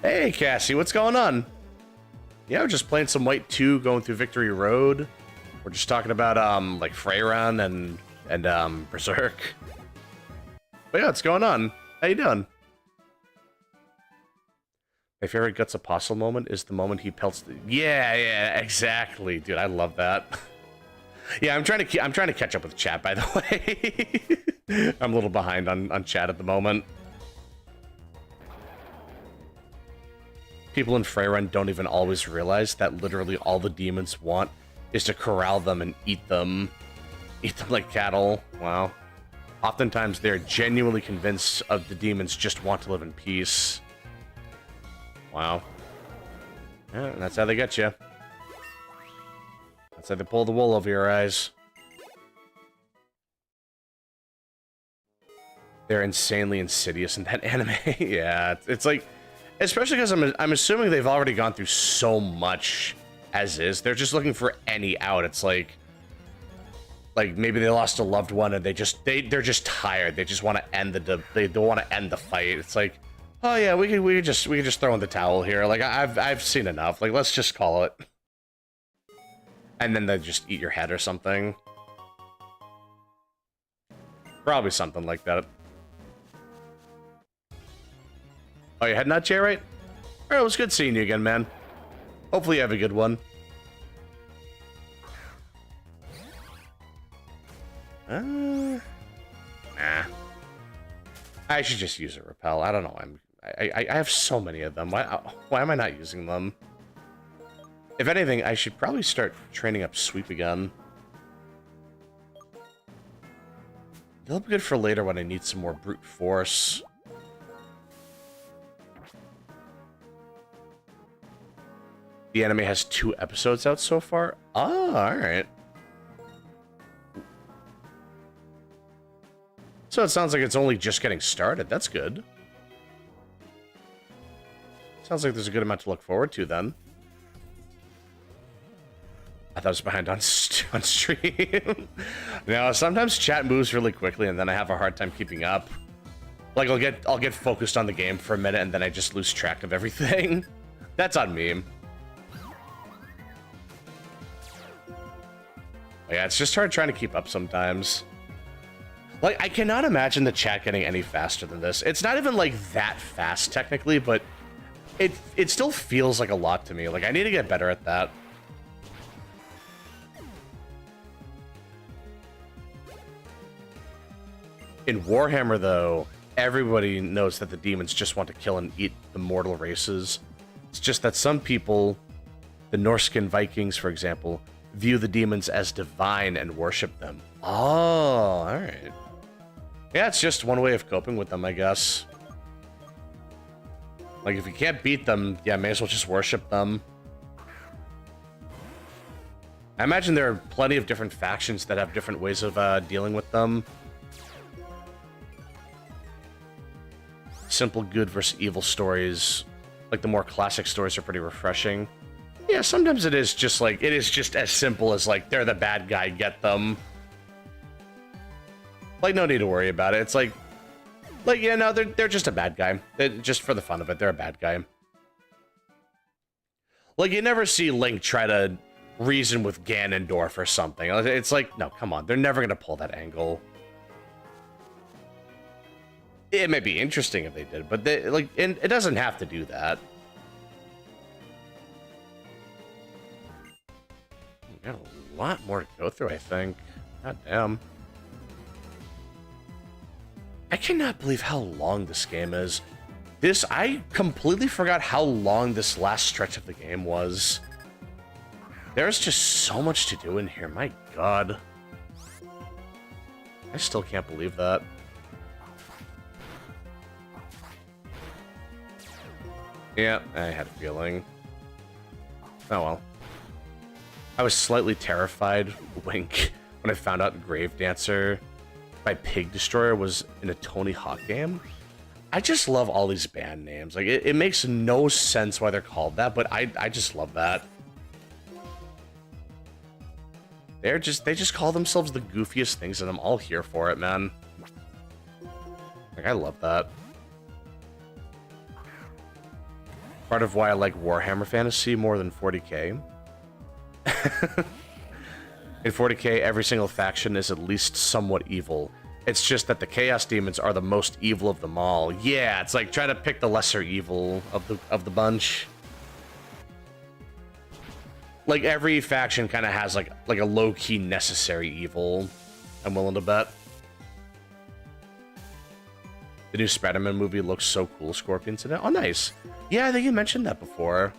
Hey Cassie, what's going on? Yeah, we're just playing some White 2, going through Victory Road. We're just talking about like Freyren and Berserk. But yeah, what's going on? How you doing? My favorite Guts Apostle moment is the moment he pelts the... Yeah, exactly. Dude, I love that. Yeah, I'm trying to catch up with chat, by the way. I'm a little behind on chat at the moment. People in Freyren don't even always realize that literally all the demons want is to corral them and eat them like cattle. Wow. Oftentimes they're genuinely convinced of the demons just want to live in peace. Wow. Yeah, and that's how they get you. That's how they pull the wool over your eyes. They're insanely insidious in that anime. Yeah, it's like, especially because I'm assuming they've already gone through so much as is. They're just looking for any out. It's like maybe they lost a loved one and they're just tired. They just want to end they don't want to end the fight. It's like, oh yeah, we could just throw in the towel here. Like I've seen enough. Like let's just call it. And then they just eat your head or something. Probably something like that. Oh, you heading out, Jay, right? Alright, it was good seeing you again, man. Hopefully you have a good one. Nah. I should just use a repel. I don't know. I have so many of them. Why am I not using them? If anything, I should probably start training up Sweep again. They'll be good for later when I need some more brute force. The anime has 2 episodes out so far. Oh, alright. So it sounds like it's only just getting started. That's good. Sounds like there's a good amount to look forward to then. I thought I was behind on stream. No, sometimes chat moves really quickly and then I have a hard time keeping up. Like I'll get focused on the game for a minute and then I just lose track of everything. That's on me. Yeah, it's just hard trying to keep up sometimes. Like, I cannot imagine the chat getting any faster than this. It's not even, like, that fast, technically, but it still feels like a lot to me. Like, I need to get better at that. In Warhammer, though, everybody knows that the demons just want to kill and eat the mortal races. It's just that some people, the Norskin Vikings, for example, view the demons as divine and worship them. Oh, alright. Yeah, it's just one way of coping with them, I guess. Like, if you can't beat them, yeah, may as well just worship them. I imagine there are plenty of different factions that have different ways of dealing with them. simple good versus evil stories, like the more classic stories, are pretty refreshing. Yeah, sometimes it is just like, it is just as simple as like, they're the bad guy, get them. Like, no need to worry about it. It's like yeah, no, they're just a bad guy. Just for the fun of it, they're a bad guy. Like, you never see Link try to reason with Ganondorf or something. It's like, no, come on, they're never gonna pull that angle. It may be interesting if they did, but it doesn't have to do that. We got a lot more to go through, I think. God damn. I cannot believe how long this game is. I completely forgot how long this last stretch of the game was. There's just so much to do in here, my god. I still can't believe that. Yeah, I had a feeling. Oh well. I was slightly terrified, wink, when I found out Grave Dancer by Pig Destroyer was in a Tony Hawk game. I just love all these band names. Like, it makes no sense why they're called that, but I just love that. They just call themselves the goofiest things, and I'm all here for it, man. Like, I love that. Part of why I like Warhammer Fantasy more than 40k. In 40k, every single faction is at least somewhat evil. It's just that the Chaos Demons are the most evil of them all. Yeah, it's like try to pick the lesser evil of the bunch. Like, every faction kind of has like a low-key necessary evil, I'm willing to bet. The new Spider-Man movie looks so cool, Scorpion's in it. Oh, nice. Yeah, I think you mentioned that before.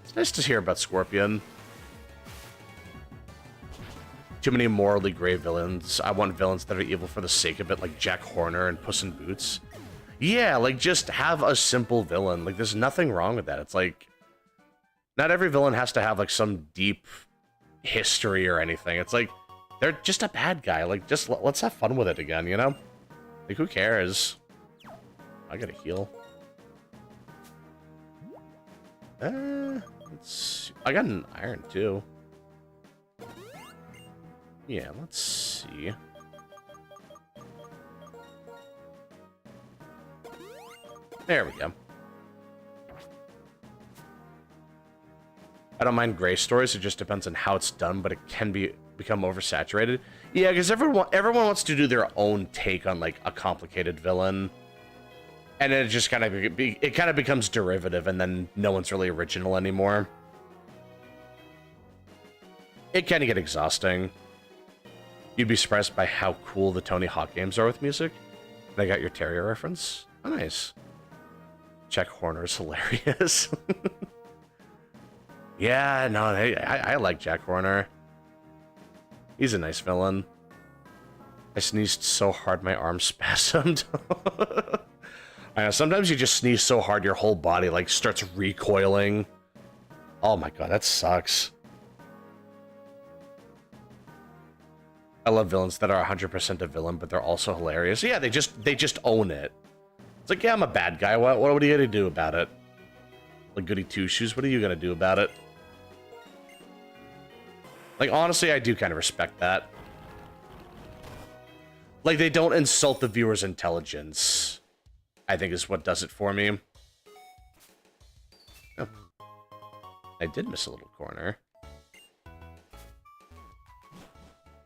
It's nice to hear about Scorpion. Too many morally gray villains. I want villains that are evil for the sake of it, like Jack Horner and Puss in Boots. Yeah, like, just have a simple villain. Like, there's nothing wrong with that. It's like, not every villain has to have, like, some deep history or anything. It's like, they're just a bad guy. Like, just let's have fun with it again, you know? Like, who cares? I gotta heal. Let's see. I got an iron, too. Yeah, let's see. There we go. I don't mind gray stories, it just depends on how it's done, but it can become oversaturated. Yeah, because everyone wants to do their own take on, like, a complicated villain. And it just kind of becomes derivative, and then no one's really original anymore. It can get exhausting. You'd be surprised by how cool the Tony Hawk games are with music. And I got your Terrio reference. Oh, nice. Jack Horner's hilarious. Yeah, no, I like Jack Horner. He's a nice villain. I sneezed so hard my arm spasmed. I know, sometimes you just sneeze so hard your whole body, like, starts recoiling. Oh my god, that sucks. I love villains that are 100% a villain, but they're also hilarious. Yeah, they just own it. It's like, yeah, I'm a bad guy. What are you gonna do about it? Like Goody Two-Shoes, what are you gonna do about it? Like, honestly, I do kind of respect that. Like, they don't insult the viewer's intelligence, I think is what does it for me. Oh. I did miss a little corner.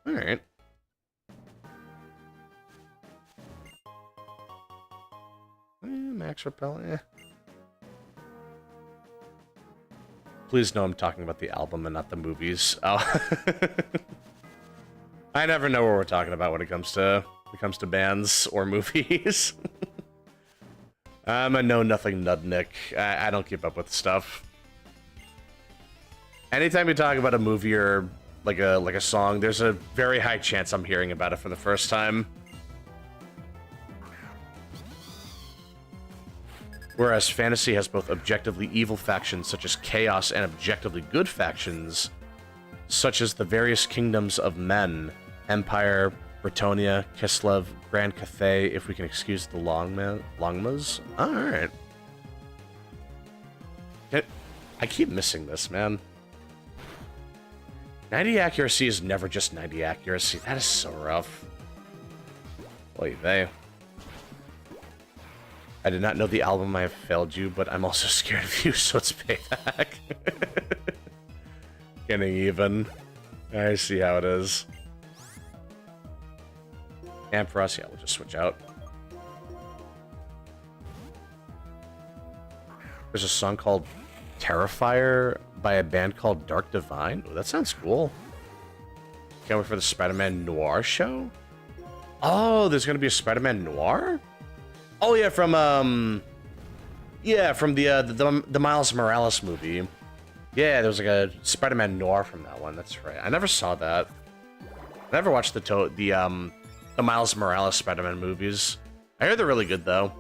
Alright. Max Repel, eh. Please know I'm talking about the album and not the movies. Oh. I never know what we're talking about when it comes to bands or movies. I'm a know-nothing nudnik. I don't keep up with stuff. Anytime you talk about a movie or like a song, there's a very high chance I'm hearing about it for the first time. Whereas fantasy has both objectively evil factions such as Chaos and objectively good factions such as the various kingdoms of men, Empire, Bretonia, Kislev, Grand Cathay, if we can excuse the Longmas. Alright. I keep missing this, man. 90 accuracy is never just 90 accuracy. That is so rough. Oy vey. I did not know the album I have failed you, but I'm also scared of you, so it's payback. Getting even. I see how it is. And for us, yeah, we'll just switch out. There's a song called Terrifier by a band called Dark Divine. Oh, that sounds cool. Can't wait for the Spider-Man Noir show. Oh, there's gonna be a Spider-Man Noir? Oh yeah, from the Miles Morales movie. Yeah, there was like a Spider-Man Noir from that one. That's right. I never saw that. I never watched the Miles Morales Spider-Man movies. I heard they're really good though.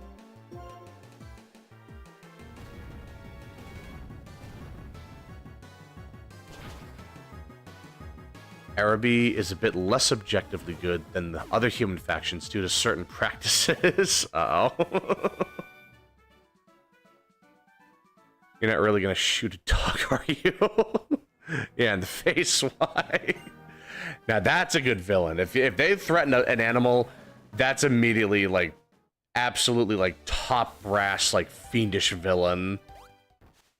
Araby is a bit less objectively good than the other human factions due to certain practices. Uh-oh. You're not really gonna shoot a dog, are you? Yeah, in the face, why? Now that's a good villain. If they threaten an animal, that's immediately, like, absolutely, like, top brass, like, fiendish villain.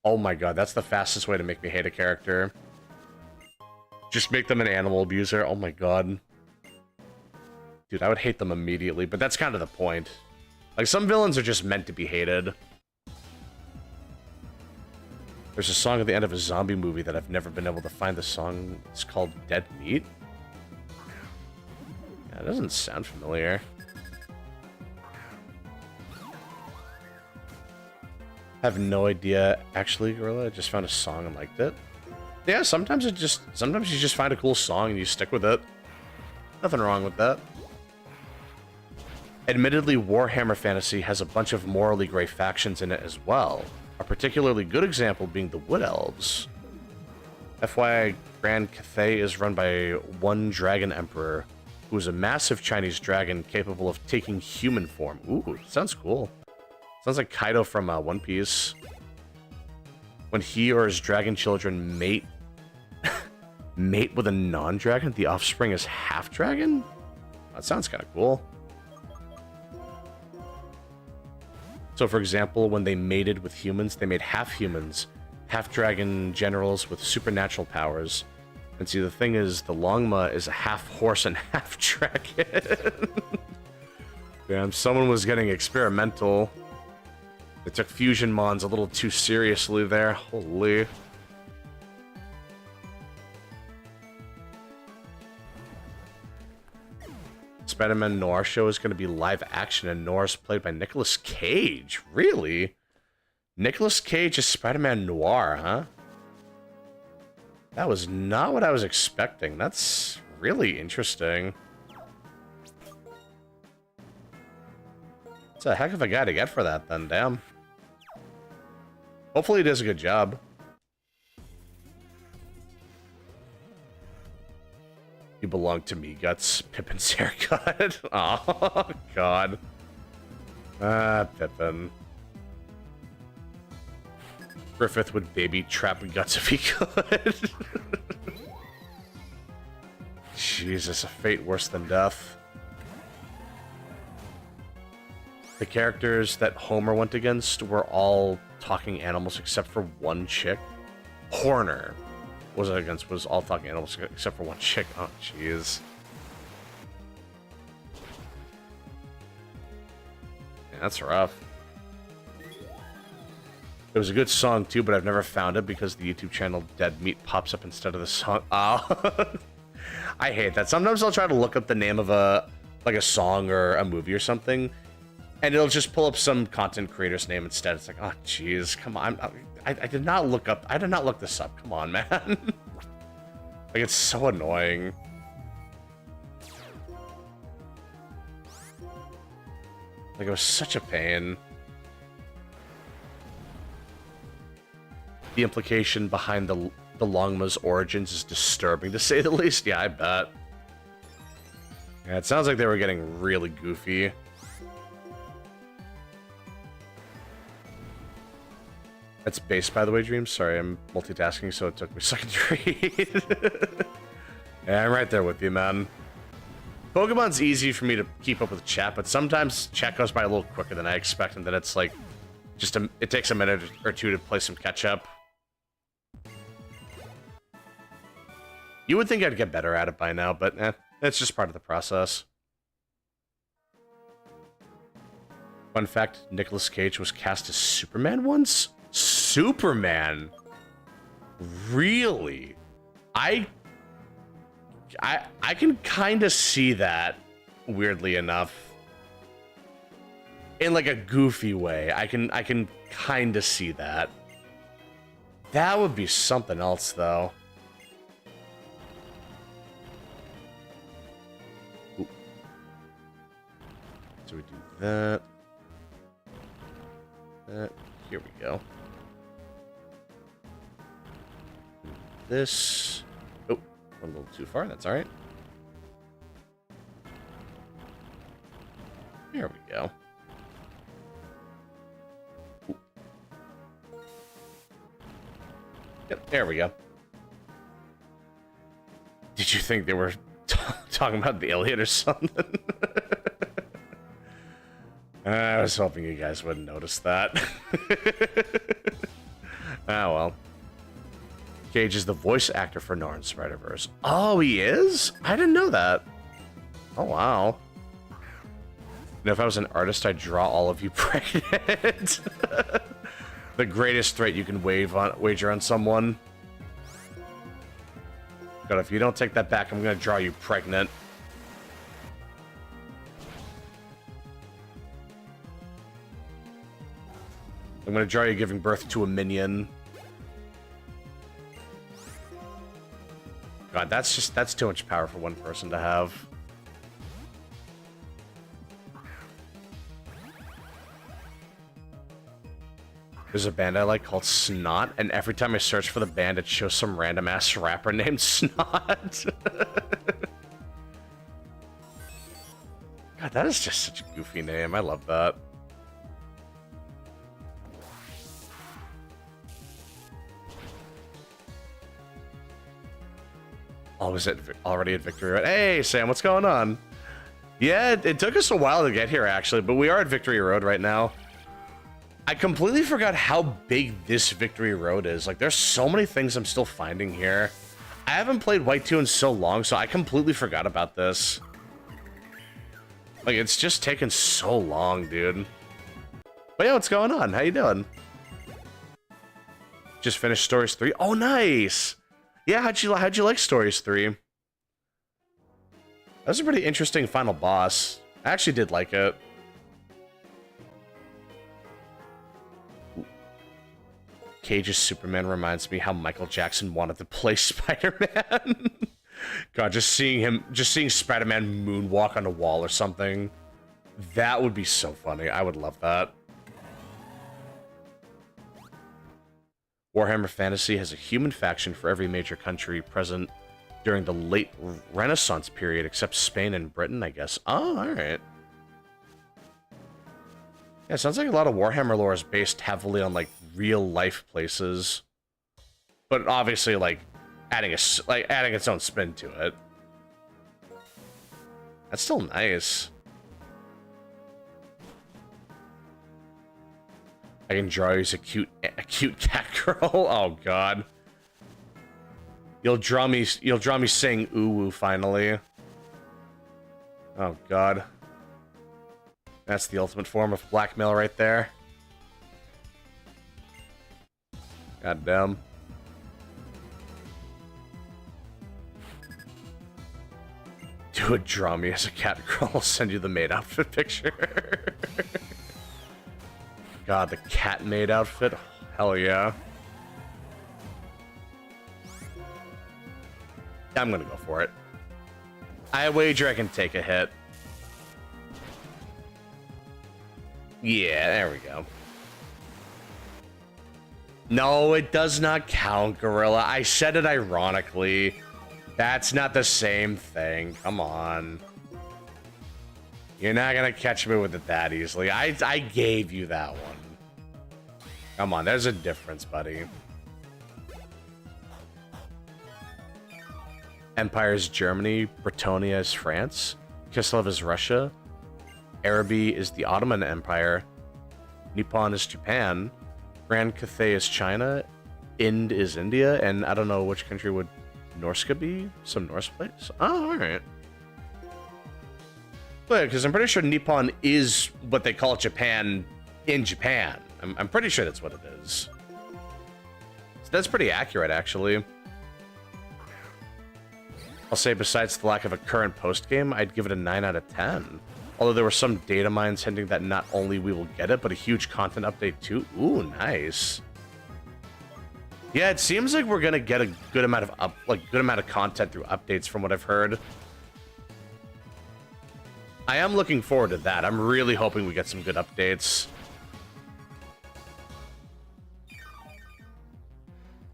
Oh my god, that's the fastest way to make me hate a character. Just make them an animal abuser. Oh my god. Dude, I would hate them immediately, but that's kind of the point. Like, some villains are just meant to be hated. There's a song at the end of a zombie movie that I've never been able to find the song. It's called Dead Meat. Yeah, it doesn't sound familiar. I have no idea, actually, Gorilla. I just found a song and liked it. Yeah, sometimes you just find a cool song and you stick with it. Nothing wrong with that. Admittedly, Warhammer Fantasy has a bunch of morally gray factions in it as well. A particularly good example being the Wood Elves. FYI, Grand Cathay is run by one Dragon Emperor, who is a massive Chinese dragon capable of taking human form. Ooh, sounds cool. Sounds like Kaido from One Piece. When he or his dragon children mate with a non-dragon, the offspring is half-dragon? That sounds kind of cool. So, for example, when they mated with humans, they made half-humans, half-dragon generals with supernatural powers. And see, the thing is, the Longma is a half-horse and half-dragon. Damn, someone was getting experimental. They took fusion mons a little too seriously there. Holy. Spider-Man Noir show is going to be live action and Noir's played by Nicolas Cage. Really? Nicolas Cage is Spider-Man Noir, huh? That was not what I was expecting. That's really interesting. It's a heck of a guy to get for that then, damn. Hopefully he does a good job. You belong to me, Guts. Pippin's haircut. Oh, God. Ah, Pippin. Griffith would baby trap Guts if he could. Jesus, a fate worse than death. The characters that Homer went against were all talking animals except for one chick. Horner was all talking animals except for one chick. Oh, jeez. Yeah, that's rough. It was a good song too, but I've never found it because the YouTube channel Dead Meat pops up instead of the song. Oh, I hate that. Sometimes I'll try to look up the name of a song or a movie or something, and it'll just pull up some content creator's name instead. It's like, oh, jeez, come on. I did not look this up. Come on, man. Like, it's so annoying. Like, it was such a pain. The implication behind the Longma's origins is disturbing, to say the least. Yeah, I bet. Yeah, it sounds like they were getting really goofy. That's base, by the way, Dreams. Sorry, I'm multitasking, so it took me a second to read. Yeah, I'm right there with you, man. Pokemon's easy for me to keep up with chat, but sometimes chat goes by a little quicker than I expect, and then it's like, it takes a minute or two to play some catch-up. You would think I'd get better at it by now, but it's just part of the process. Fun fact, Nicolas Cage was cast as Superman once? Superman? Really? I can kind of see that, weirdly enough. In like a goofy way. I can kind of see that. That would be something else, though. Ooh. So we do that. Here we go. This. Oh, a little too far. That's all right. There we go. Ooh. Yep, there we go. Did you think they were talking about the alien or something? I was hoping you guys wouldn't notice that. Ah, well. Cage is the voice actor for Nora in Spider-Verse. Oh, he is? I didn't know that. Oh, wow. You know, if I was an artist, I'd draw all of you pregnant. The greatest threat you can wager on someone. God, if you don't take that back, I'm gonna draw you pregnant. I'm gonna draw you giving birth to a minion. God, that's too much power for one person to have. There's a band I like called Snot, and every time I search for the band, it shows some random ass rapper named Snot. God, that is just such a goofy name. I love that. Already at Victory Road. Hey, Sam, what's going on? Yeah, it took us a while to get here, actually, but we are at Victory Road right now. I completely forgot how big this Victory Road is. Like, there's so many things I'm still finding here. I haven't played White 2 in so long, so I completely forgot about this. Like, it's just taken so long, dude. But yeah, what's going on? How you doing? Just finished Stories 3? Oh, nice! Yeah, how'd you like Stories 3? That was a pretty interesting final boss. I actually did like it. Cage's Superman reminds me how Michael Jackson wanted to play Spider-Man. God, just seeing Spider-Man moonwalk on a wall or something. That would be so funny. I would love that. Warhammer Fantasy has a human faction for every major country present during the late Renaissance period, except Spain and Britain, I guess. Oh, alright. Yeah, it sounds like a lot of Warhammer lore is based heavily on, like, real-life places. But obviously, like, adding its own spin to it. That's still nice. I can draw you as a cute cat girl. Oh God. You'll draw me saying ooh woo finally. Oh God. That's the ultimate form of blackmail right there. God damn. Do it, draw me as a cat girl. I'll send you the maid outfit picture. God, the cat maid outfit? Hell yeah. I'm gonna go for it. I wager I can take a hit. Yeah, there we go. No, it does not count, Gorilla. I said it ironically. That's not the same thing. Come on. You're not gonna catch me with it that easily. I gave you that one. Come on, there's a difference, buddy. Empire is Germany, Britannia is France, Kislev is Russia, Araby is the Ottoman Empire, Nippon is Japan, Grand Cathay is China, Ind is India, and I don't know which country would Norska be? Some Norse place? Oh, alright. But because I'm pretty sure Nippon is what they call Japan in Japan. I'm pretty sure that's what it is. So that's pretty accurate, actually. I'll say besides the lack of a current post-game, I'd give it a 9 out of 10. Although there were some data mines hinting that not only we will get it, but a huge content update too. Ooh, nice. Yeah, it seems like we're gonna get a good amount of content through updates from what I've heard. I am looking forward to that. I'm really hoping we get some good updates.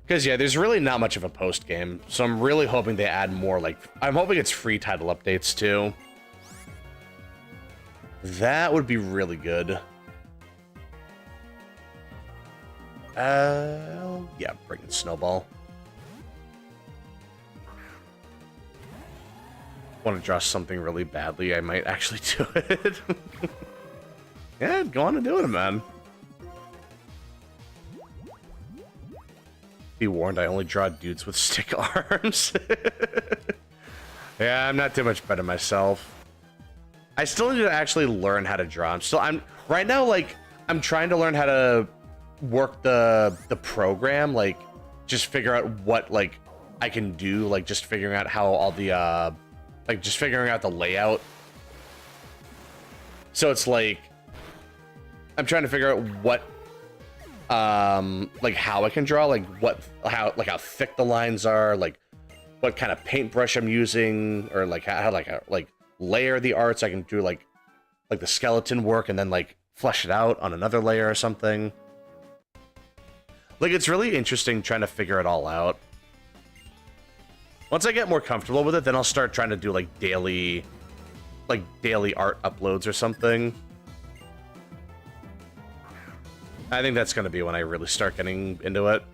Because, yeah, there's really not much of a post-game, so I'm really hoping they add more, like... I'm hoping it's free title updates, too. That would be really good. Yeah, bring in Snowball. Want to draw something really badly, I might actually do it. Yeah, go on and do it, man. Be warned, I only draw dudes with stick arms. Yeah, I'm not too much better myself. I still need to actually learn how to draw. Right now, like, I'm trying to learn how to work the program, like, just figure out what, like, I can do, like, just figuring out how all the, like, just figuring out the layout. So it's like, I'm trying to figure out what, like, how I can draw, like, how thick the lines are, like, what kind of paintbrush I'm using, or, like, how like, layer the art so I can do, like the skeleton work and then, like, flesh it out on another layer or something. Like, it's really interesting trying to figure it all out. Once I get more comfortable with it, then I'll start trying to do, like, daily art uploads or something. I think that's going to be when I really start getting into it.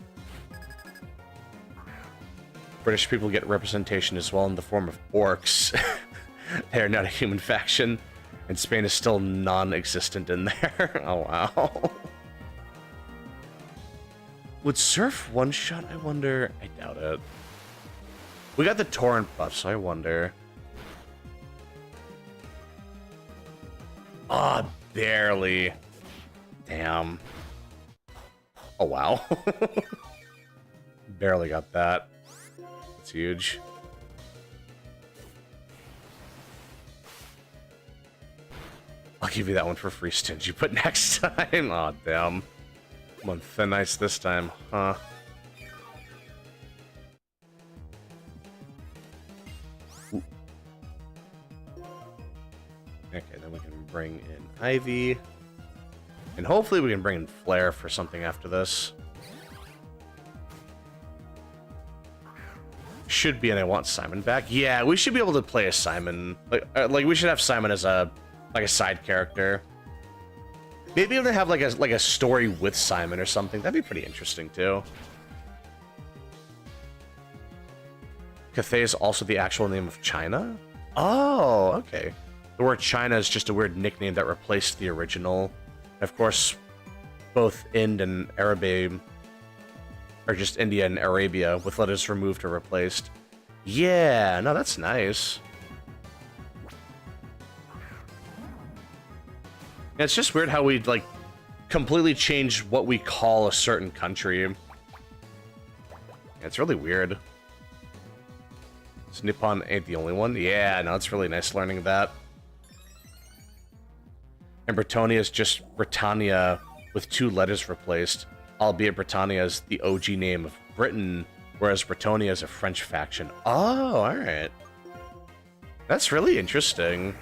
British people get representation as well in the form of orcs. They are not a human faction, and Spain is still non-existent in there. Oh, wow. Would Surf one-shot? I wonder. I doubt it. We got the torrent buff, so I wonder. Ah, oh, barely. Damn. Oh, wow. Barely got that. That's huge. I'll give you that one for free, Stingy, but next time. Aw, oh, damn. I'm on thin ice this time, huh? Ooh. Okay, then we can bring in Ivy. And hopefully we can bring in Flare for something after this. Should be, and I want Simon back. Yeah, we should be able to play as Simon. Like we should have Simon as a side character. Maybe even have like a story with Simon or something. That'd be pretty interesting too. Cathay is also the actual name of China? Oh, okay. The word China is just a weird nickname that replaced the original. Of course, both Ind and Araby are just India and Arabia, with letters removed or replaced. Yeah, no, that's nice. It's just weird how we, like, completely change what we call a certain country. It's really weird. So Nippon ain't the only one? Yeah, no, it's really nice learning that. And Britannia is just Britannia with 2 letters replaced, albeit Britannia is the OG name of Britain, whereas Britannia is a French faction. Oh, alright. That's really interesting.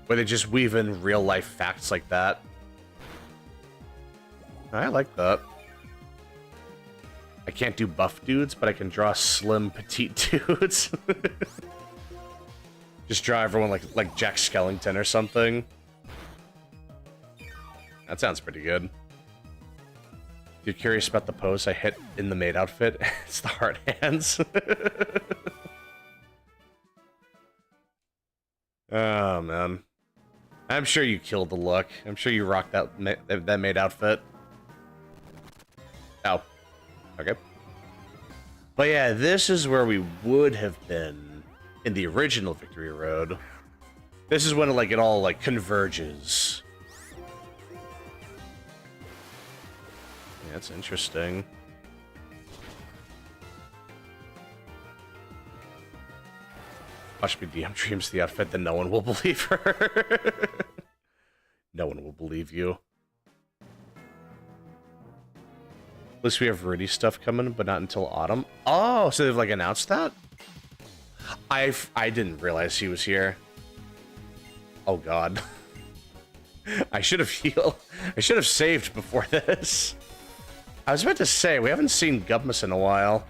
Where they just weave in real-life facts like that. I like that. I can't do buff dudes, but I can draw slim, petite dudes. Just draw everyone like Jack Skellington or something. That sounds pretty good. If you're curious about the pose I hit in the maid outfit, it's the heart hands. Oh, man. I'm sure you killed the look. I'm sure you rocked that maid outfit. Oh. Okay. But yeah, this is where we would have been in the original Victory Road. This is when it all like converges. Yeah, that's interesting. Watch me DM Dreams the outfit, then no one will believe her. No one will believe you. At least we have Rudy stuff coming, but not until autumn. Oh, so they've like announced that? I didn't realize he was here. Oh god. I should have healed. I should have saved before this. I was about to say, we haven't seen Gubmus in a while.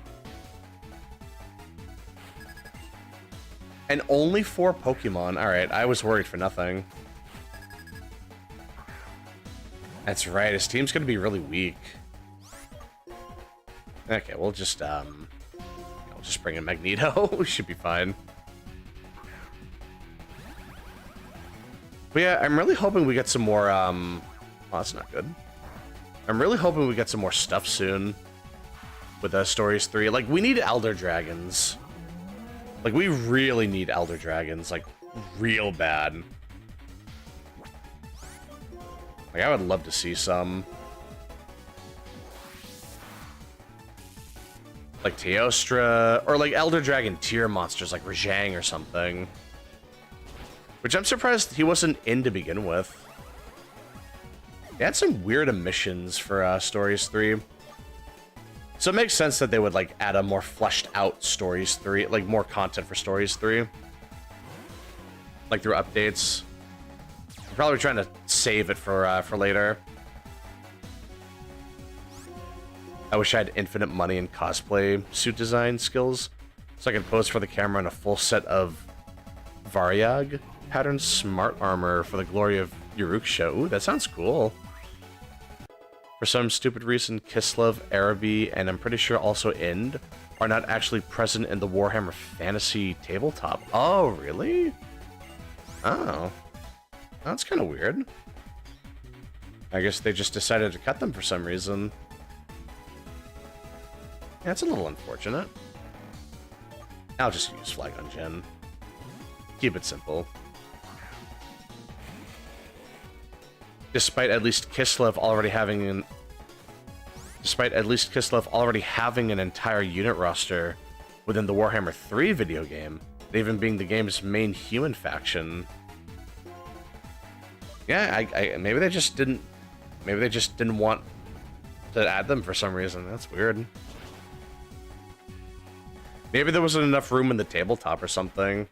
And only 4 Pokemon. Alright, I was worried for nothing. That's right, his team's gonna be really weak. Okay, we'll just bring in Magneto. We should be fine. But yeah, I'm really hoping we get some more, oh, that's not good. I'm really hoping we get some more stuff soon with Stories 3. Like, we need Elder Dragons. Like, we really need Elder Dragons, like, real bad. Like, I would love to see some. Like Teostra, or like Elder Dragon tier monsters like Rajang or something. Which I'm surprised he wasn't in to begin with. They had some weird emissions for Stories 3. So it makes sense that they would like add a more fleshed out Stories 3, like more content for Stories 3. Like through updates. I'm probably trying to save it for later. I wish I had infinite money and cosplay suit design skills, so I could pose for the camera in a full set of Variag pattern smart armor for the glory of Yaruksha. Ooh, that sounds cool. For some stupid reason, Kislev, Araby, and I'm pretty sure also Ind are not actually present in the Warhammer Fantasy tabletop. Oh, really? Oh. That's kind of weird. I guess they just decided to cut them for some reason. Yeah, it's a little unfortunate. I'll just use Flygon Gen. Keep it simple. Despite at least Kislev already having an entire unit roster within the Warhammer 3 video game, and even being the game's main human faction. Yeah, maybe they just didn't want to add them for some reason. That's weird. Maybe there wasn't enough room in the tabletop or something.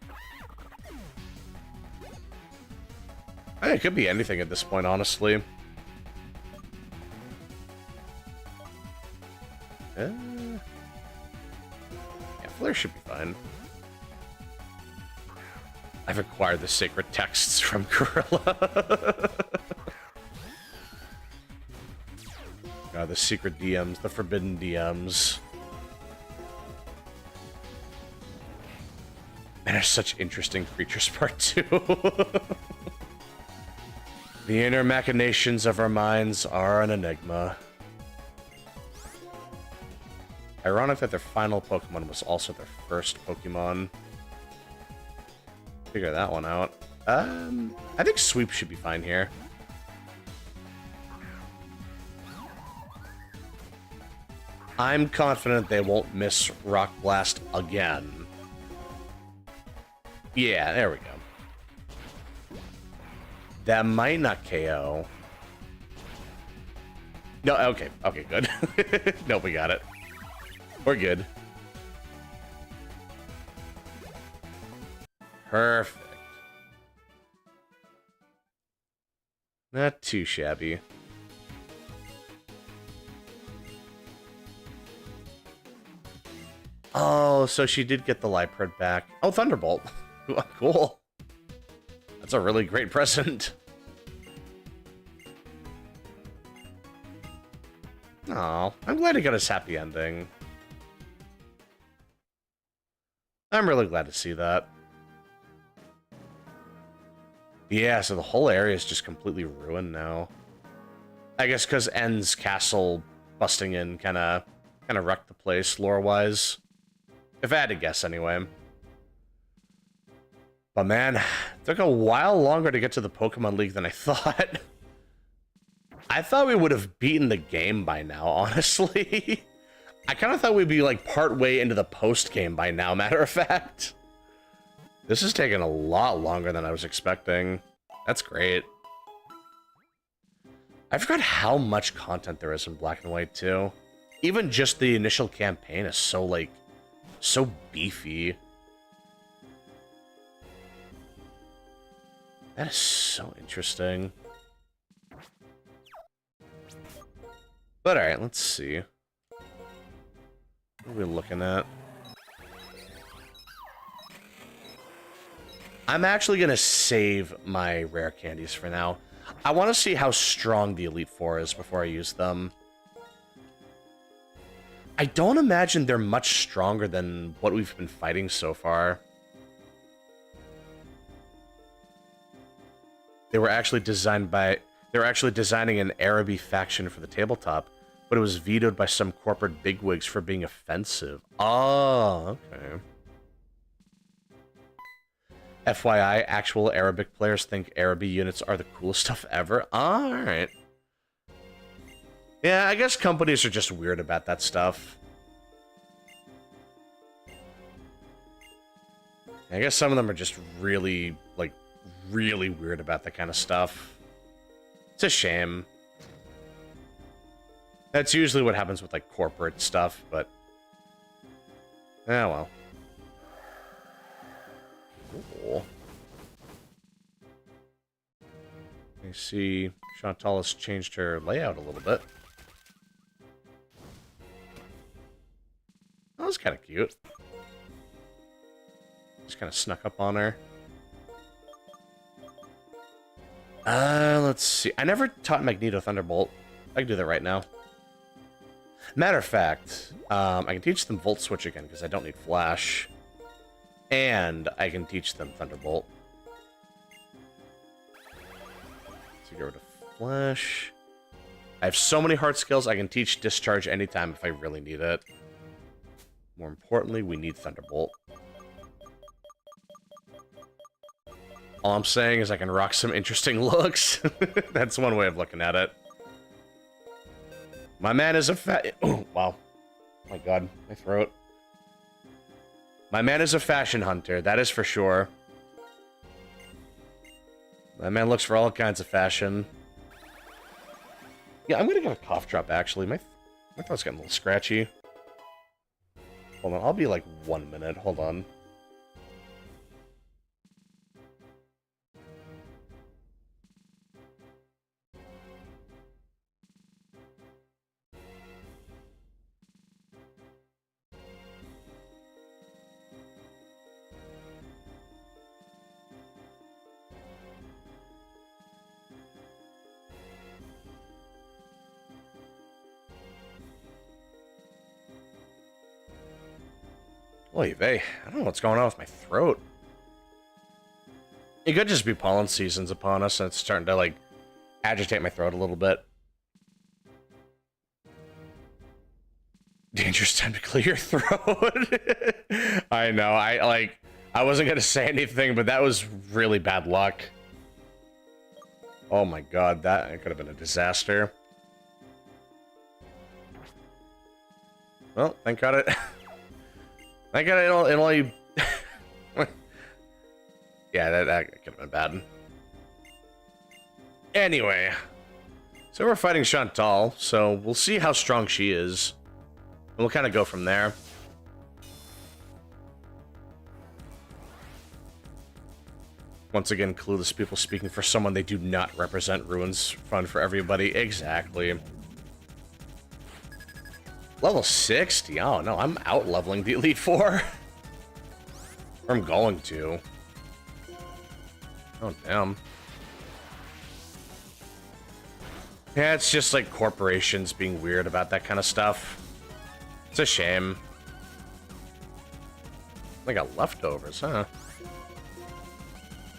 I think it could be anything at this point, honestly. Yeah, Flare should be fine. I've acquired the sacred texts from Gorilla. God, the secret DMs, the forbidden DMs. And there's such interesting creatures part 2. The inner machinations of our minds are an enigma. Ironic that their final Pokemon was also their first Pokemon. Figure that one out. I think Sweep should be fine here. I'm confident they won't miss Rock Blast again. Yeah, there we go. That might not KO. No, okay, good. Nope, we got it. We're good. Perfect. Not too shabby. Oh, so she did get the Liepard back. Oh, Thunderbolt. Cool. That's a really great present. Aw, I'm glad he got his happy ending. I'm really glad to see that. Yeah, so the whole area is just completely ruined now. I guess because N's castle busting in kind of wrecked the place lore-wise. If I had to guess, anyway. But man, it took a while longer to get to the Pokemon League than I thought. I thought we would have beaten the game by now, honestly. I kind of thought we'd be like part way into the post-game by now, matter of fact. This is taking a lot longer than I was expecting. That's great. I forgot how much content there is in Black and White, too. Even just the initial campaign is so, like, so beefy. That is so interesting. But alright, let's see. What are we looking at? I'm actually going to save my rare candies for now. I want to see how strong the Elite Four is before I use them. I don't imagine they're much stronger than what we've been fighting so far. They were actually designing an Araby faction for the tabletop, but it was vetoed by some corporate bigwigs for being offensive. Oh, okay. FYI, actual Arabic players think Araby units are the coolest stuff ever. Alright. Yeah, I guess companies are just weird about that stuff. I guess some of them are just really, like, really weird about that kind of stuff. It's a shame. That's usually what happens with, like, corporate stuff, but... well. Cool. I see Chantal has changed her layout a little bit. That was kind of cute. Just kind of snuck up on her. Let's see. I never taught Magneto Thunderbolt. I can do that right now. Matter of fact, I can teach them Volt Switch again because I don't need Flash. And I can teach them Thunderbolt. So get rid of Flash. I have so many heart skills, I can teach Discharge anytime if I really need it. More importantly, we need Thunderbolt. All I'm saying is I can rock some interesting looks. That's one way of looking at it. My man is a oh, wow. Oh my god, my throat. My man is a fashion hunter, that is for sure. My man looks for all kinds of fashion. Yeah, I'm gonna get a cough drop, actually. My throat's getting a little scratchy. Hold on, I'll be like 1 minute. Hold on. Oy vey, I don't know what's going on with my throat. It could just be pollen season's upon us, and it's starting to, like, agitate my throat a little bit. Dangerous time to clear your throat. I know, I wasn't gonna say anything, but that was really bad luck. Oh my god, that could have been a disaster. Well, thank god it... Thank god it only... yeah, that could have been bad. Anyway. So we're fighting Chantal, so we'll see how strong she is. And we'll kind of go from there. Once again, clueless people speaking for someone they do not represent ruins fun for everybody. Exactly. Level 60? Oh, no, I'm out-leveling the Elite Four. Or I'm going to. Oh, damn. Yeah, it's just like corporations being weird about that kind of stuff. It's a shame. They got leftovers, huh?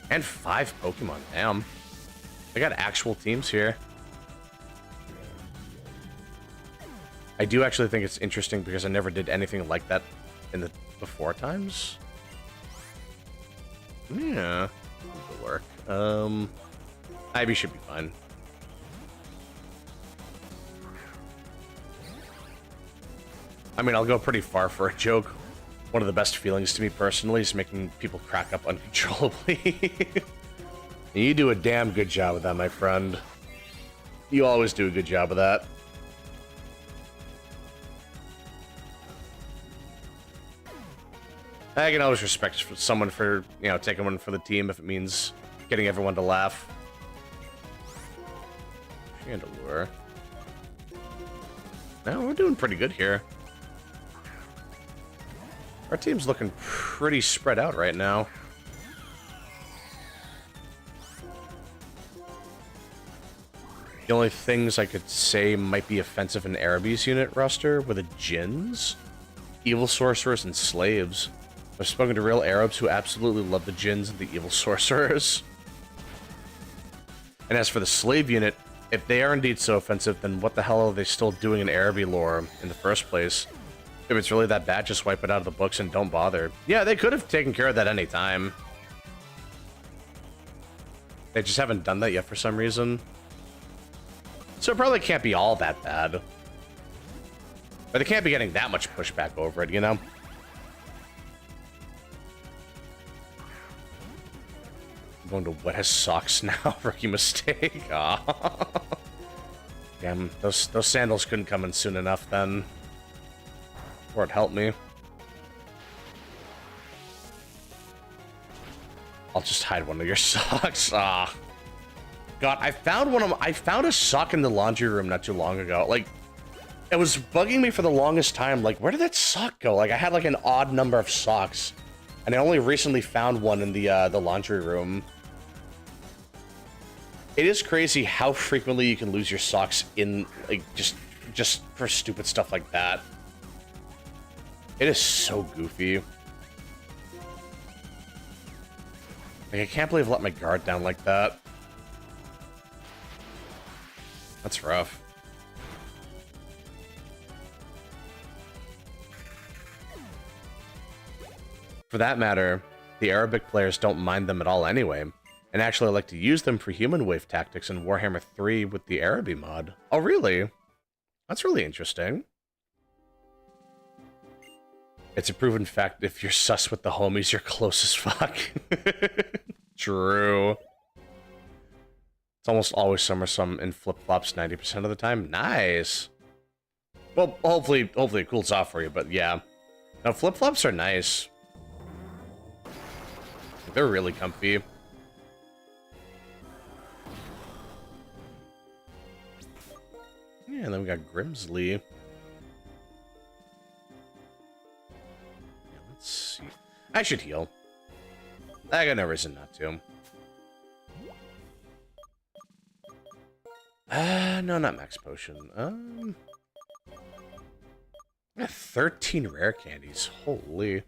And 5 Pokemon, damn. They got actual teams here. I do actually think it's interesting because I never did anything like that in the before times. Yeah, it'll work. Ivy should be fine. I mean, I'll go pretty far for a joke. One of the best feelings to me personally is making people crack up uncontrollably. You do a damn good job of that, my friend. You always do a good job of that. I can always respect someone for, you know, taking one for the team if it means getting everyone to laugh. Chandelure. No, we're doing pretty good here. Our team's looking pretty spread out right now. The only things I could say might be offensive in Araby's unit roster were the Djinns, Evil Sorcerers, and Slaves. I've spoken to real Arabs who absolutely love the Djinns and the Evil Sorcerers. And as for the Slave unit, if they are indeed so offensive, then what the hell are they still doing in Araby lore in the first place? If it's really that bad, just wipe it out of the books and don't bother. Yeah, they could have taken care of that any time. They just haven't done that yet for some reason. So it probably can't be all that bad. But they can't be getting that much pushback over it, you know? I'm going to wet his socks now. Rookie mistake. Aw. Damn, those sandals couldn't come in soon enough then. Or it helped me. I'll just hide one of your socks. Ah. God, I found a sock in the laundry room not too long ago. Like, it was bugging me for the longest time. Like, where did that sock go? Like, I had like an odd number of socks, and I only recently found one in the laundry room. It is crazy how frequently you can lose your socks in like just for stupid stuff like that. It is so goofy. Like, I can't believe I let my guard down like that. That's rough. For that matter, the Arabic players don't mind them at all anyway, and actually like to use them for human wave tactics in Warhammer 3 with the Araby mod. Oh, really? That's really interesting. It's a proven fact if you're sus with the homies, you're close as fuck. True. It's almost always SummerSum in flip-flops 90% of the time. Nice. Well, hopefully it cools off for you, but yeah. No, flip-flops are nice. They're really comfy. Yeah, and then we got Grimsley. Yeah, let's see. I should heal. I got no reason not to. No, not max potion. I got 13 rare candies. Holy.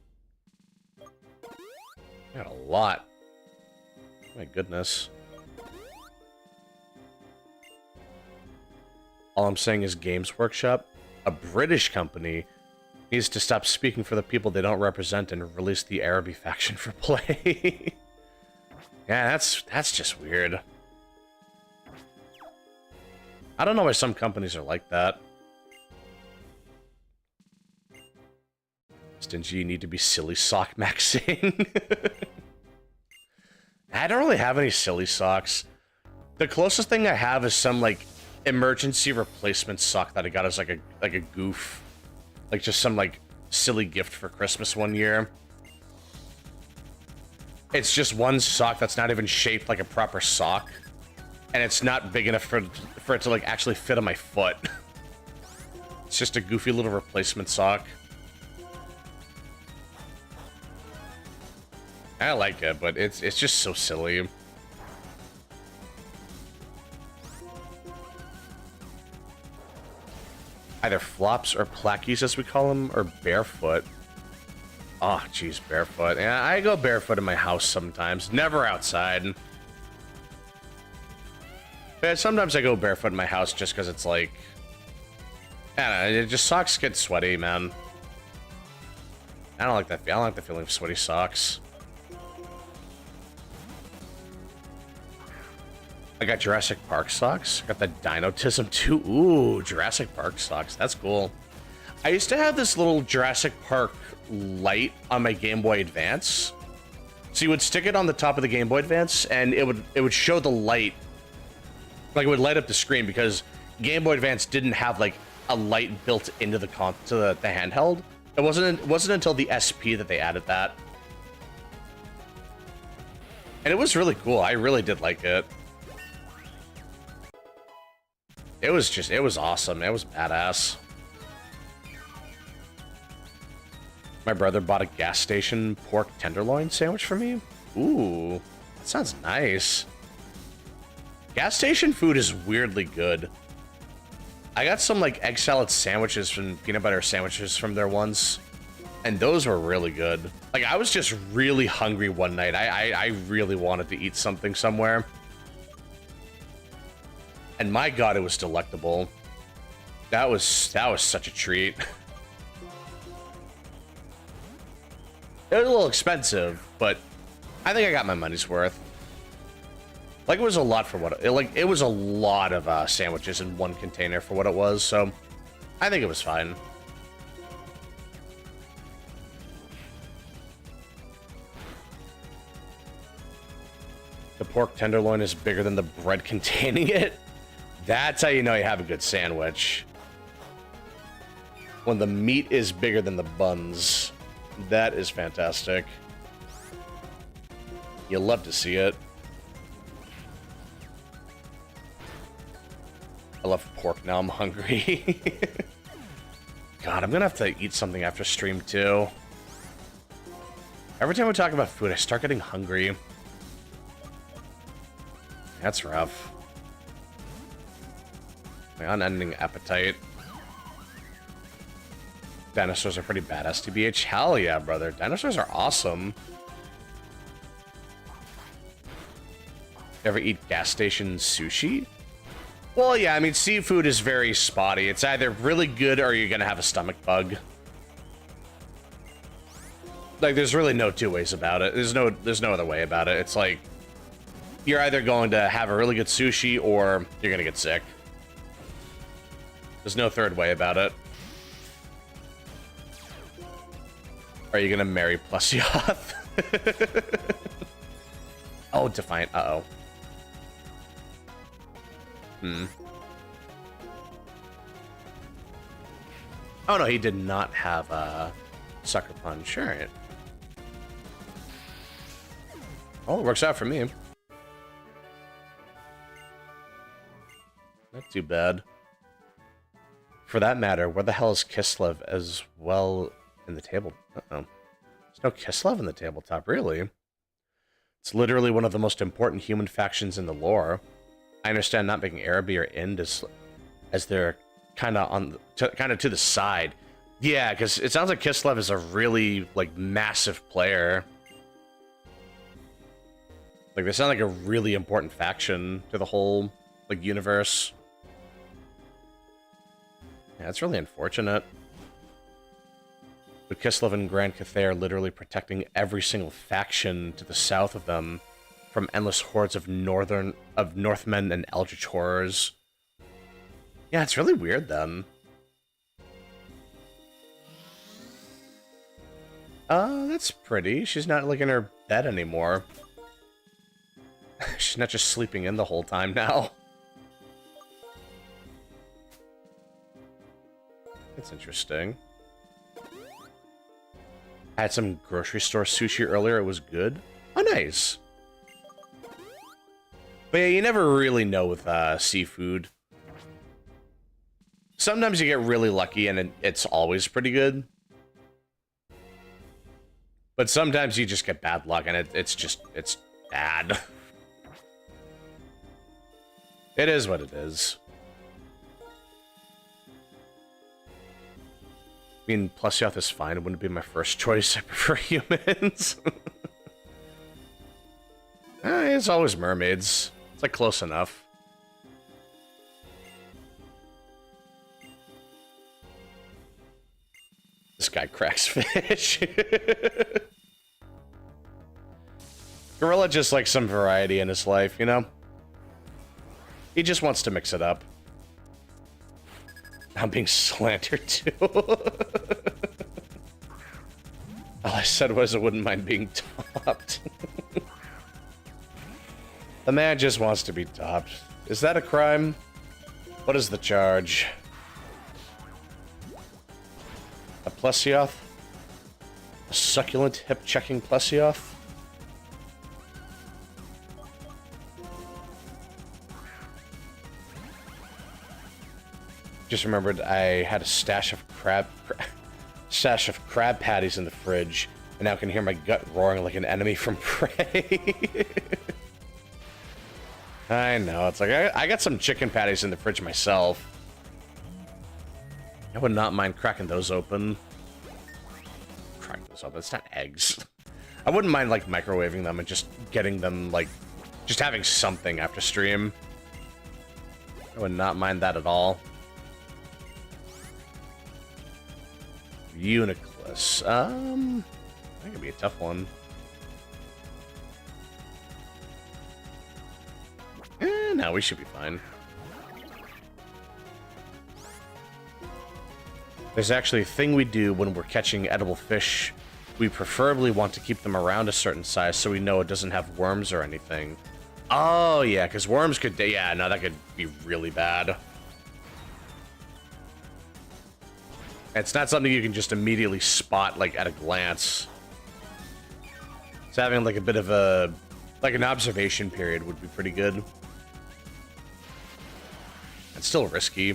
I got a lot. My goodness. All I'm saying is Games Workshop, a British company, needs to stop speaking for the people they don't represent and release the Araby faction for play. Yeah, that's just weird. I don't know why some companies are like that. Stingy, you need to be silly sock maxing. I don't really have any silly socks. The closest thing I have is some like emergency replacement sock that I got as like a goof. Like just some like silly gift for Christmas one year. It's just one sock that's not even shaped like a proper sock. And it's not big enough for it to like actually fit on my foot. It's just a goofy little replacement sock. I like it, but it's just so silly. Either flops or plackies, as we call them, or barefoot. Oh, jeez, barefoot. Yeah, I go barefoot in my house sometimes. Never outside. But sometimes I go barefoot in my house just because it's like... I don't know, it just socks get sweaty, man. I don't like that. I don't like the feeling of sweaty socks. I got Jurassic Park socks. Got the Dinotism too. Ooh, Jurassic Park socks. That's cool. I used to have this little Jurassic Park light on my Game Boy Advance. So you would stick it on the top of the Game Boy Advance, and it would show the light. Like, it would light up the screen, because Game Boy Advance didn't have, like, a light built into the handheld. It wasn't until the SP that they added that. And it was really cool. I really did like it. It was awesome. It was badass. My brother bought a gas station pork tenderloin sandwich for me. Ooh, that sounds nice. Gas station food is weirdly good. I got some, like, egg salad sandwiches from peanut butter sandwiches from there once, and those were really good. Like, I was just really hungry one night. I really wanted to eat something somewhere. And my God, it was delectable. That was such a treat. It was a little expensive, but I think I got my money's worth. Like, it was a lot for what it was a lot of sandwiches in one container for what it was, so I think it was fine. The pork tenderloin is bigger than the bread containing it. That's how you know you have a good sandwich. When the meat is bigger than the buns. That is fantastic. You'll love to see it. I love pork, now I'm hungry. God, I'm gonna have to eat something after stream too. Every time we talk about food, I start getting hungry. That's rough. My unending appetite. Dinosaurs are pretty badass, TBH. Hell yeah, brother. Dinosaurs are awesome. Ever eat gas station sushi? Well, yeah, I mean, seafood is very spotty. It's either really good or you're gonna have a stomach bug. Like, there's really no two ways about it. There's no other way about it. It's like, you're either going to have a really good sushi or you're gonna get sick. There's no third way about it. Are you gonna marry Plusioth? Oh, Defiant. Uh-oh. Oh, no, he did not have a Sucker Punch. All right. Oh, it works out for me. Not too bad. For that matter, where the hell is Kislev as well in the table? Uh-oh. There's no Kislev in the tabletop, really. It's literally one of the most important human factions in the lore. I understand not making Araby or Ind as they're kind of to the side. Yeah, because it sounds like Kislev is a really, like, massive player. Like, they sound like a really important faction to the whole, like, universe. Yeah, it's really unfortunate. But Kislev and Grand Cathay are literally protecting every single faction to the south of them from endless hordes of Northmen and Eldritch horrors. Yeah, it's really weird then. That's pretty. She's not, like, in her bed anymore. She's not just sleeping in the whole time now. That's interesting. I had some grocery store sushi earlier. It was good. Oh, nice. But yeah, you never really know with seafood. Sometimes you get really lucky and it's always pretty good. But sometimes you just get bad luck and it's bad. It is what it is. I mean, Plesioth is fine. It wouldn't be my first choice. I prefer humans. It's always mermaids. It's like close enough. This guy cracks fish. Gorilla just likes some variety in his life, you know? He just wants to mix it up. I'm being slandered too. All I said was I wouldn't mind being topped. The man just wants to be topped. Is that a crime? What is the charge? A Plesioth? A succulent, hip-checking Plesioth? Just remembered I had a stash of crab patties in the fridge, and now I can hear my gut roaring like an enemy from Prey. I know, it's like, I got some chicken patties in the fridge myself. I would not mind cracking those open. Cracking those open, it's not eggs. I wouldn't mind, like, microwaving them and just getting them, like, just having something after stream. I would not mind that at all. Uniclus. That could be a tough one. No, we should be fine. There's actually a thing we do when we're catching edible fish. We preferably want to keep them around a certain size so we know it doesn't have worms or anything. Oh, yeah, because worms could... Yeah, no, that could be really bad. It's not something you can just immediately spot, like, at a glance. So having, like, a bit of a... like, an observation period would be pretty good. It's still risky.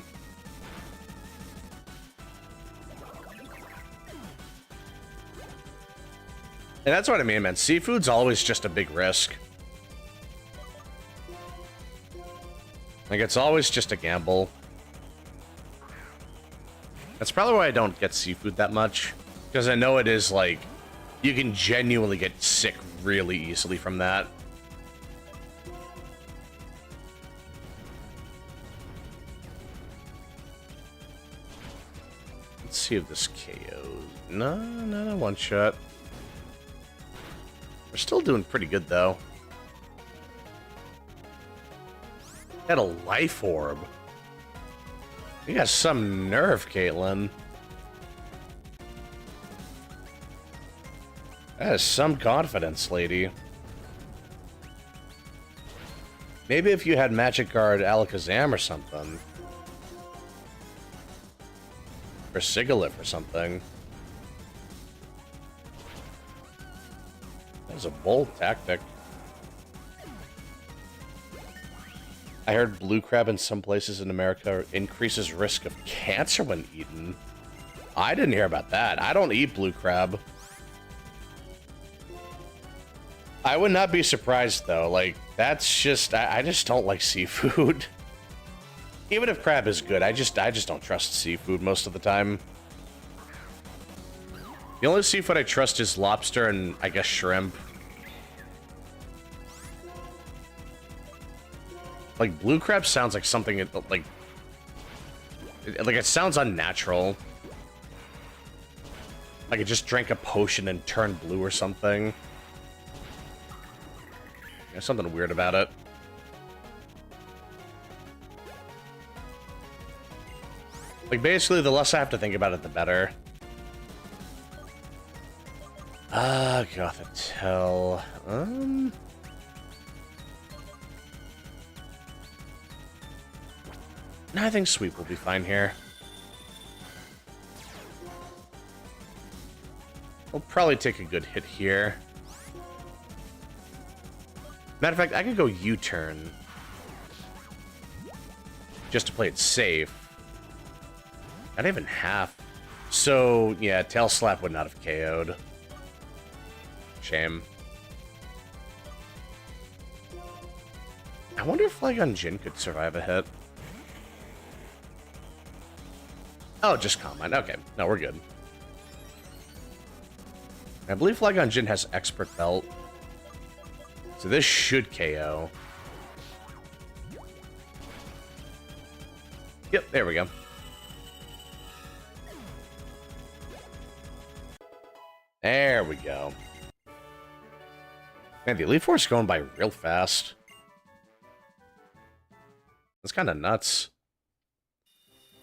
And that's what I mean, man. Seafood's always just a big risk. Like, it's always just a gamble. That's probably why I don't get seafood that much. Because I know it is, like, you can genuinely get sick really easily from that. Let's see if this KOs. No, one shot. We're still doing pretty good, though. Had a life orb. You got some nerve, Caitlin. That is some confidence, lady. Maybe if you had Magic Guard Alakazam or something. Or Sigilyph or something. That was a bold tactic. I heard blue crab in some places in America increases risk of cancer when eaten. I didn't hear about that. I don't eat blue crab. I would not be surprised, though. Like, that's just... I just don't like seafood. Even if crab is good, I just don't trust seafood most of the time. The only seafood I trust is lobster and, I guess, shrimp. Like, blue crab sounds like something, like it sounds unnatural. Like it just drank a potion and turned blue or something. There's something weird about it. Like, basically, the less I have to think about it, the better. Gothitelle. I think Sweep will be fine here. We'll probably take a good hit here. Matter of fact, I could go U-turn. Just to play it safe. Not even half. So, yeah, Tail Slap would not have KO'd. Shame. I wonder if Flygon Jin could survive a hit. Oh, just Combine. Okay. No, we're good. I believe Flygon Jin has Expert Belt. So this should KO. Yep, there we go. There we go. Man, the Elite Four is going by real fast. That's kind of nuts.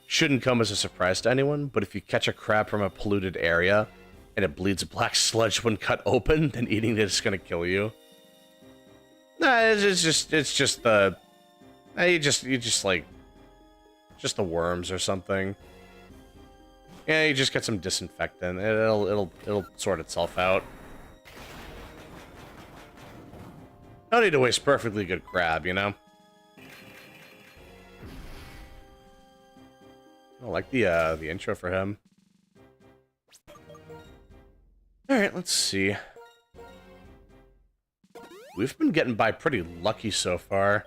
Shouldn't come as a surprise to anyone, but if you catch a crab from a polluted area and it bleeds black sludge when cut open, then eating it is gonna kill you. Nah, it's just the you just like just the worms or something. Yeah, you just get some disinfectant. It'll sort itself out. No need to waste perfectly good crab, you know. I like the intro for him. All right, let's see. We've been getting by pretty lucky so far.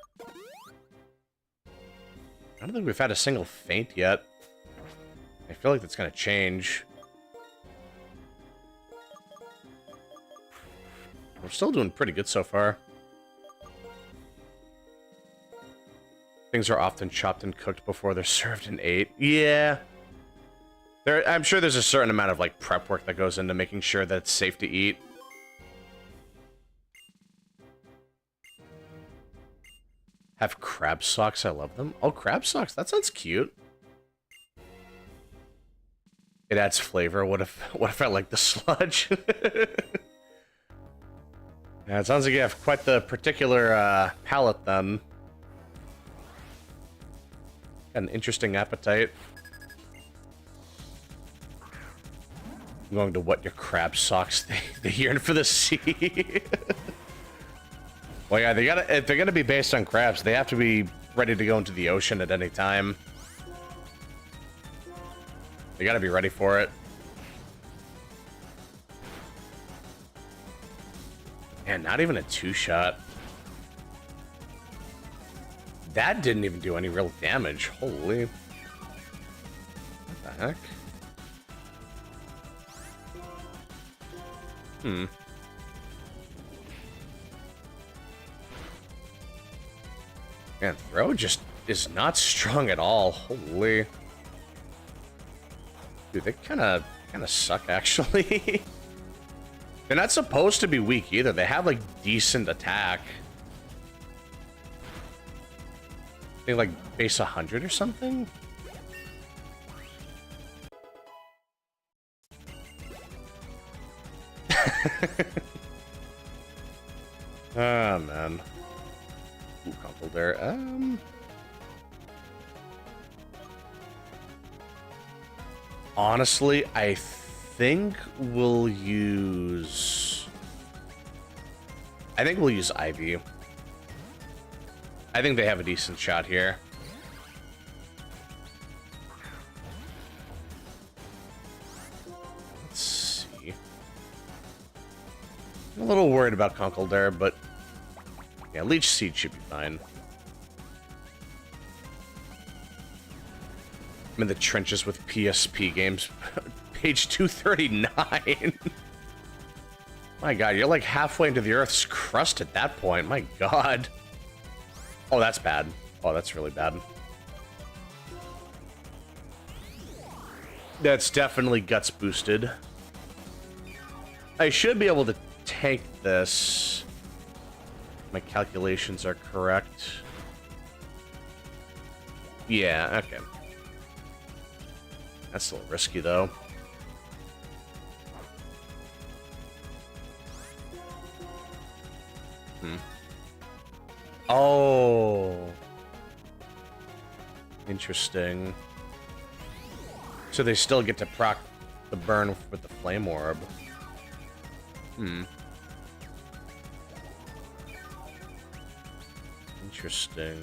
I don't think we've had a single feint yet. I feel like that's gonna change. We're still doing pretty good so far. Things are often chopped and cooked before they're served and ate. Yeah. I'm sure there's a certain amount of like prep work that goes into making sure that it's safe to eat. Have crab socks, I love them. Oh, crab socks, that sounds cute. It adds flavor. What if I like the sludge? Yeah, it sounds like you have quite the particular palate then. An interesting appetite. I'm going to wet your crab socks. They yearn for the sea. Well, yeah, if they're gonna be based on crabs, they have to be ready to go into the ocean at any time. They gotta be ready for it. Man, not even a two-shot. That didn't even do any real damage. Holy. What the heck? Man, throw just is not strong at all. Holy. Dude, they kind of suck, actually. They're not supposed to be weak, either. They have, like, decent attack. They, like, base 100 or something? Oh, man. Ooh, Conkeldurr there. Honestly, I think we'll use... Ivy. I think they have a decent shot here. Let's see. I'm a little worried about Conkeldurr, but yeah, Leech Seed should be fine. I'm in the trenches with PSP games. Page 239. My god, you're like halfway into the Earth's crust at that point. My god. Oh, that's bad. Oh, that's really bad. That's definitely guts boosted. I should be able to tank this. My calculations are correct. Yeah, okay. That's a little risky, though. Oh. Interesting. So they still get to proc the burn with the Flame Orb. Interesting.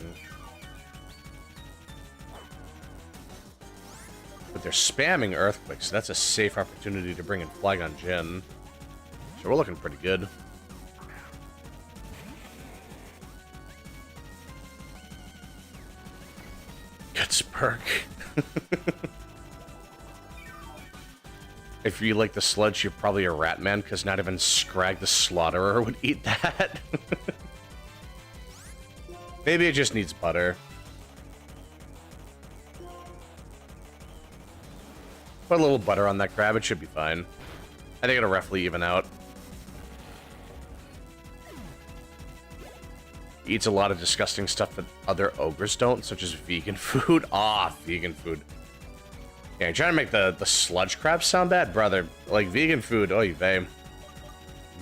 But they're spamming Earthquake, so that's a safe opportunity to bring in Flygon Jin. So we're looking pretty good. Guts perk. If you like the sludge, you're probably a rat man, because not even Scrag the Slaughterer would eat that. Maybe it just needs butter. Put a little butter on that crab, it should be fine. I think it'll roughly even out. He eats a lot of disgusting stuff that other ogres don't, such as vegan food. Ah, vegan food. Yeah, you're trying to make the sludge crab sound bad? Brother, like, vegan food, oy vey.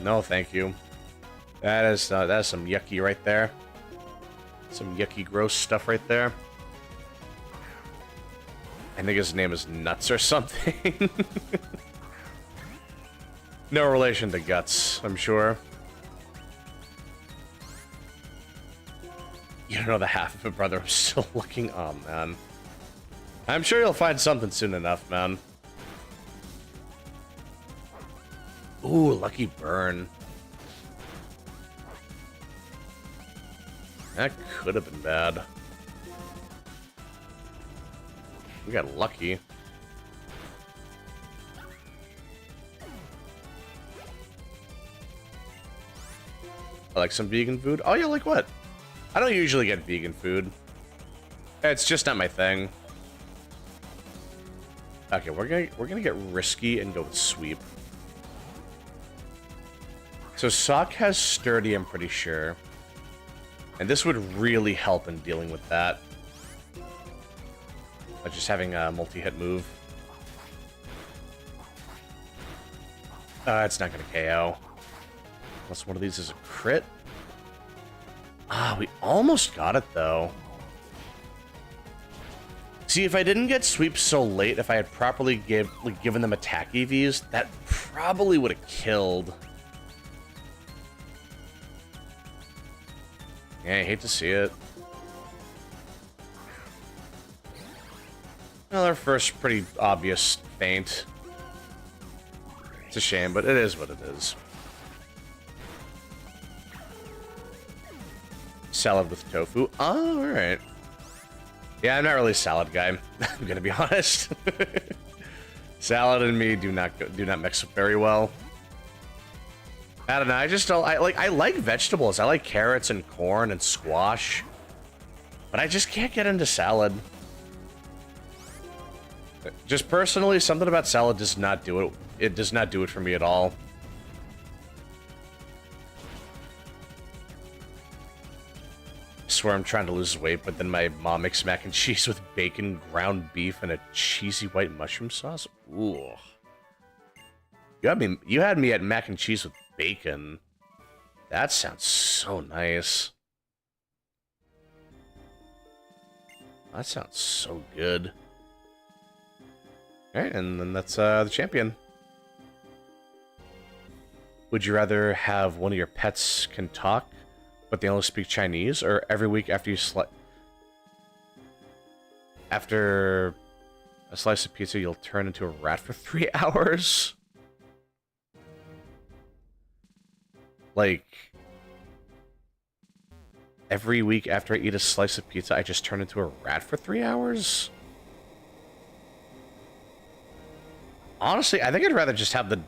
No, thank you. That is some yucky right there. Some yucky, gross stuff right there. I think his name is Nuts or something. No relation to Guts, I'm sure. You don't know the half of it, brother. I'm still looking. Oh, man. I'm sure you'll find something soon enough, man. Ooh, lucky burn. That could have been bad. We got lucky. I like some vegan food. Oh, yeah, like what? I don't usually get vegan food. It's just not my thing. Okay, we're gonna get risky and go with sweep. So Sock has sturdy, I'm pretty sure. And this would really help in dealing with that. Like just having a multi-hit move. It's not gonna KO. Unless one of these is a crit. Ah, we almost got it though. See, if I didn't get sweeps so late, if I had properly given them attack EVs, that probably would have killed. Yeah, I hate to see it. Well, our first pretty obvious feint. It's a shame, but it is what it is. Salad with tofu. Oh, alright. Yeah, I'm not really a salad guy. I'm gonna be honest. Salad and me do not mix up very well. I don't know. I just don't. I like vegetables. I like carrots and corn and squash, but I just can't get into salad. Just personally, something about salad does not do it. It does not do it for me at all. I swear I'm trying to lose weight, but then my mom makes mac and cheese with bacon, ground beef, and a cheesy white mushroom sauce. Ooh. You had me at mac and cheese with bacon. That sounds so nice. That sounds so good. Alright, and then that's the champion. Would you rather have one of your pets can talk, but they only speak Chinese, or every week after after a slice of pizza, you'll turn into a rat for 3 hours? Like, every week after I eat a slice of pizza, I just turn into a rat for 3 hours? Honestly, I think I'd rather just have the...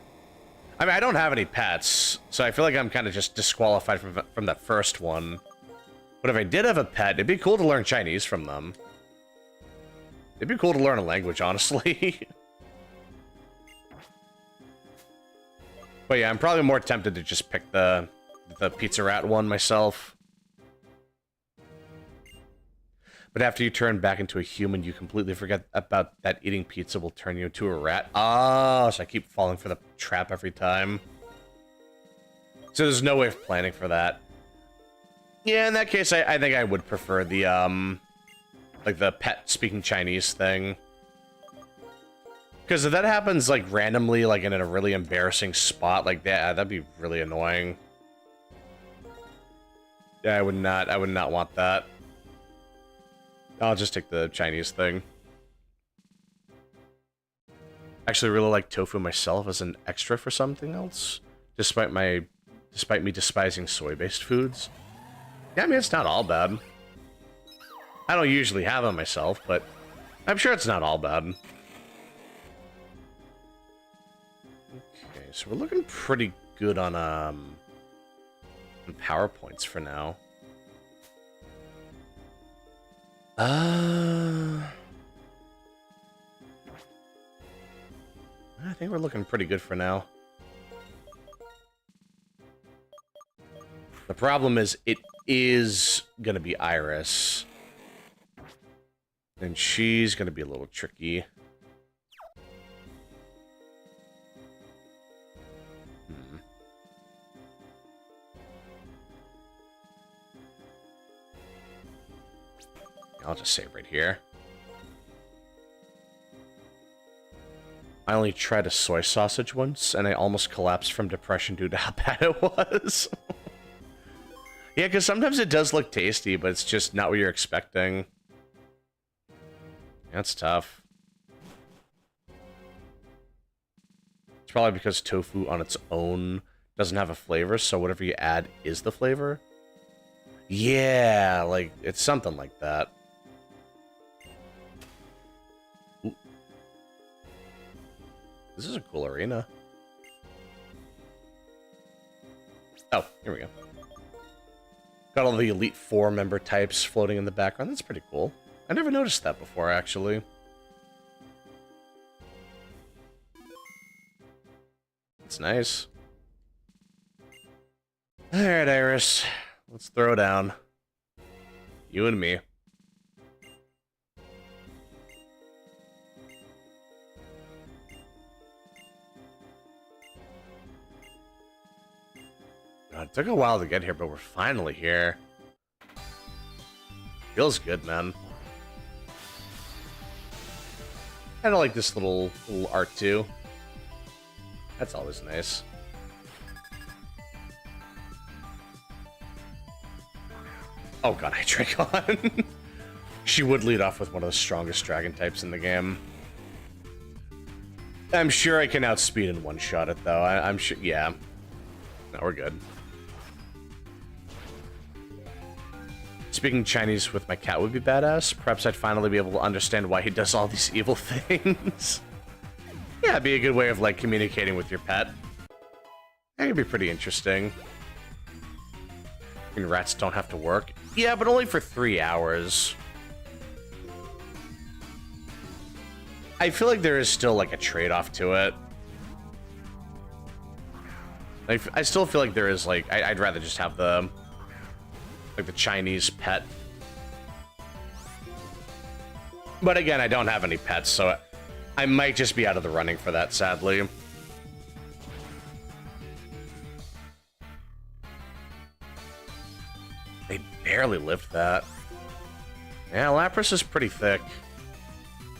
I mean, I don't have any pets, so I feel like I'm kind of just disqualified from that first one. But if I did have a pet, it'd be cool to learn Chinese from them. It'd be cool to learn a language, honestly. But yeah, I'm probably more tempted to just pick the pizza rat one myself. But after you turn back into a human, you completely forget about that eating pizza will turn you into a rat. Oh, so I keep falling for the trap every time. So there's no way of planning for that. Yeah, in that case, I think I would prefer the, like the pet speaking Chinese thing. Because if that happens, like, randomly, like, in a really embarrassing spot like that, that'd be really annoying. Yeah, I would not want that. I'll just take the Chinese thing. Actually, really like tofu myself as an extra for something else, despite me despising soy-based foods. Yeah, I mean, it's not all bad. I don't usually have them myself, but I'm sure it's not all bad. Okay, so we're looking pretty good on PowerPoints for now. I think we're looking pretty good for now. The problem is, it is gonna be Iris. And she's gonna be a little tricky. I'll just save right here. I only tried a soy sausage once, and I almost collapsed from depression due to how bad it was. Yeah, because sometimes it does look tasty, but it's just not what you're expecting. That's tough. It's probably because tofu on its own doesn't have a flavor, so whatever you add is the flavor. Yeah, like, it's something like that. This is a cool arena. Oh, here we go. Got all the Elite Four member types floating in the background. That's pretty cool. I never noticed that before, actually. It's nice. Alright, Iris. Let's throw down. You and me. God, it took a while to get here, but we're finally here. Feels good, man. I like this little art, too. That's always nice. Oh god, I drink on. She would lead off with one of the strongest dragon types in the game. I'm sure I can outspeed and one-shot it, though. I'm sure, yeah. No, we're good. Speaking Chinese with my cat would be badass. Perhaps I'd finally be able to understand why he does all these evil things. Yeah, it'd be a good way of, like, communicating with your pet. That could be pretty interesting. I mean, rats don't have to work. Yeah, but only for 3 hours. I feel like there is still, like, a trade-off to it. Like, I still feel like there is, like, I'd rather just have the... like the Chinese pet. But again, I don't have any pets, so I might just be out of the running for that, sadly. They barely lived that. Yeah, Lapras is pretty thick.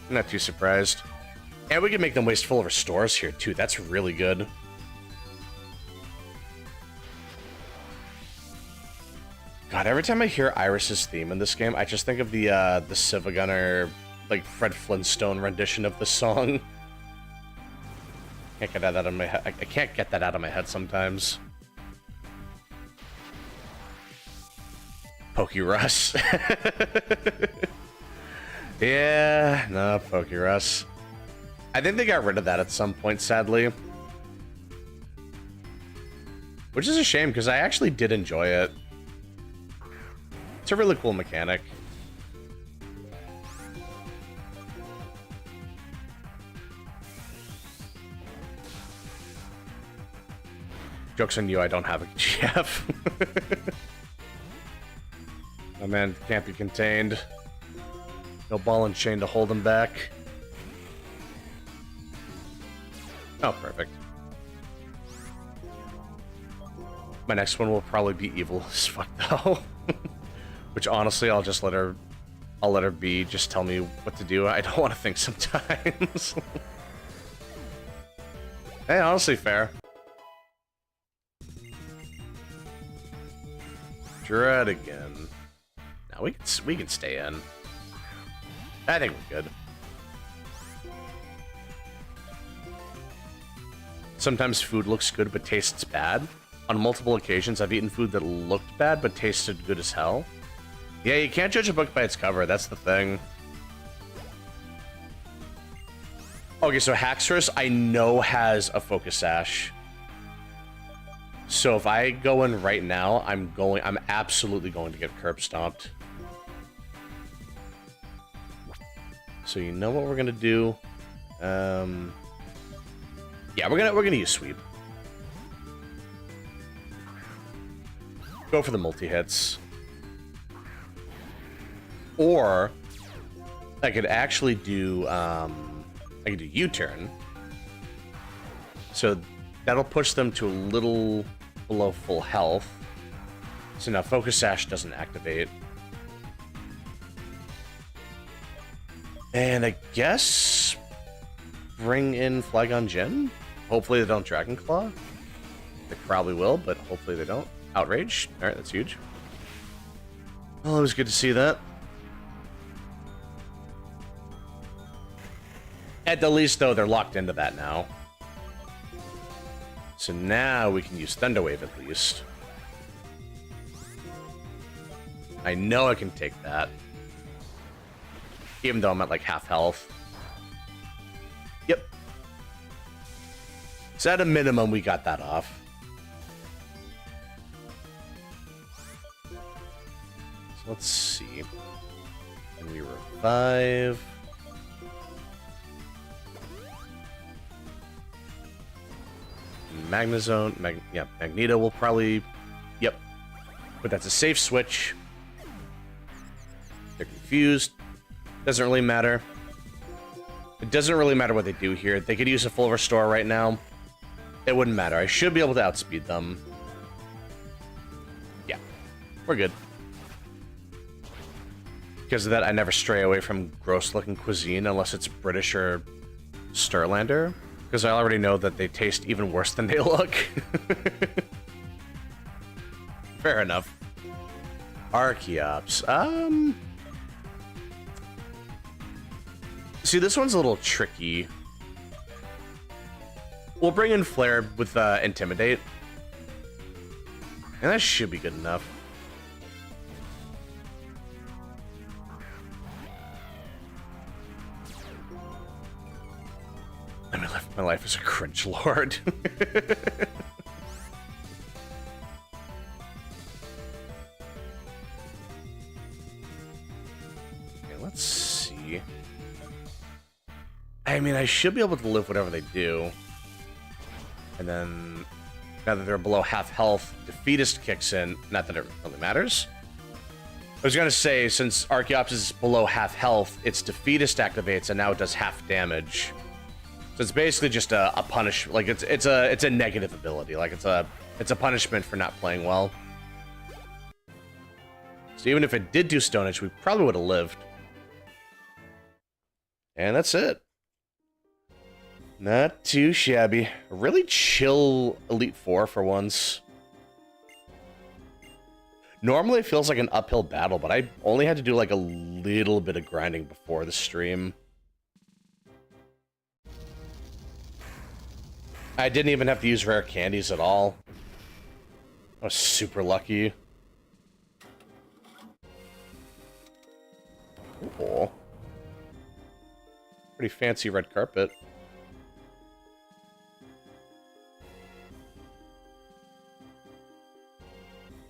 I'm not too surprised. And we can make them waste full of restores here, too. That's really good. God, every time I hear Iris's theme in this game, I just think of the Sylvegunner, like, Fred Flintstone rendition of the song. Can't get that out of my head. I can't get that out of my head sometimes. Pokeruss. Yeah, no, Pokeruss. I think they got rid of that at some point, sadly. Which is a shame, because I actually did enjoy it. It's a really cool mechanic. Joke's on you, I don't have a GF. My man can't be contained. No ball and chain to hold him back. Oh, perfect. My next one will probably be evil as fuck, though. Which, honestly, I'll just let her... I'll let her be. Just tell me what to do. I don't want to think sometimes. Hey, honestly, fair. Dread again. Now we can stay in. I think we're good. Sometimes food looks good but tastes bad. On multiple occasions, I've eaten food that looked bad but tasted good as hell. Yeah, you can't judge a book by its cover, that's the thing. Okay, so Haxorus I know has a Focus Sash. So if I go in right now, I'm absolutely going to get curb stomped. So you know what we're gonna do? Yeah, we're gonna use Sweep. Go for the multi-hits. Or I could actually do I could do U-turn. So that'll push them to a little below full health. So now Focus Sash doesn't activate. And I guess bring in Flygon Gen? Hopefully they don't Dragon Claw. They probably will, but hopefully they don't. Outrage. Alright, that's huge. Well, it was good to see that. At the least, though, they're locked into that now. So now we can use Thunder Wave at least. I know I can take that. Even though I'm at like half health. Yep. So at a minimum, we got that off. So let's see. Can we revive? Magnezone. Yeah, Magneto will probably... Yep. But that's a safe switch. They're confused. Doesn't really matter. It doesn't really matter what they do here. They could use a full restore right now. It wouldn't matter. I should be able to outspeed them. Yeah. We're good. Because of that, I never stray away from gross-looking cuisine unless it's British or Sterlander. Because I already know that they taste even worse than they look. Fair enough. Archeops. See, this one's a little tricky. We'll bring in Flare with Intimidate. And that should be good enough. I mean, my life as a cringe lord. Okay, let's see. I mean, I should be able to live whatever they do. And then, now that they're below half health, Defeatist kicks in. Not that it really matters. I was gonna say, since Archeops is below half health, its Defeatist activates, and now it does half damage. So it's basically just a punish. Like it's a negative ability. Like it's a punishment for not playing well. So even if it did do Stone Edge, we probably would have lived. And that's it. Not too shabby. A really chill Elite Four for once. Normally it feels like an uphill battle, but I only had to do like a little bit of grinding before the stream. I didn't even have to use rare candies at all. I was super lucky. Cool. Pretty fancy red carpet.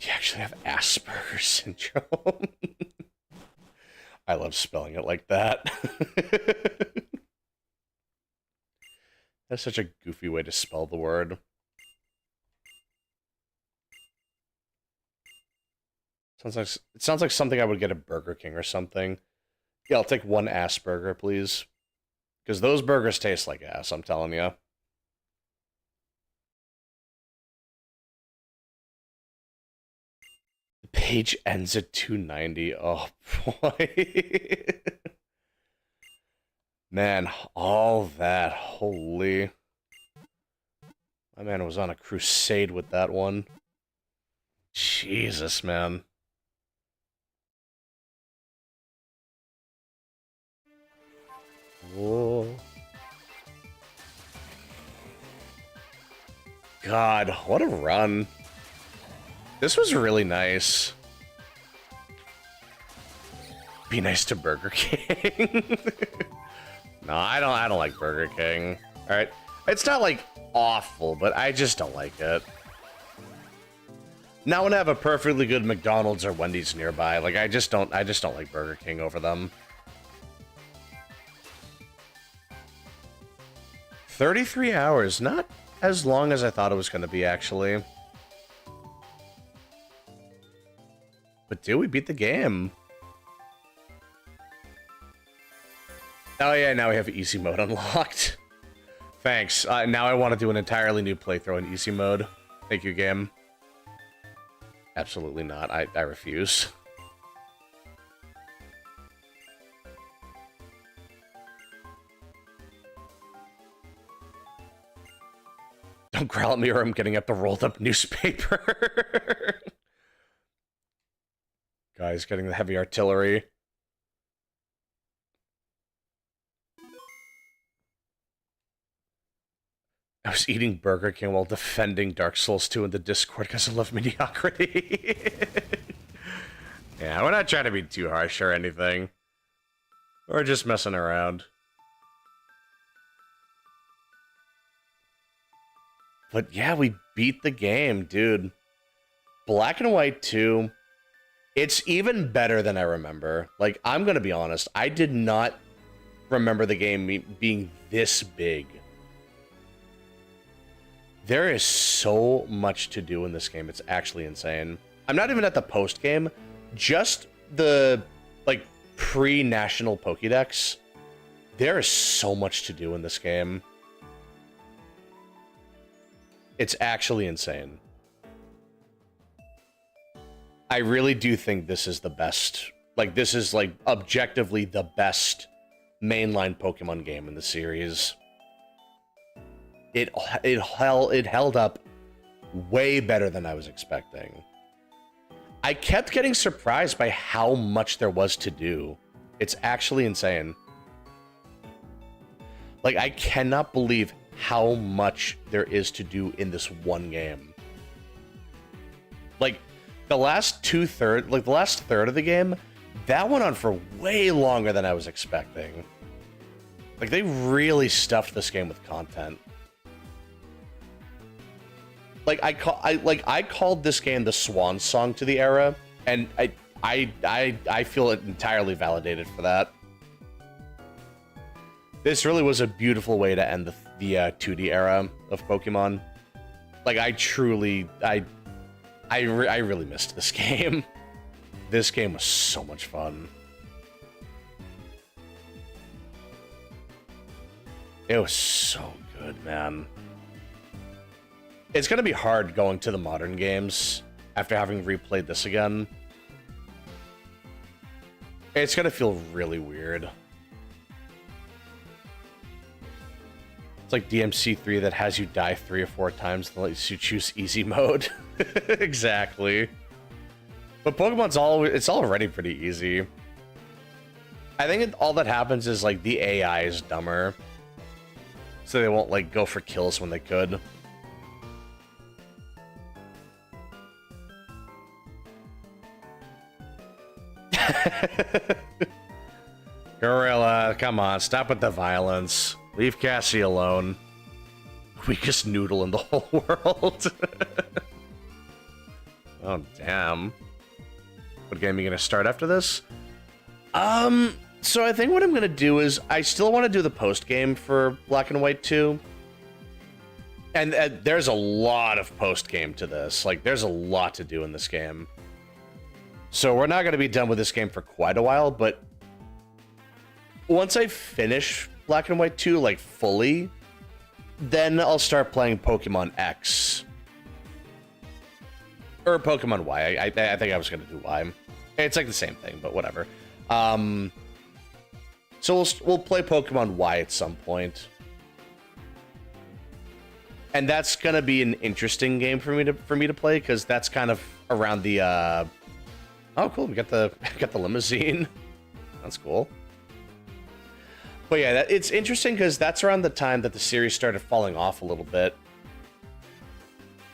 You actually have Asperger's syndrome. I love spelling it like that. That's such a goofy way to spell the word. It sounds like something I would get at Burger King or something. Yeah, I'll take one ass burger, please. Because those burgers taste like ass, I'm telling you. The page ends at 290. Oh, boy. Man, all that. Holy. My man was on a crusade with that one. Jesus, man. Whoa. God, what a run. This was really nice. Be nice to Burger King. No, I don't like Burger King. All right, it's not like awful, but I just don't like it. Now when I have a perfectly good McDonald's or Wendy's nearby, like I just don't like Burger King over them. 33 hours, not as long as I thought it was going to be, actually. But dude, we beat the game. Oh yeah, now we have easy mode unlocked. Thanks. Now I want to do an entirely new playthrough in easy mode. Thank you, game. Absolutely not. I refuse. Don't growl at me or I'm getting up the rolled up newspaper. Guys, getting the heavy artillery. I was eating Burger King while defending Dark Souls 2 in the Discord because I love mediocrity. Yeah, we're not trying to be too harsh or anything. We're just messing around. But yeah, we beat the game, dude. Black and White 2, it's even better than I remember. Like, I'm gonna be honest, I did not remember the game being this big. There is so much to do in this game, it's actually insane. I'm not even at the post-game, just the, like, pre-national Pokédex. There is so much to do in this game. It's actually insane. I really do think this is the best. Like, this is, like, objectively the best mainline Pokemon game in the series. It held up way better than I was expecting. I kept getting surprised by how much there was to do. It's actually insane. Like, I cannot believe how much there is to do in this one game. Like, the last the last third of the game, that went on for way longer than I was expecting. Like, they really stuffed this game with content. Like, I called this game the swan song to the era, and I feel entirely validated for that. This really was a beautiful way to end the 2D era of Pokemon. Like, I really missed this game. This game was so much fun. It was so good, man. It's gonna be hard going to the modern games after having replayed this again. It's gonna feel really weird. It's like DMC3 that has you die 3 or 4 times and lets you choose easy mode. Exactly. But Pokemon's it's already pretty easy. I think all that happens is, like, the AI is dumber. So they won't, like, go for kills when they could. Gorilla, come on, stop with the violence. Leave Cassie alone. Weakest noodle in the whole world. Oh, damn. What game are you gonna start after this? So I think what I'm gonna do is, I still want to do the post-game for Black and White 2. And there's a lot of post-game to this. Like, there's a lot to do in this game. So we're not going to be done with this game for quite a while, but once I finish Black and White 2, like, fully, then I'll start playing Pokemon X. Or Pokemon Y. I think I was going to do Y. It's like the same thing, but whatever. So we'll play Pokemon Y at some point. And that's going to be an interesting game for me to play, because that's kind of around the... Oh, cool. We got the limousine. That's cool. But yeah, it's interesting because that's around the time that the series started falling off a little bit.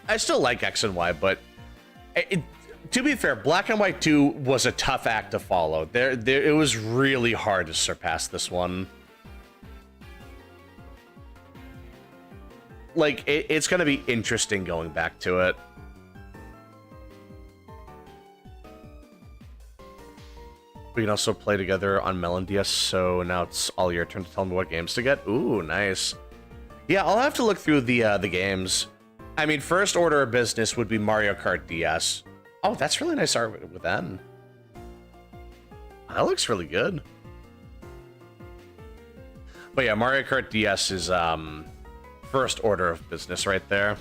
I still like X and Y, but to be fair, Black and White 2 was a tough act to follow. It was really hard to surpass this one. like, it's gonna be interesting going back to it. We can also play together on Melon DS, so now it's all your turn to tell me what games to get. Ooh, nice. Yeah, I'll have to look through the games. I mean, first order of business would be Mario Kart DS. Oh, that's really nice art with N. That looks really good. But yeah, Mario Kart DS is first order of business right there.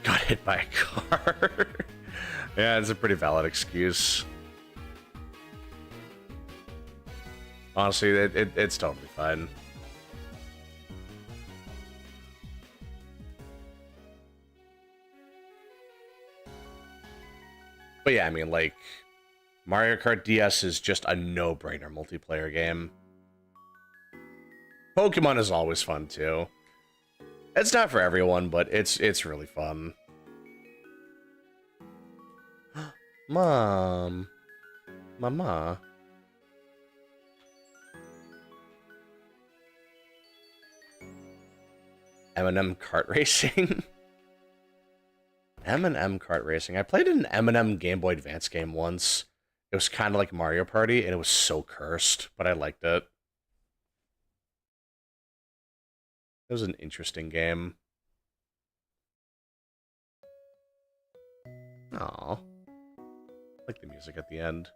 Got hit by a car. Yeah, it's a pretty valid excuse. Honestly, it's totally fine. But yeah, I mean, like, Mario Kart DS is just a no-brainer multiplayer game. Pokemon is always fun, too. It's not for everyone, but it's really fun. Mom. Mama. M&M kart racing. M&M kart racing. I played an M&M Game Boy Advance game once. It was kind of like Mario Party, and it was so cursed, but I liked it. It was an interesting game. Aww. I like the music at the end.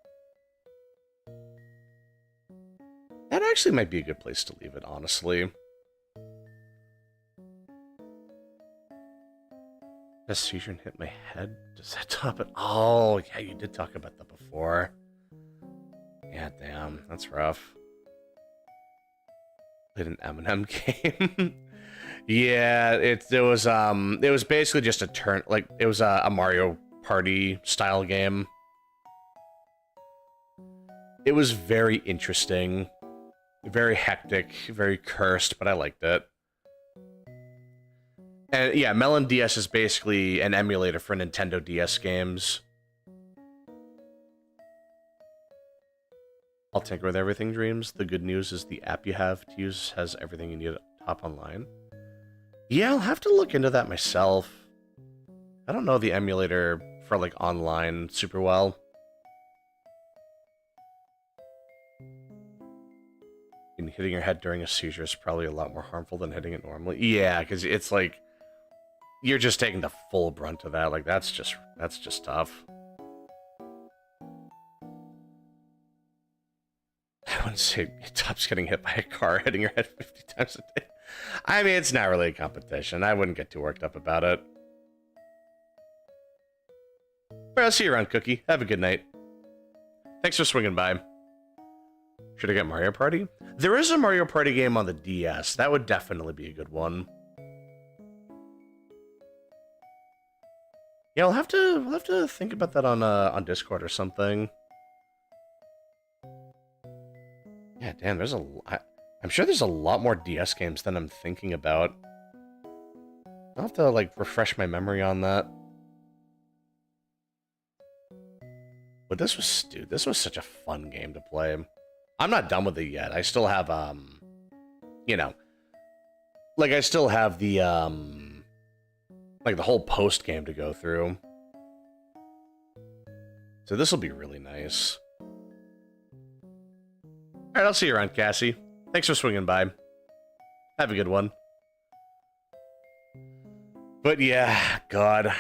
That actually might be a good place to leave it, honestly. This fusion hit my head. Does that top it? Oh, yeah, you did talk about that before. Yeah, damn, that's rough. Played an M&M game. Yeah, it was basically just a turn, like it was a Mario Party style game. It was very interesting, very hectic, very cursed, but I liked it. And yeah, Melon DS is basically an emulator for Nintendo DS games. I'll tinker with everything, Dreams. The good news is the app you have to use has everything you need to hop online. Yeah, I'll have to look into that myself. I don't know the emulator for, like, online super well. And hitting your head during a seizure is probably a lot more harmful than hitting it normally. Yeah, because it's like, you're just taking the full brunt of that. Like, that's just tough. I wouldn't say it tops getting hit by a car hitting your head 50 times a day. I mean, it's not really a competition. I wouldn't get too worked up about it. Well, I'll see you around, Cookie. Have a good night. Thanks for swinging by. Should I get Mario Party? There is a Mario Party game on the DS. That would definitely be a good one. Yeah, we'll have to think about that on Discord or something. Yeah, damn, there's a lot. I'm sure there's a lot more DS games than I'm thinking about. I'll have to, like, refresh my memory on that. But this was, dude, this was such a fun game to play. I'm not done with it yet. I still have, you know, like, I still have the, like, the whole post game to go through. So this will be really nice. All right, I'll see you around, Cassie. Thanks for swinging by. Have a good one. But yeah, God.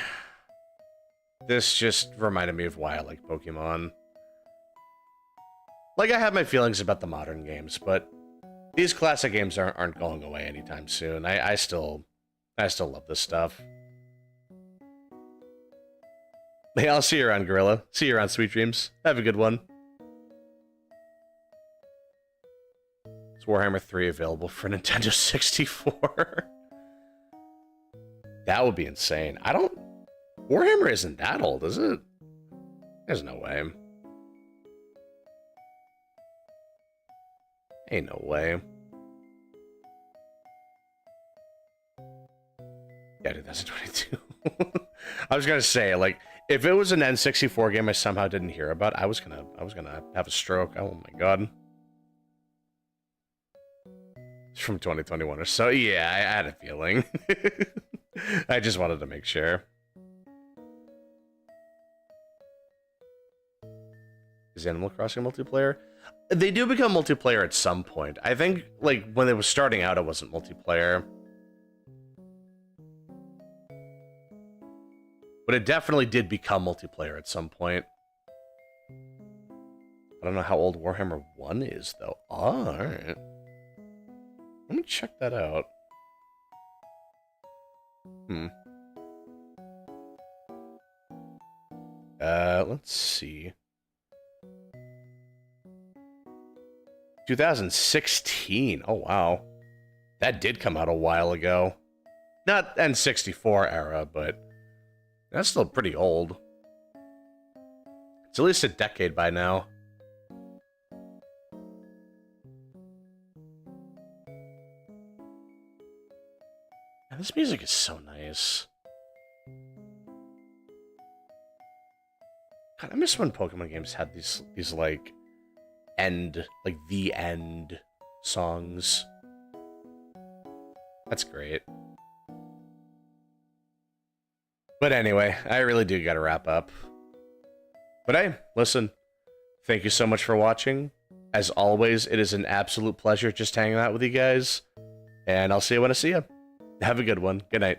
This just reminded me of why I like Pokemon. Like, I have my feelings about the modern games, but these classic games aren't going away anytime soon. I still love this stuff. Hey, I'll see you around, Gorilla. See you around, Sweet Dreams. Have a good one. Is Warhammer 3 available for Nintendo 64? That would be insane. Warhammer isn't that old, is it? There's no way. Ain't no way. Yeah, 2022. I was gonna say, like, if it was an N64 game I somehow didn't hear about, I was gonna have a stroke. Oh my god. from 2021 or so. Yeah, I had a feeling. I just wanted to make sure. Is Animal Crossing multiplayer? They do become multiplayer at some point. I think, like, when it was starting out, it wasn't multiplayer. But it definitely did become multiplayer at some point. I don't know how old Warhammer 1 is, though. Oh, alright. Let me check that out. Let's see. 2016. Oh, wow. That did come out a while ago. Not N64 era, but that's still pretty old. It's at least a decade by now. Man, this music is so nice. God, I miss when Pokemon games had these like the end songs. That's great. But anyway, I really do gotta wrap up. But hey, listen, thank you so much for watching. As always, it is an absolute pleasure just hanging out with you guys. And I'll see you when I see you. Have a good one. Good night.